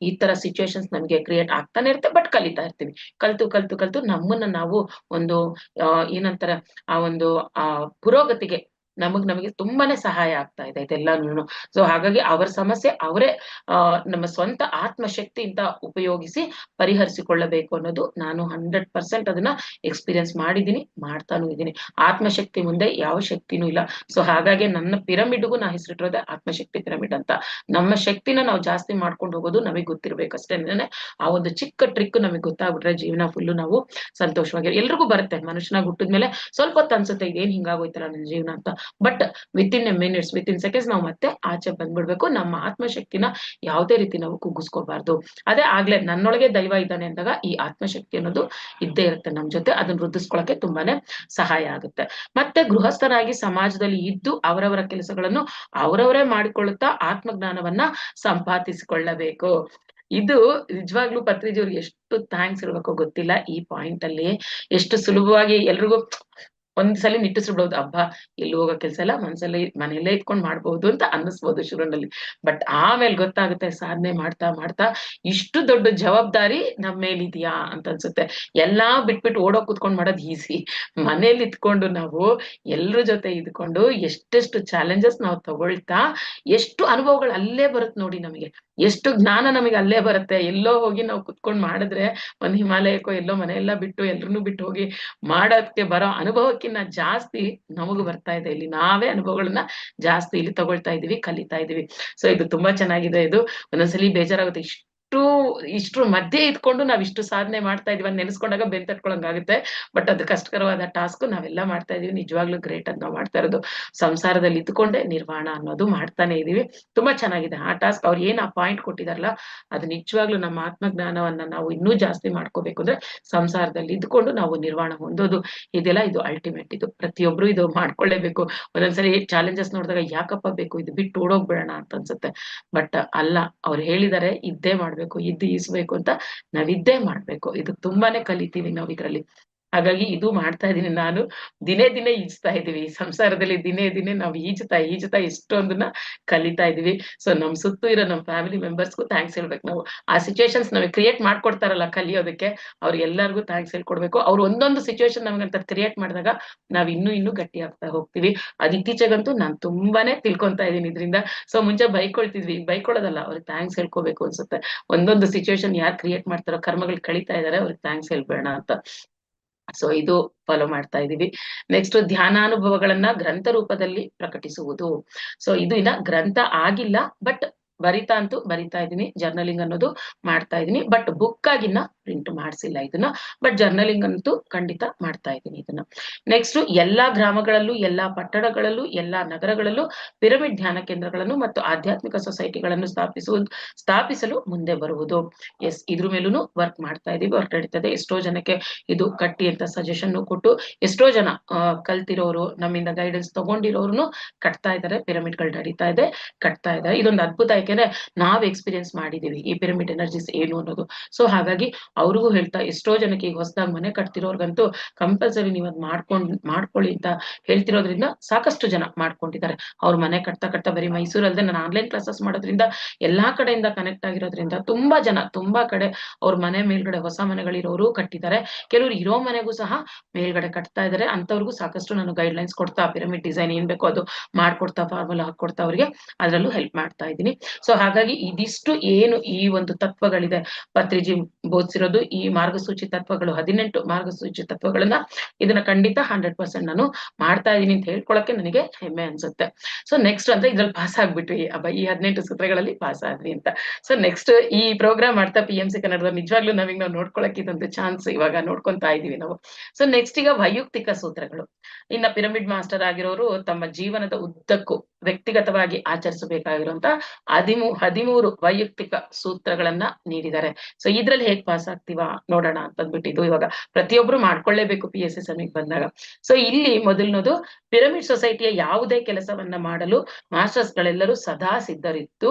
ಈ ತರ ಸಿಚುವೇಶನ್ಸ್ ನಮ್ಗೆ ಕ್ರಿಯೇಟ್ ಆಗ್ತಾನೆ ಇರುತ್ತೆ. ಬಟ್ ಕಲಿತಾ ಇರ್ತೀವಿ. ಕಲ್ತು ನಮ್ಮನ್ನ ನಾವು ಒಂದು ಏನಂತಾರೆ ಆ ಒಂದು ಪುರೋಗತಿಗೆ ನಮಗೆ ತುಂಬಾನೇ ಸಹಾಯ ಆಗ್ತಾ ಇದೆ ಇದೆಲ್ಲಾನು. ಸೊ ಹಾಗಾಗಿ ಅವರ ಸಮಸ್ಯೆ ಅವರೇ ನಮ್ಮ ಸ್ವಂತ ಆತ್ಮಶಕ್ತಿಯಿಂದ ಉಪಯೋಗಿಸಿ ಪರಿಹರಿಸಿಕೊಳ್ಳಬೇಕು ಅನ್ನೋದು ನಾನು 100% ಅದನ್ನ ಎಕ್ಸ್ಪೀರಿಯನ್ಸ್ ಮಾಡಿದೀನಿ, ಮಾಡ್ತಾನೂ ಇದ್ದೀನಿ. ಆತ್ಮಶಕ್ತಿ ಮುಂದೆ ಯಾವ ಶಕ್ತಿನೂ ಇಲ್ಲ. ಸೊ ಹಾಗಾಗಿ ನನ್ನ ಪಿರಮಿಡ್ಗೂ ನಾ ಹೆಸರಿಟ್ಟಿರೋದೆ ಆತ್ಮಶಕ್ತಿ ಪಿರಮಿಡ್ ಅಂತ. ನಮ್ಮ ಶಕ್ತಿನ ನಾವು ಜಾಸ್ತಿ ಮಾಡ್ಕೊಂಡು ಹೋಗೋದು ನಮಗೆ ಗೊತ್ತಿರ್ಬೇಕಷ್ಟೇನೆ. ಆ ಒಂದು ಚಿಕ್ಕ ಟ್ರಿಕ್ ನಮಗೆ ಗೊತ್ತಾಗ್ಬಿಟ್ರೆ ಜೀವನ ಫುಲ್ಲು ನಾವು ಸಂತೋಷವಾಗಿ, ಎಲ್ರಿಗೂ ಬರುತ್ತೆ ಮನುಷ್ಯನಾಗ ಹುಟ್ಟಿದ್ಮೇಲೆ ಸ್ವಲ್ಪ ಹೊತ್ತು ಅನ್ಸುತ್ತೆ ಇದೇನ್ ಹಿಂಗಾಗೋಯ್ತಲ್ಲ ನನ್ನ ಜೀವನ ಅಂತ. But within A minutes, within seconds ನಾವು ಮತ್ತೆ ಆಚೆ ಬಂದ್ಬಿಡ್ಬೇಕು. ನಮ್ಮ ಆತ್ಮಶಕ್ತಿನ ಯಾವುದೇ ರೀತಿ ನಾವು ಕುಗ್ಗಿಸ್ಕೋಬಾರ್ದು. ಅದೇ ಆಗ್ಲೇ ನನ್ನೊಳಗೆ ದೈವ ಇದ್ದಾನೆ ಅಂದಾಗ ಈ ಆತ್ಮಶಕ್ತಿ ಅನ್ನೋದು ಇದ್ದೇ ಇರುತ್ತೆ ನಮ್ ಜೊತೆ, ಅದನ್ನ ವೃದ್ಧಿಸ್ಕೊಳಕ್ಕೆ ತುಂಬಾನೇ ಸಹಾಯ ಆಗುತ್ತೆ. ಮತ್ತೆ ಗೃಹಸ್ಥರಾಗಿ ಸಮಾಜದಲ್ಲಿ ಇದ್ದು ಅವರವರ ಕೆಲಸಗಳನ್ನು ಅವರವರೇ ಮಾಡಿಕೊಳ್ಳುತ್ತಾ ಆತ್ಮಜ್ಞಾನವನ್ನ ಸಂಪಾದಿಸಿಕೊಳ್ಳಬೇಕು. ಇದು ನಿಜವಾಗ್ಲೂ ಪತ್ರಿಜಿಯವ್ರಿಗೆ ಎಷ್ಟು ಥ್ಯಾಂಕ್ಸ್ ಹೇಳ್ಬೇಕೋ ಗೊತ್ತಿಲ್ಲ. ಈ ಪಾಯಿಂಟ್ ಅಲ್ಲಿ ಎಷ್ಟು ಸುಲಭವಾಗಿ ಎಲ್ರಿಗೂ ಒಂದ್ಸಲಿ ನಿಟ್ಟಿಸ್ಬಿಡೋದು, ಹಬ್ಬ ಎಲ್ಲಿ ಹೋಗೋ ಕೆಲ್ಸ ಇಲ್ಲ, ಮನ್ಸಲ್ಲಿ ಮನೆಯಲ್ಲೇ ಇಟ್ಕೊಂಡ್ ಮಾಡ್ಬೋದು ಅಂತ ಅನ್ನಿಸ್ಬೋದು ಶುರುನಲ್ಲಿ. ಬಟ್ ಆಮೇಲೆ ಗೊತ್ತಾಗುತ್ತೆ ಸಾಧನೆ ಮಾಡ್ತಾ ಮಾಡ್ತಾ ಇಷ್ಟು ದೊಡ್ಡ ಜವಾಬ್ದಾರಿ ನಮ್ಮ ಮೇಲಿದ್ಯಾ ಅಂತ ಅನ್ಸುತ್ತೆ. ಎಲ್ಲಾ ಬಿಟ್ಬಿಟ್ಟು ಓಡೋಗ್ ಕುತ್ಕೊಂಡ್ ಮಾಡೋದ್ ಈಸಿ. ಮನೇಲಿ ಇದ್ಕೊಂಡು ನಾವು ಎಲ್ರ ಜೊತೆ ಇದ್ಕೊಂಡು ಎಷ್ಟೆಷ್ಟು ಚಾಲೆಂಜಸ್ ನಾವು ತಗೊಳ್ತಾ, ಎಷ್ಟು ಅನುಭವಗಳು ಅಲ್ಲೇ ಬರುತ್ತೆ ನೋಡಿ ನಮಗೆ, ಎಷ್ಟು ಜ್ಞಾನ ನಮಗೆ ಅಲ್ಲೇ ಬರುತ್ತೆ. ಎಲ್ಲೋ ಹೋಗಿ ನಾವು ಕುತ್ಕೊಂಡ್ ಮಾಡಿದ್ರೆ, ಒಂದ್ ಹಿಮಾಲಯಕ್ಕೋ ಎಲ್ಲೋ ಮನೆಯೆಲ್ಲ ಬಿಟ್ಟು ಎಲ್ರನ್ನೂ ಬಿಟ್ಟು ಹೋಗಿ ಮಾಡೋದಕ್ಕೆ ಬರೋ ಅನುಭವಕ್ಕಿಂತ ಜಾಸ್ತಿ ನಮಗೂ ಬರ್ತಾ ಇದೆ. ಇಲ್ಲಿ ನಾವೇ ಅನುಭವಗಳನ್ನ ಜಾಸ್ತಿ ಇಲ್ಲಿ ತಗೊಳ್ತಾ ಇದೀವಿ, ಕಲಿತಾ ಇದೀವಿ. ಸೊ ಇದು ತುಂಬಾ ಚೆನ್ನಾಗಿದೆ. ಇದು ಒಂದೊಂದ್ಸಲಿ ಬೇಜಾರಾಗುತ್ತೆ, ಇಷ್ಟ್ರ ಮಧ್ಯೆ ಇದ್ಕೊಂಡು ನಾವ್ ಇಷ್ಟು ಸಾಧನೆ ಮಾಡ್ತಾ ಇದೀವಿ ಅಂತ ನೆನೆಸ್ಕೊಂಡಾಗ ಬೆನ್ ತಟ್ಕೊಳಂಗಾಗುತ್ತೆ. ಬಟ್ ಅದು ಕಷ್ಟಕರವಾದ ಟಾಸ್ಕ್, ನಾವೆಲ್ಲ ಮಾಡ್ತಾ ಇದೀವಿ. ನಿಜವಾಗ್ಲೂ ಗ್ರೇಟ್ ಅದ್ ನಾವ್ ಮಾಡ್ತಾ ಇರೋದು. ಸಂಸಾರದಲ್ಲಿ ಇದ್ಕೊಂಡೆ ನಿರ್ವಾಣ ಅನ್ನೋದು ಮಾಡ್ತಾನೆ ಇದೀವಿ. ತುಂಬಾ ಚೆನ್ನಾಗಿದೆ ಆ ಟಾಸ್ಕ್. ಅವ್ರು ಏನ್ ಆ ಪಾಯಿಂಟ್ ಕೊಟ್ಟಿದಾರಲ್ಲ, ಅದು ನಿಜವಾಗ್ಲೂ ನಮ್ಮ ಆತ್ಮಜ್ಞಾನವನ್ನ ನಾವು ಇನ್ನೂ ಜಾಸ್ತಿ ಮಾಡ್ಕೋಬೇಕು ಅಂದ್ರೆ ಸಂಸಾರದಲ್ಲಿ ಇದ್ಕೊಂಡು ನಾವು ನಿರ್ವಾಣ ಹೊಂದೋದು ಇದೆಲ್ಲ, ಇದು ಅಲ್ಟಿಮೇಟ್. ಇದು ಪ್ರತಿಯೊಬ್ರು ಇದು ಮಾಡ್ಕೊಳ್ಳೇಬೇಕು. ಒಂದೊಂದ್ಸರಿ ಚಾಲೆಂಜಸ್ ನೋಡಿದಾಗ ಯಾಕಪ್ಪ ಬೇಕು, ಇದು ಬಿಟ್ಟು ಓಡೋಗ್ಬಿಡೋಣ ಅಂತ ಅನ್ಸುತ್ತೆ. ಬಟ್ ಅಲ್ಲ, ಅವ್ರು ಹೇಳಿದಾರೆ ಇದ್ದೇ ಮಾಡ್ಬೇಕು, ಇದ್ದು ಈಸ್ಬೇಕು ಅಂತ. ನಾವಿದ್ದೇ ಮಾಡ್ಬೇಕು. ಇದು ತುಂಬಾನೇ ಕಲಿತೀವಿ ನಾವ್ ಇದ್ರಲ್ಲಿ. ಹಾಗಾಗಿ ಇದು ಮಾಡ್ತಾ ಇದೀನಿ ನಾನು. ದಿನೇ ದಿನೇ ಈಜ್ತಾ ಇದೀವಿ ಸಂಸಾರದಲ್ಲಿ. ದಿನೇ ದಿನೇ ನಾವು ಈಜ್ತಾ ಎಷ್ಟೊಂದನ್ನ ಕಲಿತಾ ಇದೀವಿ. ಸೊ ನಮ್ ಸುತ್ತು ಇರೋ ನಮ್ ಫ್ಯಾಮಿಲಿ ಮೆಂಬರ್ಸ್ಗೂ ಥ್ಯಾಂಕ್ಸ್ ಹೇಳ್ಬೇಕು ನಾವು. ಆ ಸಿಚುವೇಶನ್ಸ್ ನಮಗೆ ಕ್ರಿಯೇಟ್ ಮಾಡ್ಕೊಡ್ತಾರಲ್ಲ ಕಲಿಯೋದಕ್ಕೆ, ಅವ್ರಿಗೆಲ್ಲರಿಗೂ ಥ್ಯಾಂಕ್ಸ್ ಹೇಳ್ಕೊಡ್ಬೇಕು. ಅವ್ರು ಒಂದೊಂದು ಸಿಚುವೇಶನ್ ನಮ್ಗಂತ ಕ್ರಿಯೇಟ್ ಮಾಡಿದಾಗ ನಾವ್ ಇನ್ನೂ ಗಟ್ಟಿ ಆಗ್ತಾ ಹೋಗ್ತೀವಿ. ಅದ್ ಇತ್ತೀಚೆಗಂತೂ ನಾನ್ ತುಂಬಾನೇ ತಿಳ್ಕೊಂತಾ ಇದೀನಿ ಇದ್ರಿಂದ. ಸೊ ಮುಂಚೆ ಬೈಕೊಳ್ತಿದ್ವಿ, ಬೈಕೊಳ್ಳೋದಲ್ಲ, ಅವ್ರಿಗೆ ಥ್ಯಾಂಕ್ಸ್ ಹೇಳ್ಕೋಬೇಕು ಅನ್ಸುತ್ತೆ. ಒಂದೊಂದು ಸಿಚುವೇಶನ್ ಯಾರು ಕ್ರಿಯೇಟ್ ಮಾಡ್ತಾರೋ, ಕರ್ಮಗಳು ಕಳೀತಾ ಇದಾರೆ, ಅವ್ರಿಗೆ ಥ್ಯಾಂಕ್ಸ್ ಹೇಳ್ಬೇಡ ಅಂತ. ಸೊ ಇದು ಫಾಲೋ ಮಾಡ್ತಾ ಇದೀವಿ. ನೆಕ್ಸ್ಟ್ ಧ್ಯಾನಾನುಭವಗಳನ್ನ ಗ್ರಂಥ ರೂಪದಲ್ಲಿ ಪ್ರಕಟಿಸುವುದು. ಸೊ ಇದು ಇನ್ನ ಗ್ರಂಥ ಆಗಿಲ್ಲ, ಬಟ್ ಬರಿತಾ ಇದೀನಿ. ಜರ್ನಲಿಂಗ್ ಅನ್ನೋದು ಮಾಡ್ತಾ ಇದೀನಿ. ಬಟ್ ಬುಕ್ ಆಗಿನ್ನ ಪ್ರಿಂಟ್ ಮಾಡ್ಸಿಲ್ಲ ಇದನ್ನ. ಬಟ್ ಜರ್ನಲಿಂಗ್ ಅಂತೂ ಖಂಡಿತ ಮಾಡ್ತಾ ಇದೀನಿ ಇದನ್ನ. ನೆಕ್ಸ್ಟ್ ಎಲ್ಲಾ ಗ್ರಾಮಗಳಲ್ಲೂ, ಎಲ್ಲಾ ಪಟ್ಟಣಗಳಲ್ಲೂ, ಎಲ್ಲಾ ನಗರಗಳಲ್ಲೂ ಪಿರಮಿಡ್ ಧ್ಯಾನ ಕೇಂದ್ರಗಳನ್ನು ಮತ್ತು ಆಧ್ಯಾತ್ಮಿಕ ಸೊಸೈಟಿಗಳನ್ನು ಸ್ಥಾಪಿಸಲು ಮುಂದೆ ಬರುವುದು. ಎಸ್, ಇದ್ರ ಮೇಲೂ ವರ್ಕ್ ಮಾಡ್ತಾ ಇದೀವಿ, ವರ್ಕ್ ನಡೀತದೆ. ಎಷ್ಟೋ ಜನಕ್ಕೆ ಇದು ಕಟ್ಟಿ ಅಂತ ಸಜೆಷನ್ ಕೊಟ್ಟು, ಎಷ್ಟೋ ಜನ ಕಲ್ತಿರೋರು, ನಮ್ಮಿಂದ ಗೈಡೆನ್ಸ್ ತಗೊಂಡಿರೋರು ಕಟ್ತಾ ಇದಾರೆ. ಪಿರಮಿಡ್ಗಳು ನಡೀತಾ ಇದೆ, ಕಟ್ತಾ ಇದ್ದಾರೆ. ಇದೊಂದು ಅದ್ಭುತ. ಯಾಕೆಂದ್ರೆ ನಾವ್ ಎಕ್ಸ್ಪೀರಿಯನ್ಸ್ ಮಾಡಿದೀವಿ ಈ ಪಿರಮಿಡ್ ಎನರ್ಜೀಸ್ ಏನು ಅನ್ನೋದು. ಸೊ ಹಾಗಾಗಿ ಅವ್ರಿಗೂ ಹೇಳ್ತಾ, ಎಷ್ಟೋ ಜನಕ್ಕೆ ಈಗ ಹೊಸದಾಗಿ ಮನೆ ಕಟ್ತಿರೋರ್ಗಂತೂ ಕಂಪಲ್ಸರಿ ನೀವ್ ಅದ್ ಮಾಡ್ಕೊಳ್ಳಿ ಅಂತ ಹೇಳ್ತಿರೋದ್ರಿಂದ ಸಾಕಷ್ಟು ಜನ ಮಾಡ್ಕೊಂಡಿದ್ದಾರೆ. ಅವ್ರ ಮನೆ ಕಟ್ತಾ ಬರೀ ಮೈಸೂರಲ್ಲದೆ ನಾನು ಆನ್ಲೈನ್ ಕ್ಲಾಸಸ್ ಮಾಡೋದ್ರಿಂದ ಎಲ್ಲಾ ಕಡೆಯಿಂದ ಕನೆಕ್ಟ್ ಆಗಿರೋದ್ರಿಂದ ತುಂಬಾ ಜನ ತುಂಬಾ ಕಡೆ ಅವ್ರ ಮನೆ ಮೇಲ್ಗಡೆ ಹೊಸ ಮನೆಗಳಿರೋರು ಕಟ್ಟಿದ್ದಾರೆ. ಕೆಲವರು ಇರೋ ಮನೆಗೂ ಸಹ ಮೇಲ್ಗಡೆ ಕಟ್ತಾ ಇದಾರೆ. ಅಂತವ್ರಿಗೂ ಸಾಕಷ್ಟು ನಾನು ಗೈಡ್ ಲೈನ್ಸ್ ಕೊಡ್ತಾ, ಪಿರಮಿಡ್ ಡಿಸೈನ್ ಏನ್ ಬೇಕೋ ಅದು ಮಾಡ್ಕೊಡ್ತಾ, ಫಾರ್ಮುಲಾ ಹಾಕೊಡ್ತಾ ಅವ್ರಿಗೆ ಅದ್ರಲ್ಲೂ ಹೆಲ್ಪ್ ಮಾಡ್ತಾ ಇದ್ದೀನಿ. ಸೊ ಹಾಗಾಗಿ ಇದಿಷ್ಟು ಏನು ಈ ಒಂದು ತತ್ವಗಳಿದೆ ಪತ್ರಿಜಿ ಬೋಧಿಸಿರೋದು, ಈ ಮಾರ್ಗಸೂಚಿ ತತ್ವಗಳು 18 ಮಾರ್ಗಸೂಚಿ ತತ್ವಗಳನ್ನ, ಇದನ್ನ ಖಂಡಿತ 100% ನಾನು ಮಾಡ್ತಾ ಇದೀನಿ ಅಂತ ಹೇಳ್ಕೊಳಕ್ಕೆ ನನಗೆ ಹೆಮ್ಮೆ ಅನ್ಸುತ್ತೆ. ಸೊ ನೆಕ್ಸ್ಟ್ ಅಂದ್ರೆ ಇದ್ರಲ್ಲಿ ಪಾಸ್ ಆಗ್ಬಿಟ್ವಿ, ಈ 18 ಸೂತ್ರಗಳಲ್ಲಿ ಪಾಸ್ ಆದ್ವಿ ಅಂತ. ಸೊ ನೆಕ್ಸ್ಟ್ ಈ ಪ್ರೋಗ್ರಾಮ್ ಮಾಡ್ತಾ PMC ಕನ್ನಡದ ನಿಜವಾಗ್ಲೂ ನಾವು ನೋಡ್ಕೊಳಕ್ಕೆ ಇದೊಂದು ಚಾನ್ಸ್ ಇವಾಗ ನೋಡ್ಕೊಂತಾ ಇದೀವಿ ನಾವು. ಸೊ ನೆಕ್ಸ್ಟ್ ಈಗ ವೈಯಕ್ತಿಕ ಸೂತ್ರಗಳು. ಇನ್ನ ಪಿರಮಿಡ್ ಮಾಸ್ಟರ್ ಆಗಿರೋರು ತಮ್ಮ ಜೀವನದ ಉದ್ದಕ್ಕೂ ವ್ಯಕ್ತಿಗತವಾಗಿ ಆಚರಿಸಬೇಕಾಗಿರುವಂತ 13 ವೈಯಕ್ತಿಕ ಸೂತ್ರಗಳನ್ನ ನೀಡಿದ್ದಾರೆ. ಸೊ ಇದ್ರಲ್ಲಿ ಹೇಗ್ ಪಾಸ್ ಆಗ್ತೀವಾ ನೋಡೋಣ ಅಂತಂದ್ಬಿಟ್ಟಿದ್ದು ಇವಾಗ ಪ್ರತಿಯೊಬ್ರು ಮಾಡ್ಕೊಳ್ಳೇಬೇಕು PSC ಸಮಿಗ್ ಬಂದಾಗ. ಸೊ ಇಲ್ಲಿ ಮೊದಲನೇದು, ಪಿರಮಿಡ್ ಸೊಸೈಟಿಯ ಯಾವುದೇ ಕೆಲಸವನ್ನ ಮಾಡಲು ಮಾಸ್ಟರ್ಸ್ ಗಳೆಲ್ಲರೂ ಸದಾ ಸಿದ್ಧರಿದ್ದು,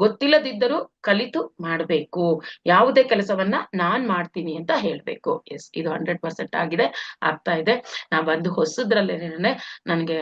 ಗೊತ್ತಿಲ್ಲದಿದ್ದರೂ ಕಲಿತು ಮಾಡ್ಬೇಕು. ಯಾವುದೇ ಕೆಲಸವನ್ನ ನಾನ್ ಮಾಡ್ತೀನಿ ಅಂತ ಹೇಳ್ಬೇಕು. ಎಸ್, ಇದು 100% ಆಗ್ತಾ ಇದೆ. ನಾ ಬಂದು ಹೊಸದ್ರಲ್ಲೇನೆ ನನ್ಗೆ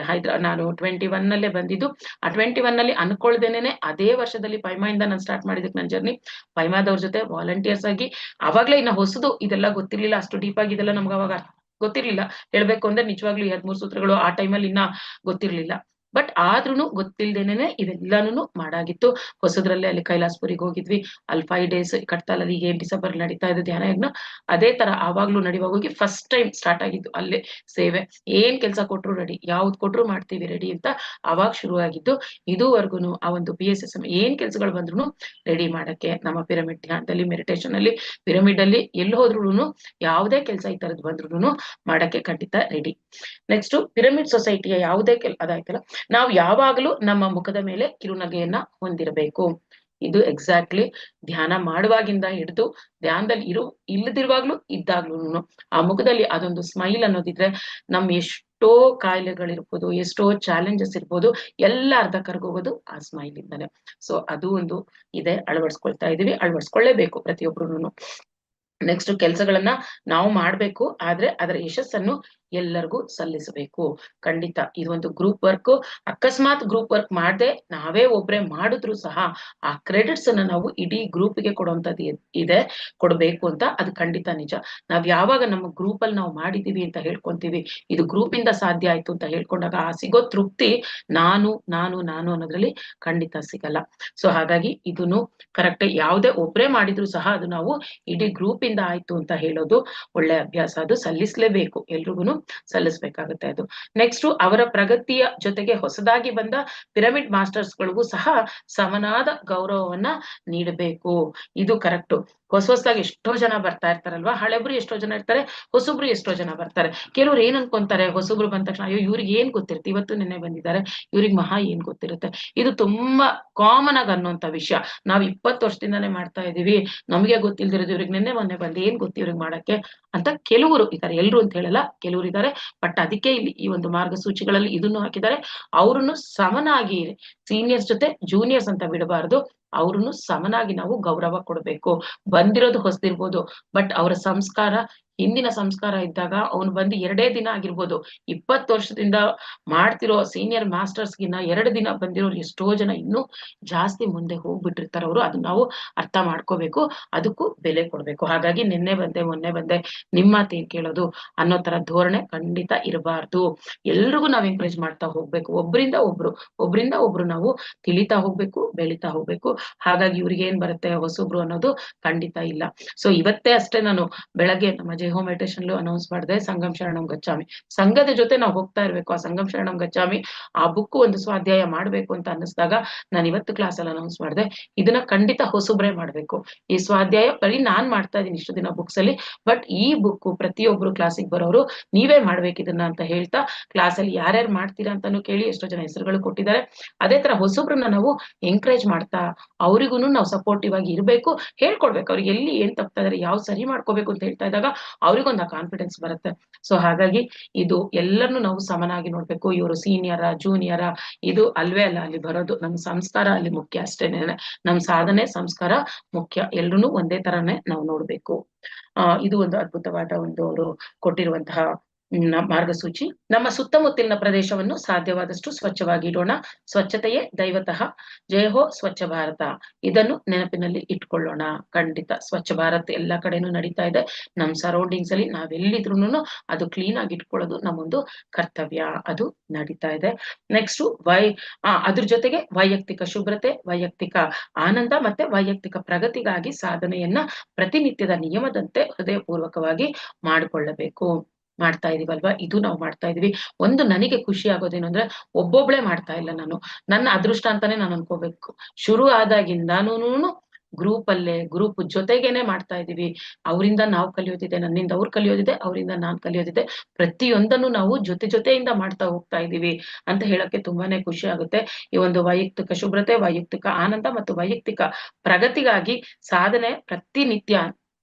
ನಾನು 21 ನಲ್ಲೇ ಬಂದಿದ್ದು. ಆ 21 ನಲ್ಲಿ ಅನ್ಕೊಳ್ದೇನೆ ಅದೇ ವರ್ಷದಲ್ಲಿ ಪೈಮಾಯಿಂದ ನಾನು ಸ್ಟಾರ್ಟ್ ಮಾಡಿದಕ್ಕೆ ನನ್ನ ಜರ್ನಿ. ಪೈಮಾದವ್ರ ಜೊತೆ ವಾಲಂಟಿಯರ್ಸ್ ಆಗಿ, ಅವಾಗ್ಲೇ ಇನ್ನ ಹೊಸದು, ಇದೆಲ್ಲ ಗೊತ್ತಿರ್ಲಿಲ್ಲ, ಅಷ್ಟು ಡೀಪ್ ಆಗಿ ಇದೆಲ್ಲ ನಮ್ಗೆ ಅವಾಗ ಗೊತ್ತಿರ್ಲಿಲ್ಲ. ಹೇಳ್ಬೇಕು ಅಂದ್ರೆ ನಿಜವಾಗ್ಲೂ ಈ 13 ಸೂತ್ರಗಳು ಆ ಟೈಮಲ್ಲಿ ಇನ್ನ ಗೊತ್ತಿರ್ಲಿಲ್ಲ. ಬಟ್ ಆದ್ರೂ ಗೊತ್ತಿಲ್ದೇನೆ ಇವೆಲ್ಲಾನು ಮಾಡಾಗಿತ್ತು. ಹೊಸದ್ರಲ್ಲೇ ಅಲ್ಲಿ ಕೈಲಾಸಪುರಿಗೆ ಹೋಗಿದ್ವಿ. ಅಲ್ಲಿ 5 days ಕಟ್ತಾಲಲ್ಲಿ ಈಗ ಡಿಸೆಂಬರ್ ನಡೀತಾ ಇದೆ ಧ್ಯಾನ ಯಜ್ಞ. ಅದೇ ತರ ಆವಾಗ್ಲೂ ನಡಿವಾಗ ಹೋಗಿ ಫಸ್ಟ್ ಟೈಮ್ ಸ್ಟಾರ್ಟ್ ಆಗಿದ್ದು ಅಲ್ಲೇ ಸೇವೆ. ಏನ್ ಕೆಲ್ಸ ಕೊಟ್ರು ರೆಡಿ, ಯಾವ್ದು ಕೊಟ್ರು ಮಾಡ್ತೀವಿ ರೆಡಿ ಅಂತ ಅವಾಗ ಶುರು ಆಗಿದ್ದು. ಇದುವರೆಗೂ ಆ ಒಂದು PSSM ಏನ್ ಕೆಲ್ಸಗಳು ಬಂದ್ರು ರೆಡಿ ಮಾಡಕ್ಕೆ ನಮ್ಮ ಪಿರಮಿಡ್ ಧ್ಯಾನದಲ್ಲಿ, ಮೆಡಿಟೇಷನ್ ಅಲ್ಲಿ, ಪಿರಮಿಡ್ ಅಲ್ಲಿ ಎಲ್ಲಿ ಹೋದ್ರು ಯಾವುದೇ ಕೆಲಸ ಈ ತರದ್ ಬಂದ್ರು ಮಾಡಕ್ಕೆ ಖಂಡಿತ ರೆಡಿ. ನೆಕ್ಸ್ಟ್ ಪಿರಮಿಡ್ ಸೊಸೈಟಿಯ ಯಾವುದೇ ಅದಾಯ್ತಲ್ಲ, ನಾವು ಯಾವಾಗಲೂ ನಮ್ಮ ಮುಖದ ಮೇಲೆ ಕಿರುನಗೆಯನ್ನ ಹೊಂದಿರಬೇಕು. ಇದು ಎಕ್ಸಾಕ್ಟ್ಲಿ ಧ್ಯಾನ ಮಾಡುವಾಗಿಂದ ಹಿಡಿದು ಧ್ಯಾನದಲ್ಲಿ ಇಲ್ಲದಿರುವಾಗ್ಲೂ ಇದ್ದಾಗ್ಲೂ ಆ ಮುಖದಲ್ಲಿ ಅದೊಂದು ಸ್ಮೈಲ್ ಅನ್ನೋದಿದ್ರೆ ನಮ್ ಎಷ್ಟೋ ಕಾಯಿಲೆಗಳಿರ್ಬೋದು, ಎಷ್ಟೋ ಚಾಲೆಂಜಸ್ ಇರ್ಬೋದು, ಎಲ್ಲ ಅರ್ಧ ಕರ್ಗೋಗೋದು ಆ ಸ್ಮೈಲ್ ಇಂದಾನೆ. ಸೊ ಅದು ಒಂದು ಇದೆ, ಅಳವಡಿಸ್ಕೊಳ್ತಾ ಇದೀವಿ, ಅಳವಡಿಸ್ಕೊಳ್ಳೇಬೇಕು ಪ್ರತಿಯೊಬ್ರು. ನೆಕ್ಸ್ಟ್ ಕೆಲ್ಸಗಳನ್ನ ನಾವು ಮಾಡ್ಬೇಕು, ಆದ್ರೆ ಅದರ ಯಶಸ್ಸನ್ನು ಎಲ್ಲರಿಗೂ ಸಲ್ಲಿಸಬೇಕು. ಖಂಡಿತ ಇದೊಂದು ಗ್ರೂಪ್ ವರ್ಕ್. ಅಕಸ್ಮಾತ್ ಗ್ರೂಪ್ ವರ್ಕ್ ಮಾಡದೆ ನಾವೇ ಒಬ್ರೆ ಮಾಡಿದ್ರು ಸಹ ಆ ಕ್ರೆಡಿಟ್ಸ್ ಅನ್ನ ನಾವು ಇಡೀ ಗ್ರೂಪ್ಗೆ ಕೊಡುವಂತದ್ದು ಇದೆ, ಕೊಡ್ಬೇಕು ಅಂತ. ಅದು ಖಂಡಿತ ನಿಜ. ನಾವ್ ಯಾವಾಗ ನಮ್ಮ ಗ್ರೂಪ್ ಅಲ್ಲಿ ನಾವು ಮಾಡಿದೀವಿ ಅಂತ ಹೇಳ್ಕೊಂತೀವಿ, ಇದು ಗ್ರೂಪ್ ಇಂದ ಸಾಧ್ಯ ಆಯ್ತು ಅಂತ ಹೇಳ್ಕೊಂಡಾಗ ಆ ಸಿಗೋ ತೃಪ್ತಿ ನಾನು ನಾನು ನಾನು ಅನ್ನೋದ್ರಲ್ಲಿ ಖಂಡಿತ ಸಿಗಲ್ಲ. ಸೊ ಹಾಗಾಗಿ ಇದನ್ನು ಕರೆಕ್ಟ್, ಯಾವ್ದೇ ಒಬ್ರೇ ಮಾಡಿದ್ರು ಸಹ ಅದು ನಾವು ಇಡೀ ಗ್ರೂಪ್ ಇಂದ ಆಯ್ತು ಅಂತ ಹೇಳೋದು ಒಳ್ಳೆ ಅಭ್ಯಾಸ. ಅದು ಸಲ್ಲಿಸ್ಲೇಬೇಕು, ಎಲ್ರಿಗೂ ಸಲ್ಲಿಸ್ಬೇಕಾಗುತ್ತೆ ಅದು. ನೆಕ್ಸ್ಟ್ ಅವರ ಪ್ರಗತಿಯ ಜೊತೆಗೆ ಹೊಸದಾಗಿ ಬಂದ ಪಿರಮಿಡ್ ಮಾಸ್ಟರ್ಸ್ ಗಳಿಗೂ ಸಹ ಸಮನಾದ ಗೌರವವನ್ನ ನೀಡಬೇಕು. ಇದು ಕರೆಕ್ಟ್. ಹೊಸದಾಗಿ ಎಷ್ಟೋ ಜನ ಬರ್ತಾ ಇರ್ತಾರಲ್ವಾ, ಹಳೆಬ್ರು ಎಷ್ಟೋ ಜನ ಇರ್ತಾರೆ, ಹೊಸಬ್ರು ಎಷ್ಟೋ ಜನ ಬರ್ತಾರೆ. ಕೆಲವ್ರು ಏನ್ ಅನ್ಕೊಂತಾರೆ, ಹೊಸಬ್ರು ಬಂದ ತಕ್ಷಣ ಅಯ್ಯೋ ಇವ್ರಿಗೆ ಏನ್ ಗೊತ್ತಿರುತ್ತೆ, ಇವತ್ತು ನಿನ್ನೆ ಬಂದಿದ್ದಾರೆ, ಇವ್ರಿಗೆ ಮಹಾ ಏನ್ ಗೊತ್ತಿರುತ್ತೆ. ಇದು ತುಂಬಾ ಕಾಮನ್ ಆಗಿ ಅನ್ನೋಂತ ವಿಷಯ. ನಾವ್ 20 ವರ್ಷದಿಂದಾನೇ ಮಾಡ್ತಾ ಇದೀವಿ, ನಮ್ಗೆ ಗೊತ್ತಿಲ್ದಿರೋದು ಇವ್ರಿಗೆ ನಿನ್ನೆ ಮೊನ್ನೆ ಬಂದು ಏನ್ ಗೊತ್ತು ಇವ್ರಿಗೆ ಮಾಡಕ್ಕೆ ಅಂತ ಕೆಲವರು ಇದ್ದಾರೆ. ಎಲ್ರು ಅಂತ ಹೇಳಲ್ಲ, ಕೆಲವರು ಇದ್ದಾರೆ. ಬಟ್ ಅದಕ್ಕೆ ಇಲ್ಲಿ ಈ ಒಂದು ಮಾರ್ಗಸೂಚಿಗಳಲ್ಲಿ ಇದನ್ನು ಹಾಕಿದ್ದಾರೆ. ಅವ್ರನ್ನು ಸಮನಾಗಿ ಸೀನಿಯರ್ಸ್ ಜೊತೆ ಜೂನಿಯರ್ಸ್ ಅಂತ ಬಿಡಬಾರದು, ಅವ್ರನ್ನು ಸಮನಾಗಿ ನಾವು ಗೌರವ ಕೊಡ್ಬೇಕು. ಬಂದಿರೋದು ಹೊಸದಿರ್ಬೋದು, ಬಟ್ ಅವರ ಸಂಸ್ಕಾರ ಹಿಂದಿನ ಸಂಸ್ಕಾರ ಇದ್ದಾಗ ಅವ್ನು ಬಂದು 2 ದಿನ ಆಗಿರ್ಬೋದು, 20 ವರ್ಷದಿಂದ ಮಾಡ್ತಿರೋ ಸೀನಿಯರ್ ಮಾಸ್ಟರ್ಸ್ ಗಿನ್ನ 2 ದಿನ ಬಂದಿರೋರು ಎಷ್ಟೋ ಜನ ಇನ್ನೂ ಜಾಸ್ತಿ ಮುಂದೆ ಹೋಗ್ಬಿಟ್ಟಿರ್ತಾರೆ. ಅವರು ಅದನ್ನ ನಾವು ಅರ್ಥ ಮಾಡ್ಕೋಬೇಕು, ಅದಕ್ಕೂ ಬೆಲೆ ಕೊಡ್ಬೇಕು. ಹಾಗಾಗಿ ನಿನ್ನೆ ಬಂದೆ ಮೊನ್ನೆ ಬಂದೆ ನಿಮ್ಮ ಮಾತೇನ್ ಕೇಳೋದು ಅನ್ನೋ ತರ ಧೋರಣೆ ಖಂಡಿತ ಇರಬಾರ್ದು. ಎಲ್ರಿಗೂ ನಾವ್ ಎಂಕರೇಜ್ ಮಾಡ್ತಾ ಹೋಗ್ಬೇಕು, ಒಬ್ರಿಂದ ಒಬ್ರು ನಾವು ತಿಳಿತಾ ಹೋಗ್ಬೇಕು, ಬೆಳಿತಾ ಹೋಗ್ಬೇಕು. ಹಾಗಾಗಿ ಇವ್ರಿಗೆ ಏನ್ ಬರುತ್ತೆ ಹೊಸಬ್ರು ಅನ್ನೋದು ಖಂಡಿತ ಇಲ್ಲ. ಸೊ ಇವತ್ತೇ ಅಷ್ಟೇ ನಾನು ಬೆಳಗ್ಗೆ ನಮ್ಮ ಜೈಹೋ ಮೆಡಿಟೇಷನ್ ಅನೌನ್ಸ್ ಮಾಡಿದೆ, ಸಂಗಮ್ ಶರಣಂ ಗಚ್ಚಾಮಿ ಸಂಘದ ಜೊತೆ ನಾವು ಹೋಗ್ತಾ ಇರ್ಬೇಕು. ಆ ಸಂಗಮ್ ಶರಣಂ ಗಚ್ಚಾಮಿ ಆ ಬುಕ್ ಒಂದು ಸ್ವಾಧ್ಯಾಯ ಮಾಡ್ಬೇಕು ಅಂತ ಅನ್ನಿಸ್ದಾಗ ನಾನು ಇವತ್ತು ಕ್ಲಾಸ್ ಅಲ್ಲಿ ಅನೌನ್ಸ್ ಮಾಡಿದೆ, ಇದನ್ನ ಖಂಡಿತ ಹೊಸಬ್ರೆ ಮಾಡ್ಬೇಕು. ಈ ಸ್ವಾಧ್ಯಾಯ ಬರೀ ನಾನ್ ಮಾಡ್ತಾ ಇದೀನಿ ಇಷ್ಟು ದಿನ ಬುಕ್ಸ್ ಅಲ್ಲಿ, ಬಟ್ ಈ ಬುಕ್ ಪ್ರತಿಯೊಬ್ರು ಕ್ಲಾಸಿಗೆ ಬರೋರು ನೀವೇ ಮಾಡ್ಬೇಕು ಇದನ್ನ ಅಂತ ಹೇಳ್ತಾ, ಕ್ಲಾಸ್ ಅಲ್ಲಿ ಯಾರ್ಯಾರು ಮಾಡ್ತೀರಾ ಅಂತಾನು ಕೇಳಿ ಎಷ್ಟೋ ಜನ ಹೆಸರುಗಳು ಕೊಟ್ಟಿದ್ದಾರೆ. ಅದೇ ತರ ಹೊಸಬ್ರನ್ನ ನಾವು ಎಂಕರೇಜ್ ಮಾಡ್ತಾ ಅವ್ರಿಗೂನು ನಾವು ಸಪೋರ್ಟಿವ್ ಆಗಿ ಇರ್ಬೇಕು, ಹೇಳ್ಕೊಡ್ಬೇಕು ಅವ್ರಿಗೆ ಎಲ್ಲಿ ಏನ್ ತಪ್ತಾ ಇದಾರೆ, ಯಾವ ಸರಿ ಮಾಡ್ಕೋಬೇಕು ಅಂತ ಹೇಳ್ತಾ ಇದ್ದಾಗ ಅವ್ರಿಗೊಂದು ಕಾನ್ಫಿಡೆನ್ಸ್ ಬರುತ್ತೆ. ಸೊ ಹಾಗಾಗಿ ಇದು ಎಲ್ಲರನ್ನು ನಾವು ಸಮನಾಗಿ ನೋಡ್ಬೇಕು. ಇವರು ಸೀನಿಯರ ಜೂನಿಯರ ಇದು ಅಲ್ವೇ ಅಲ್ಲ, ಅಲ್ಲಿ ಬರೋದು ನಮ್ಮ ಸಂಸ್ಕಾರ ಅಲ್ಲಿ ಮುಖ್ಯ ಅಷ್ಟೇನೆ. ನಮ್ ಸಾಧನೆ ಸಂಸ್ಕಾರ ಮುಖ್ಯ, ಎಲ್ರು ಒಂದೇ ತರಾನೇ ನಾವು ನೋಡ್ಬೇಕು. ಇದು ಒಂದು ಅದ್ಭುತವಾದ ಒಂದು ಅವರು ಕೊಟ್ಟಿರುವಂತಹ ಮಾರ್ಗಸೂಚಿ. ನಮ್ಮ ಸುತ್ತಮುತ್ತಲಿನ ಪ್ರದೇಶವನ್ನು ಸಾಧ್ಯವಾದಷ್ಟು ಸ್ವಚ್ಛವಾಗಿ ಇಡೋಣ, ಸ್ವಚ್ಛತೆಯೇ ದೈವತಃ. ಜಯ ಹೋ ಸ್ವಚ್ಛ ಭಾರತ. ಇದನ್ನು ನೆನಪಿನಲ್ಲಿ ಇಟ್ಕೊಳ್ಳೋಣ. ಖಂಡಿತ ಸ್ವಚ್ಛ ಭಾರತ್ ಎಲ್ಲಾ ಕಡೆನೂ ನಡೀತಾ ಇದೆ. ನಮ್ ಸರೌಂಡಿಂಗ್ಸ್ ಅಲ್ಲಿ ನಾವೆಲ್ಲಿದ್ರುನು ಅದು ಕ್ಲೀನ್ ಆಗಿ ಇಟ್ಕೊಳ್ಳೋದು ನಮ್ಮೊಂದು ಕರ್ತವ್ಯ, ಅದು ನಡೀತಾ ಇದೆ. ನೆಕ್ಸ್ಟ್ ಅದ್ರ ಜೊತೆಗೆ ವೈಯಕ್ತಿಕ ಶುಭ್ರತೆ, ವೈಯಕ್ತಿಕ ಆನಂದ ಮತ್ತೆ ವೈಯಕ್ತಿಕ ಪ್ರಗತಿಗಾಗಿ ಸಾಧನೆಯನ್ನ ಪ್ರತಿನಿತ್ಯದ ನಿಯಮದಂತೆ ಹೃದಯಪೂರ್ವಕವಾಗಿ ಮಾಡಿಕೊಳ್ಳಬೇಕು. ಮಾಡ್ತಾ ಇದೀವಲ್ವಾ, ಇದು ನಾವು ಮಾಡ್ತಾ ಇದೀವಿ. ಒಂದು ನನಗೆ ಖುಷಿ ಆಗೋದೇನು ಅಂದ್ರೆ, ಒಬ್ಬೊಬ್ಳೆ ಮಾಡ್ತಾ ಇಲ್ಲ ನಾನು, ನನ್ನ ಅದೃಷ್ಟ ಅಂತಾನೆ ನಾನು ಅನ್ಕೋಬೇಕು. ಶುರು ಆದಾಗಿಂದಾನು ಗ್ರೂಪ್ ಜೊತೆಗೇನೆ ಮಾಡ್ತಾ ಇದೀವಿ. ಅವರಿಂದ ನಾವು ಕಲಿಯೋದಿದೆ, ನನ್ನಿಂದ ಅವ್ರು ಕಲಿಯೋದಿದೆ, ಅವರಿಂದ ನಾನ್ ಕಲಿಯೋದಿದೆ. ಪ್ರತಿಯೊಂದನ್ನು ನಾವು ಜೊತೆಯಿಂದ ಮಾಡ್ತಾ ಹೋಗ್ತಾ ಇದೀವಿ ಅಂತ ಹೇಳಕ್ಕೆ ತುಂಬಾನೇ ಖುಷಿ ಆಗುತ್ತೆ. ಈ ಒಂದು ವೈಯಕ್ತಿಕ ಶುಭ್ರತೆ, ವೈಯಕ್ತಿಕ ಆನಂದ ಮತ್ತು ವೈಯಕ್ತಿಕ ಪ್ರಗತಿಗಾಗಿ ಸಾಧನೆ ಪ್ರತಿನಿತ್ಯ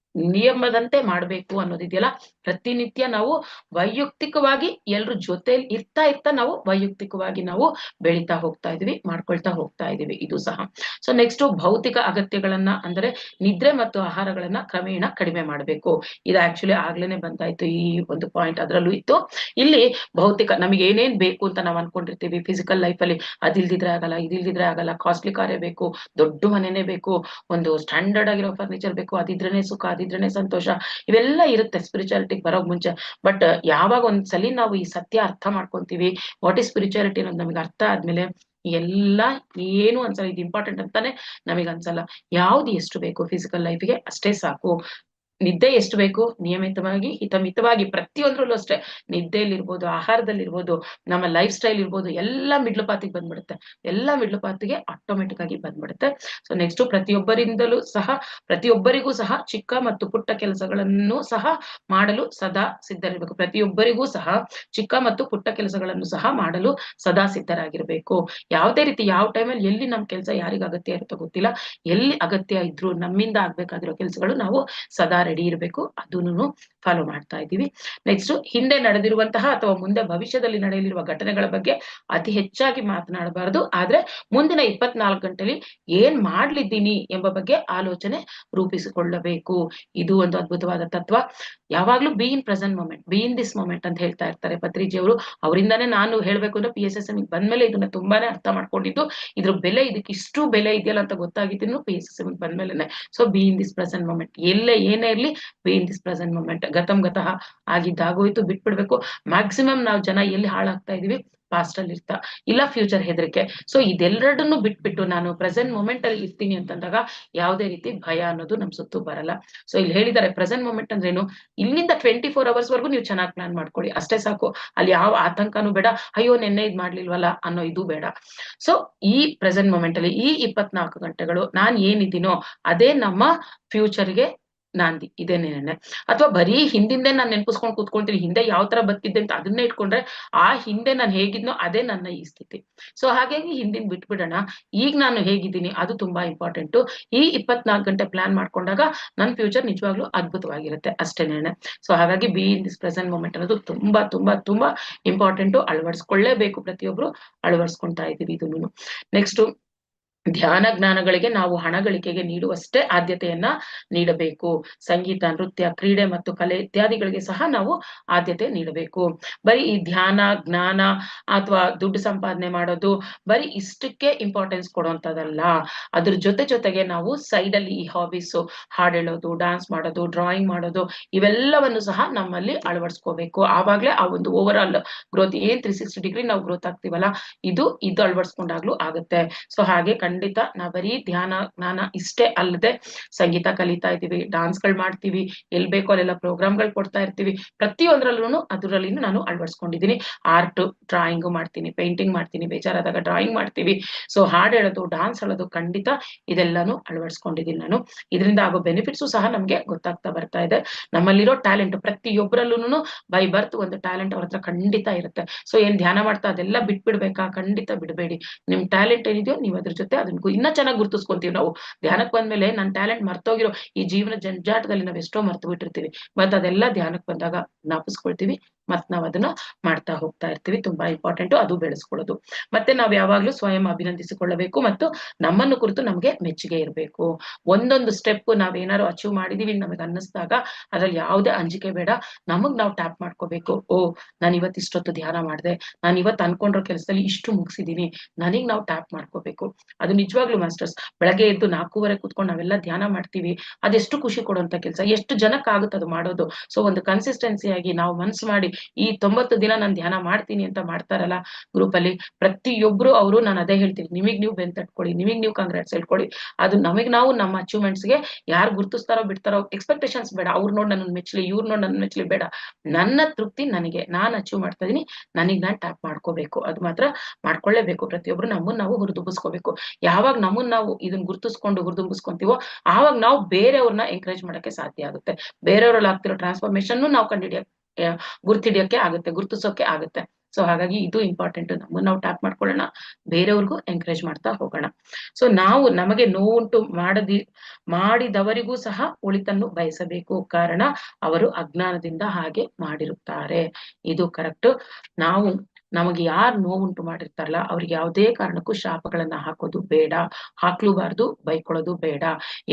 ನಿಯಮದಂತೆ ಮಾಡ್ಬೇಕು ಅನ್ನೋದಿದೆಯಲ್ಲ, ಪ್ರತಿನಿತ್ಯ ನಾವು ವೈಯಕ್ತಿಕವಾಗಿ ಎಲ್ರು ಜೊತೆಲಿ ಇರ್ತಾ ನಾವು ವೈಯಕ್ತಿಕವಾಗಿ ನಾವು ಬೆಳಿತಾ ಹೋಗ್ತಾ ಇದೀವಿ, ಮಾಡ್ಕೊಳ್ತಾ ಹೋಗ್ತಾ ಇದೀವಿ. ಇದು ಸಹ. ಸೊ ನೆಕ್ಸ್ಟ್ ಭೌತಿಕ ಅಗತ್ಯಗಳನ್ನ ಅಂದ್ರೆ ನಿದ್ರೆ ಮತ್ತು ಆಹಾರಗಳನ್ನ ಕ್ರಮೇಣ ಕಡಿಮೆ ಮಾಡ್ಬೇಕು. ಇದು ಆಕ್ಚುಲಿ ಆಗ್ಲೇನೆ ಬಂದಾಯ್ತು ಈ ಒಂದು ಪಾಯಿಂಟ್, ಅದ್ರಲ್ಲೂ ಇತ್ತು. ಇಲ್ಲಿ ಭೌತಿಕ ನಮಗೆ ಏನೇನ್ ಬೇಕು ಅಂತ ನಾವ್ ಅನ್ಕೊಂಡಿರ್ತೀವಿ ಫಿಸಿಕಲ್ ಲೈಫ್ ಅಲ್ಲಿ, ಅದಿಲ್ದಿದ್ರೆ ಆಗಲ್ಲ, ಇದಿಲ್ದಿದ್ರೆ ಆಗಲ್ಲ, ಕಾಸ್ಟ್ಲಿ ಕಾರೇ ಬೇಕು, ದೊಡ್ಡ ಮನೆನೇ ಬೇಕು, ಒಂದು ಸ್ಟ್ಯಾಂಡರ್ಡ್ ಆಗಿರೋ ಫರ್ನಿಚರ್ ಬೇಕು, ಅದಿದ್ರೇನೆ ಸುಖ, ಅದಿದ್ರೇನೆ ಸಂತೋಷ, ಇವೆಲ್ಲ ಇರುತ್ತೆ. ಸ್ಪಿರಿಚುಯಾಲಿಟಿ ಸ್ಪಿರಿಚುವಾಲಿಟಿಗೆ ಬರೋ ಮುಂಚೆ. ಬಟ್ ಯಾವಾಗ ಒಂದ್ಸಲಿ ನಾವು ಈ ಸತ್ಯ ಅರ್ಥ ಮಾಡ್ಕೊಂತೀವಿ, ವಾಟ್ ಈಸ್ ಸ್ಪಿರಿಚುವಾಲಿಟಿ ಅನ್ನೋದು ನಮಗೆ ಅರ್ಥ ಆದ್ಮೇಲೆ ಎಲ್ಲ ಏನು ಅನ್ಸಲ್ಲ, ಇದು ಇಂಪಾರ್ಟೆಂಟ್ ಅಂತಾನೆ ನಮಗೆ ಅನ್ಸಲ್ಲ. ಯಾವ್ದು ಎಷ್ಟು ಬೇಕು ಫಿಸಿಕಲ್ ಲೈಫ್ಗೆ ಅಷ್ಟೇ ಸಾಕು. ನಿದ್ದೆ ಎಷ್ಟು ಬೇಕು ನಿಯಮಿತವಾಗಿ ಹಿತಮಿತವಾಗಿ, ಪ್ರತಿಯೊಂದ್ರಲ್ಲೂ ಅಷ್ಟೇ. ನಿದ್ದೆಯಲ್ಲಿರ್ಬೋದು, ಆಹಾರದಲ್ಲಿರ್ಬೋದು, ನಮ್ಮ ಲೈಫ್ ಸ್ಟೈಲ್ ಇರ್ಬೋದು, ಎಲ್ಲ ಮಿಡ್ಲ್ ಪಾತಿಗೆ ಬಂದ್ಬಿಡುತ್ತೆ. ಎಲ್ಲ ಮಿಡ್ಲ್ ಪಾತಿಗೆ ಆಟೋಮೆಟಿಕ್ ಆಗಿ ಬಂದ್ಬಿಡುತ್ತೆ. ಸೊ ನೆಕ್ಸ್ಟ್ ಪ್ರತಿಯೊಬ್ಬರಿಗೂ ಸಹ ಚಿಕ್ಕ ಮತ್ತು ಪುಟ್ಟ ಕೆಲಸಗಳನ್ನು ಸಹ ಮಾಡಲು ಸದಾ ಸಿದ್ಧರಿರ್ಬೇಕು. ಪ್ರತಿಯೊಬ್ಬರಿಗೂ ಸಹ ಚಿಕ್ಕ ಮತ್ತು ಪುಟ್ಟ ಕೆಲಸಗಳನ್ನು ಸಹ ಮಾಡಲು ಸದಾ ಸಿದ್ಧರಾಗಿರ್ಬೇಕು. ಯಾವುದೇ ರೀತಿ ಯಾವ ಟೈಮಲ್ಲಿ ಎಲ್ಲಿ ನಮ್ ಕೆಲಸ ಯಾರಿಗ ಅಗತ್ಯ ಇರುತ್ತೋ ಗೊತ್ತಿಲ್ಲ, ಎಲ್ಲಿ ಅಗತ್ಯ ಇದ್ರು ನಮ್ಮಿಂದ ಆಗ್ಬೇಕಾಗಿರೋ ಕೆಲಸಗಳು ನಾವು ಸದಾ ರೆಡಿ ಇರಬೇಕು. ಅದನ್ನು ಫಾಲೋ ಮಾಡ್ತಾ ಇದ್ದೀವಿ. ನೆಕ್ಸ್ಟ್, ಹಿಂದೆ ನಡೆದಿರುವಂತಹ ಅಥವಾ ಮುಂದೆ ಭವಿಷ್ಯದಲ್ಲಿ ನಡೆಯಲಿರುವ ಘಟನೆಗಳ ಬಗ್ಗೆ ಅತಿ ಹೆಚ್ಚಾಗಿ ಮಾತನಾಡಬಾರದು. ಆದ್ರೆ ಮುಂದಿನ 24 ಗಂಟೆಲಿ ಏನ್ ಮಾಡ್ಲಿದ್ದೀನಿ ಎಂಬ ಬಗ್ಗೆ ಆಲೋಚನೆ ರೂಪಿಸಿಕೊಳ್ಳಬೇಕು. ಇದು ಒಂದು ಅದ್ಭುತವಾದ ತತ್ವ. ಯಾವಾಗ್ಲೂ B in present moment, B in this moment ಅಂತ ಹೇಳ್ತಾ ಇರ್ತಾರೆ ಪತ್ರಿಜಿಯವರು. ಅವರಿಂದಾನೇ ನಾನು ಹೇಳ್ಬೇಕು ಅಂದ್ರೆ PSSM ಬಂದ್ಮೇಲೆ ಇದನ್ನ ತುಂಬಾನೇ ಅರ್ಥ ಮಾಡ್ಕೊಂಡಿದ್ದು, ಇದ್ರ ಬೆಲೆ, ಇದಕ್ಕೆ ಇಷ್ಟು ಬೆಲೆ ಇದೆಯಲ್ಲ ಅಂತ ಗೊತ್ತಾಗಿದ್ದು PSSM ಬಂದ್ಮೇಲೆ. So be in this present moment, ಎಲ್ಲೇ ಏನೇ ಇರ್ಲಿ be in this present moment. ಗತಃ ಆಗಿದ್ದಾಗೋಯ್ತು, ಬಿಟ್ಬಿಡ್ಬೇಕು. ಮ್ಯಾಕ್ಸಿಮಮ್ ನಾವು ಜನ ಎಲ್ಲಿ ಹಾಳಾಗ್ತಾ ಇದೀವಿ, ಪಾಸ್ಟ್ ಅಲ್ಲಿ ಇಲ್ಲ ಫ್ಯೂಚರ್ ಹೆದರಿಕೆ. ಸೊ ಇದೆಲ್ಲರನ್ನು ಬಿಟ್ಬಿಟ್ಟು ನಾನು ಪ್ರೆಸೆಂಟ್ ಮೊಮೆಂಟ್ ಅಲ್ಲಿ ಇರ್ತೀನಿ ಅಂತಂದಾಗ ಯಾವುದೇ ರೀತಿ ಭಯ ಅನ್ನೋದು ನಮ್ ಸುತ್ತು ಬರಲ್ಲ. ಸೊ ಇಲ್ಲಿ ಹೇಳಿದ್ದಾರೆ ಪ್ರೆಸೆಂಟ್ ಮೊಮೆಂಟ್ ಅಂದ್ರೇನು, ಇಲ್ಲಿಂದ 24 ಅವರ್ಸ್ ವರ್ಗು ನೀವು ಚೆನ್ನಾಗಿ ಪ್ಲಾನ್ ಮಾಡ್ಕೊಳ್ಳಿ, ಅಷ್ಟೇ ಸಾಕು. ಅಲ್ಲಿ ಯಾವ ಆತಂಕನೂ ಬೇಡ, ಅಯ್ಯೋ ನೆನ್ನೆ ಇದ್ ಮಾಡ್ಲಿಲ್ವಲ್ಲ ಅನ್ನೋ ಇದು ಬೇಡ. ಸೊ ಈ ಪ್ರೆಸೆಂಟ್ ಮೊಮೆಂಟ್ ಅಲ್ಲಿ ಈ 24 ಗಂಟೆಗಳು ನಾನ್ ಏನಿದ್ದೀನೋ ಅದೇ ನಮ್ಮ ಫ್ಯೂಚರ್ಗೆ ನಾಂದಿ, ಇದೇನೇನೆ. ಅಥವಾ ಬರೀ ಹಿಂದಿಂದೆ ನಾನು ನೆನ್ಪಿಸ್ಕೊಂಡು ಕೂತ್ಕೊಂತೀನಿ, ಹಿಂದೆ ಯಾವ ತರ ಬದುಕಿದ್ದೆ ಅಂತ ಅದನ್ನೇ ಇಟ್ಕೊಂಡ್ರೆ ಆ ಹಿಂದೆ ನಾನು ಹೇಗಿದ್ನೋ ಅದೇ ನನ್ನ ಈ ಸ್ಥಿತಿ. ಸೊ ಹಾಗಾಗಿ ಹಿಂದಿನ ಬಿಟ್ಬಿಡೋಣ, ಈಗ ನಾನು ಹೇಗಿದ್ದೀನಿ ಅದು ತುಂಬಾ ಇಂಪಾರ್ಟೆಂಟು. ಈ 24 ಗಂಟೆ ಪ್ಲಾನ್ ಮಾಡ್ಕೊಂಡಾಗ ನನ್ನ ಫ್ಯೂಚರ್ ನಿಜವಾಗ್ಲೂ ಅದ್ಭುತವಾಗಿರುತ್ತೆ ಅಷ್ಟೇನೆ. ಸೊ ಹಾಗಾಗಿ be in this present moment ಅನ್ನೋದು ತುಂಬಾ ತುಂಬಾ ತುಂಬಾ ಇಂಪಾರ್ಟೆಂಟು. ಅಳವಡಿಸ್ಕೊಳ್ಳೇಬೇಕು, ಪ್ರತಿಯೊಬ್ರು ಅಳವಡಿಸ್ಕೊಂತಾ ಇದೀವಿ ಇದನ್ನು. ನೆಕ್ಸ್ಟ್, ಧ್ಯಾನ ಜ್ಞಾನಗಳಿಗೆ ನಾವು ಹಣ ಗಳಿಕೆಗೆ ನೀಡುವಷ್ಟೇ ಆದ್ಯತೆಯನ್ನ ನೀಡಬೇಕು. ಸಂಗೀತ, ನೃತ್ಯ, ಕ್ರೀಡೆ ಮತ್ತು ಕಲೆ ಇತ್ಯಾದಿಗಳಿಗೆ ಸಹ ನಾವು ಆದ್ಯತೆ ನೀಡಬೇಕು. ಬರೀ ಈ ಧ್ಯಾನ, ಜ್ಞಾನ ಅಥವಾ ದುಡ್ಡು ಸಂಪಾದನೆ ಮಾಡೋದು ಬರೀ ಇಷ್ಟಕ್ಕೆ ಇಂಪಾರ್ಟೆನ್ಸ್ ಕೊಡುವಂತದಲ್ಲ. ಅದ್ರ ಜೊತೆಗೆ ನಾವು ಸೈಡ್ ಅಲ್ಲಿ ಈ ಹಾಬೀಸ್, ಹಾಡು ಹೇಳೋದು, ಡಾನ್ಸ್ ಮಾಡೋದು, ಡ್ರಾಯಿಂಗ್ ಮಾಡೋದು, ಇವೆಲ್ಲವನ್ನು ಸಹ ನಮ್ಮಲ್ಲಿ ಅಳವಡಿಸ್ಕೋಬೇಕು. ಆವಾಗ್ಲೇ ಆ ಒಂದು ಓವರ್ ಆಲ್ ಗ್ರೋತ್, ಏನ್ 360 ಡಿಗ್ರಿ ನಾವು ಗ್ರೋತ್ ಆಗ್ತೀವಲ್ಲ, ಇದು ಅಳವಡಿಸ್ಕೊಂಡಾಗ್ಲೂ ಆಗುತ್ತೆ. ಸೊ ಹಾಗೆ ಖಂಡಿತ ನಾವ್ ಬರೀ ಧ್ಯಾನ, ಜ್ಞಾನ ಇಷ್ಟೇ ಅಲ್ಲದೆ ಸಂಗೀತ ಕಲಿತಾ ಇದೀವಿ, ಡಾನ್ಸ್ ಗಳು ಮಾಡ್ತೀವಿ, ಎಲ್ ಬೇಕೋ ಅಲ್ಲೆಲ್ಲ ಪ್ರೋಗ್ರಾಮ್ಗಳು ಕೊಡ್ತಾ ಇರ್ತೀವಿ. ಪ್ರತಿಯೊಂದ್ರಲ್ಲೂ ಅದರಲ್ಲಿ ನಾನು ಅಳವಡಿಸ್ಕೊಂಡಿದ್ದೀನಿ. ಆರ್ಟ್, ಡ್ರಾಯಿಂಗ್ ಮಾಡ್ತೀನಿ, ಪೇಂಟಿಂಗ್ ಮಾಡ್ತೀನಿ, ಬೇಜಾರಾದಾಗ ಡ್ರಾಯಿಂಗ್ ಮಾಡ್ತೀವಿ. ಸೊ ಹಾಡು ಹೇಳೋದು, ಡಾನ್ಸ್ ಹೇಳೋದು, ಖಂಡಿತ ಇದೆಲ್ಲಾನು ಅಳವಡಿಸ್ಕೊಂಡಿದ್ದೀನಿ ನಾನು. ಇದರಿಂದ ಆಗೋ ಬೆನಿಫಿಟ್ಸು ಸಹ ನಮ್ಗೆ ಗೊತ್ತಾಗ್ತಾ ಬರ್ತಾ ಇದೆ. ನಮ್ಮಲ್ಲಿರೋ ಟ್ಯಾಲೆಂಟ್ ಪ್ರತಿಯೊಬ್ಬರಲ್ಲೂ ಬೈ ಬರ್ತ್ ಒಂದು ಟ್ಯಾಲೆಂಟ್ ಅವ್ರ ಹತ್ರ ಖಂಡಿತ ಇರುತ್ತೆ. ಸೊ ಏನ್ ಧ್ಯಾನ ಮಾಡ್ತಾ ಅದೆಲ್ಲ ಬಿಟ್ಬಿಡ್ಬೇಕಾ? ಖಂಡಿತ ಬಿಡಬೇಡಿ. ನಿಮ್ ಟ್ಯಾಲೆಂಟ್ ಏನಿದೆಯೋ ನೀವು ಅದ್ರ ಜೊತೆ ಅದನ್ನ ಇನ್ನ ಚೆನ್ನಾಗಿ ಗುರುತಿಸ್ಕೊಂತೀವಿ ನಾವು. ಧ್ಯಾನಕ್ಕೆ ಬಂದ್ಮೇಲೆ ನನ್ ಟ್ಯಾಲೆಂಟ್ ಮರ್ತೋಗಿರೋ ಈ ಜೀವನ ಜಂಜಾಟದಲ್ಲಿ ನಾವ್ ಎಷ್ಟೋ ಮರ್ತು ಬಿಟ್ಟಿರ್ತೀವಿ. ಮತ್ ಅದೆಲ್ಲ ಧ್ಯಾನಕ್ಕೆ ಬಂದಾಗ ಜ್ಞಾಪಿಸ್ಕೊಳ್ತೀವಿ, ಮತ್ ನಾವ್ ಅದನ್ನ ಮಾಡ್ತಾ ಹೋಗ್ತಾ ಇರ್ತೀವಿ. ತುಂಬಾ ಇಂಪಾರ್ಟೆಂಟ್ ಅದು ಬೆಳೆಸ್ಕೊಳ್ಳೋದು. ಮತ್ತೆ ನಾವ್ ಯಾವಾಗ್ಲೂ ಸ್ವಯಂ ಅಭಿನಂದಿಸಿಕೊಳ್ಳಬೇಕು ಮತ್ತು ನಮ್ಮನ್ನು ಕುರಿತು ನಮ್ಗೆ ಮೆಚ್ಚುಗೆ ಇರಬೇಕು. ಒಂದೊಂದು ಸ್ಟೆಪ್ ನಾವ್ ಏನಾರು ಅಚೀವ್ ಮಾಡಿದೀವಿ ನಮಗೆ ಅನ್ನಿಸ್ದಾಗ ಅದ್ರಲ್ಲಿ ಯಾವುದೇ ಅಂಜಿಕೆ ಬೇಡ. ನಮಗ್ ನಾವು ಟ್ಯಾಪ್ ಮಾಡ್ಕೋಬೇಕು. ಓ, ನಾನು ಇವತ್ತು ಇಷ್ಟೊತ್ತು ಧ್ಯಾನ ಮಾಡಿದೆ, ನಾನು ಇವತ್ತು ಅನ್ಕೊಂಡಿರೋ ಕೆಲಸದಲ್ಲಿ ಇಷ್ಟು ಮುಗಿಸಿದೀನಿ, ನನಗ್ ನಾವು ಟ್ಯಾಪ್ ಮಾಡ್ಕೋಬೇಕು. ಅದು ನಿಜವಾಗ್ಲೂ ಮಾಸ್ಟರ್ಸ್, ಬೆಳಗ್ಗೆ ಎದ್ದು 4:15 ಕೂತ್ಕೊಂಡು ನಾವೆಲ್ಲ ಧ್ಯಾನ ಮಾಡ್ತೀವಿ. ಅದೆಷ್ಟು ಖುಷಿ ಕೊಡುವಂತ ಕೆಲಸ, ಎಷ್ಟು ಜನಕ್ಕೆ ಆಗುತ್ತೆ ಅದು ಮಾಡೋದು. ಸೊ ಒಂದು ಕನ್ಸಿಸ್ಟೆನ್ಸಿ ಆಗಿ ನಾವು ಮನ್ಸು ಮಾಡಿ ಈ 90 ದಿನ ನಾನು ಧ್ಯಾನ ಮಾಡ್ತೀನಿ ಅಂತ ಮಾಡ್ತಾರಲ್ಲ ಗ್ರೂಪ್ ಅಲ್ಲಿ, ಪ್ರತಿಯೊಬ್ರು ಅವರು, ನಾನು ಅದೇ ಹೇಳ್ತೀನಿ, ನಿಮಗ್ ನೀವು ಬೆನ್ ತಟ್ಕೊಳ್ಳಿ, ನಿಮಗ್ ನೀವು ಕಾಂಗ್ರಾಟ್ಸ್ ಹೇಳ್ಕೊಳ್ಳಿ. ಅದು ನಮಗ್ ನಾವು ನಮ್ಮ ಅಚೀವ್ಮೆಂಟ್ಸ್ಗೆ ಯಾರು ಗುರ್ತಿಸ್ತಾರೋ ಬಿಡ್ತಾರೋ ಎಕ್ಸ್ಪೆಕ್ಟೇಷನ್ಸ್ ಬೇಡ. ಅವ್ರು ನೋಡಿ ನನ್ನ ಮೆಚ್ಚಲಿ, ಇವ್ರು ನೋಡಿ ನನ್ನ ಮೆಚ್ಚಲಿ ಬೇಡ. ನನ್ನ ತೃಪ್ತಿ ನನಗೆ, ನಾನು ಅಚೀವ್ ಮಾಡ್ತಾ ಇದೀನಿ, ನನಗ್ ನಾನ್ ಟ್ಯಾಪ್ ಮಾಡ್ಕೋಬೇಕು. ಅದು ಮಾತ್ರ ಮಾಡ್ಕೊಳ್ಳೇಬೇಕು. ಪ್ರತಿಯೊಬ್ರು ನಮ್ಮನ್ನ ನಾವು ಹುರಿದುಂಬಿಸ್ಕೋಬೇಕು. ಯಾವಾಗ ನಮ್ಮನ್ನ ನಾವು ಇದನ್ನ ಗುರ್ತಿಸ್ಕೊಂಡು ಹುರಿದುಂಬಿಸ್ಕೊಂತೀವೋ ಆವಾಗ ನಾವು ಬೇರೆಯವ್ರನ್ನ ಎಂಕರೇಜ್ ಮಾಡಕ್ಕೆ ಸಾಧ್ಯ ಆಗುತ್ತೆ. ಬೇರೆಯವ್ರಲ್ಲಿ ಆಗ್ತಿರೋ ಟ್ರಾನ್ಸ್ಫಾರ್ಮೇಶನ್ ನಾವು ಗುರ್ತಿಡಿಯಕ್ಕೆ ಆಗುತ್ತೆ, ಗುರ್ತಿಸೋಕೆ ಆಗುತ್ತೆ. ಸೊ ಹಾಗಾಗಿ ಇದು ಇಂಪಾರ್ಟೆಂಟ್. ನಮ್ಮನ್ನ ನಾವು ಟ್ಯಾಪ್ ಮಾಡ್ಕೊಳ್ಳೋಣ, ಬೇರೆಯವ್ರಿಗೂ ಎಂಕರೇಜ್ ಮಾಡ್ತಾ ಹೋಗೋಣ. ಸೊ ನಾವು ನಮಗೆ ನೋವುಂಟು ಮಾಡಿದವರಿಗೂ ಸಹ ಒಳಿತನ್ನು ಬಯಸಬೇಕು, ಕಾರಣ ಅವರು ಅಜ್ಞಾನದಿಂದ ಹಾಗೆ ಮಾಡಿರುತ್ತಾರೆ. ಇದು ಕರೆಕ್ಟ್. ನಾವು ನಮಗೆ ಯಾರು ನೋವುಂಟು ಮಾಡಿರ್ತಾರಲ್ಲ ಅವ್ರಿಗೆ ಯಾವುದೇ ಕಾರಣಕ್ಕೂ ಶಾಪಗಳನ್ನ ಹಾಕೋದು ಬೇಡ, ಹಾಕ್ಲೂಬಾರ್ದು, ಬೈಕೊಳ್ಳೋದು ಬೇಡ.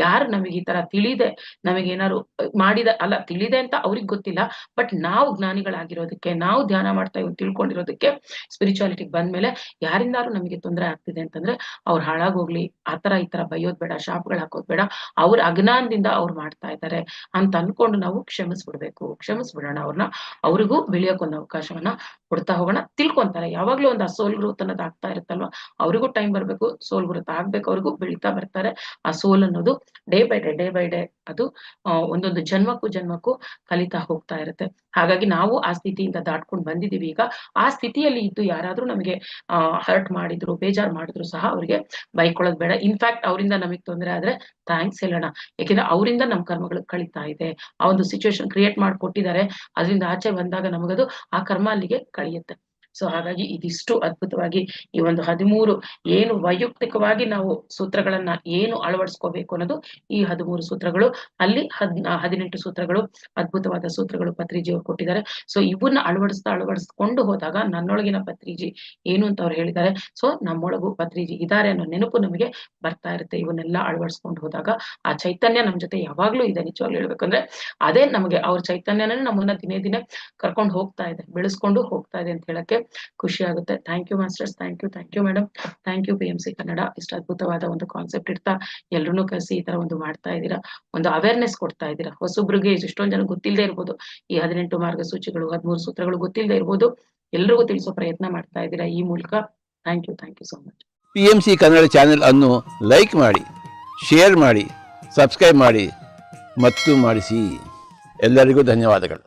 ಯಾರು ನಮಗೆ ಈ ತರ ತಿಳಿದೆ ನಮಗೇನಾದ್ರು ಮಾಡಿದ ಅಲ್ಲ, ತಿಳಿದೆ ಅಂತ ಅವ್ರಿಗೆ ಗೊತ್ತಿಲ್ಲ, ಬಟ್ ನಾವು ಜ್ಞಾನಿಗಳಾಗಿರೋದಕ್ಕೆ, ನಾವು ಧ್ಯಾನ ಮಾಡ್ತಾ ತಿಳ್ಕೊಂಡಿರೋದಕ್ಕೆ, ಸ್ಪಿರಿಚುವಾಲಿಟಿಗೆ ಬಂದ್ಮೇಲೆ ಯಾರಿಂದಾರು ನಮಗೆ ತೊಂದರೆ ಆಗ್ತಿದೆ ಅಂತಂದ್ರೆ ಅವ್ರು ಹಾಳಾಗೋಗ್ಲಿ, ಆತರ ಈ ತರ ಬೈಯೋದ್ ಬೇಡ, ಶಾಪಗಳು ಹಾಕೋದ್ ಬೇಡ, ಅವ್ರ ಅಜ್ಞಾನದಿಂದ ಅವ್ರು ಮಾಡ್ತಾ ಇದ್ದಾರೆ ಅಂತ ಅನ್ಕೊಂಡು ನಾವು ಕ್ಷಮಿಸ್ಬಿಡೋಣ ಅವ್ರನ್ನ. ಅವ್ರಿಗೂ ಬೆಳೆಯೋಕೊಂದು ಅವಕಾಶವನ್ನ ಕೊಡ್ತಾ ಹೋಗೋಣ. ತಿಳ್ಕೊಂತಾರೆ, ಯಾವಾಗ್ಲೂ ಒಂದು ಆ ಸೋಲ್ ಗ್ರೋತ್ ಅನ್ನೋದು ಆಗ್ತಾ ಇರುತ್ತಲ್ವಾ, ಅವ್ರಿಗೂ ಟೈಮ್ ಬರ್ಬೇಕು, ಸೋಲ್ ಗ್ರೋತ್ ಆಗ್ಬೇಕು, ಅವ್ರಿಗೂ ಬೆಳೀತಾ ಬರ್ತಾರೆ. ಆ ಸೋಲ್ ಅನ್ನೋದು ಡೇ ಬೈ ಡೇ ಅದು ಒಂದೊಂದು ಜನ್ಮಕ್ಕೂ ಕಲಿತಾ ಹೋಗ್ತಾ ಇರುತ್ತೆ. ಹಾಗಾಗಿ ನಾವು ಆ ಸ್ಥಿತಿಯಿಂದ ದಾಟ್ಕೊಂಡು ಬಂದಿದೀವಿ. ಈಗ ಆ ಸ್ಥಿತಿಯಲ್ಲಿ ಇದ್ದು ಯಾರಾದ್ರೂ ನಮಗೆ ಹರ್ಟ್ ಮಾಡಿದ್ರು, ಬೇಜಾರ್ ಮಾಡಿದ್ರು ಸಹ ಅವ್ರಿಗೆ ಬೈಕೊಳ್ಳೋದು ಬೇಡ. ಇನ್ಫ್ಯಾಕ್ಟ್ ಅವರಿಂದ ನಮಗೆ ತೊಂದರೆ ಆದ್ರೆ ಥ್ಯಾಂಕ್ಸ್ ಹೇಳೋಣ, ಯಾಕೆಂದ್ರೆ ಅವರಿಂದ ನಮ್ಮ ಕರ್ಮಗಳು ಕಳೀತಾ ಇದೆ. ಆ ಒಂದು ಸಿಚುವೇಶನ್ ಕ್ರಿಯೇಟ್ ಮಾಡಿಕೊಟ್ಟಿದ್ದಾರೆ, ಅದರಿಂದ ಆಚೆ ಬಂದಾಗ ನಮಗದು ಆ ಕರ್ಮ ಅಲ್ಲಿಗೆ ಕಳಿಯುತ್ತೆ. ಸೊ ಹಾಗಾಗಿ ಇದಿಷ್ಟು ಅದ್ಭುತವಾಗಿ ಈ ಒಂದು 13 ಏನು ವೈಯಕ್ತಿಕವಾಗಿ ನಾವು ಸೂತ್ರಗಳನ್ನ ಏನು ಅಳವಡಿಸ್ಕೋಬೇಕು ಅನ್ನೋದು ಈ 13 ಸೂತ್ರಗಳು, ಅಲ್ಲಿ 18 ಸೂತ್ರಗಳು, ಅದ್ಭುತವಾದ ಸೂತ್ರಗಳು ಪತ್ರಿಜಿಯವರು ಕೊಟ್ಟಿದ್ದಾರೆ. ಸೊ ಇವನ್ನ ಅಳವಡಿಸ್ಕೊಂಡು ಹೋದಾಗ ನನ್ನೊಳಗಿನ ಪತ್ರಿಜಿ ಏನು ಅಂತ ಅವ್ರು ಹೇಳಿದ್ದಾರೆ, ಸೊ ನಮ್ಮೊಳಗು ಪತ್ರಿಜಿ ಇದ್ದಾರೆ ಅನ್ನೋ ನೆನಪು ನಮಗೆ ಬರ್ತಾ ಇರುತ್ತೆ. ಇವನ್ನೆಲ್ಲ ಅಳವಡಿಸ್ಕೊಂಡು ಹೋದಾಗ ಆ ಚೈತನ್ಯ ನಮ್ ಜೊತೆ ಯಾವಾಗ್ಲೂ ಇದೆ. ನಿಜವಾಗ್ಲೂ ಹೇಳ್ಬೇಕಂದ್ರೆ ಅದೇ ನಮಗೆ ಅವ್ರ ಚೈತನ್ಯನೇ ನಮ್ಮನ್ನ ದಿನೇ ದಿನೇ ಕರ್ಕೊಂಡು ಹೋಗ್ತಾ ಇದೆ, ಬೆಳೆಸ್ಕೊಂಡು ಹೋಗ್ತಾ ಇದೆ ಅಂತ ಹೇಳಕ್ಕೆ ಖುಷಿ ಆಗುತ್ತೆ. Thank you masters, thank you madam, thank you PMC Kannada. ಇಷ್ಟು ಅದ್ಭುತವಾದ ಒಂದು ಕಾನ್ಸೆಪ್ಟ್ ಇಡ್ತಾ ಎಲ್ರು ಕರೆಸಿ ಈ ತರ ಒಂದು ಮಾಡ್ತಾ ಇದ್ದೀರಾ, ಒಂದು ಅವೇರ್ನೆಸ್ ಕೊಡ್ತಾ ಇದ್ದೀರಾ. ಹೊಸೊಬ್ರಿಗೆ ಇಷ್ಟೊಂದು ಜನ ಗೊತ್ತಿಲ್ಲದೆ ಇರ್ಬೋದು, ಈ 18 ಮಾರ್ಗಸೂಚಿಗಳು, 13 ಸೂತ್ರಗಳು ಗೊತ್ತಿಲ್ಲದೆ ಇರ್ಬೋದು, ಎಲ್ರಿಗೂ ತಿಳಿಸೋ ಪ್ರಯತ್ನ ಮಾಡ್ತಾ ಇದ್ದೀರಾ ಈ ಮೂಲಕ. Thank you so much. PMC Kannada channel ಅನ್ನು ಲೈಕ್ ಮಾಡಿ, ಶೇರ್ ಮಾಡಿ, ಸಬ್ಸ್ಕ್ರೈಬ್ ಮಾಡಿ ಮತ್ತು ಮಾಡಿಸಿ. ಎಲ್ಲರಿಗೂ ಧನ್ಯವಾದಗಳು.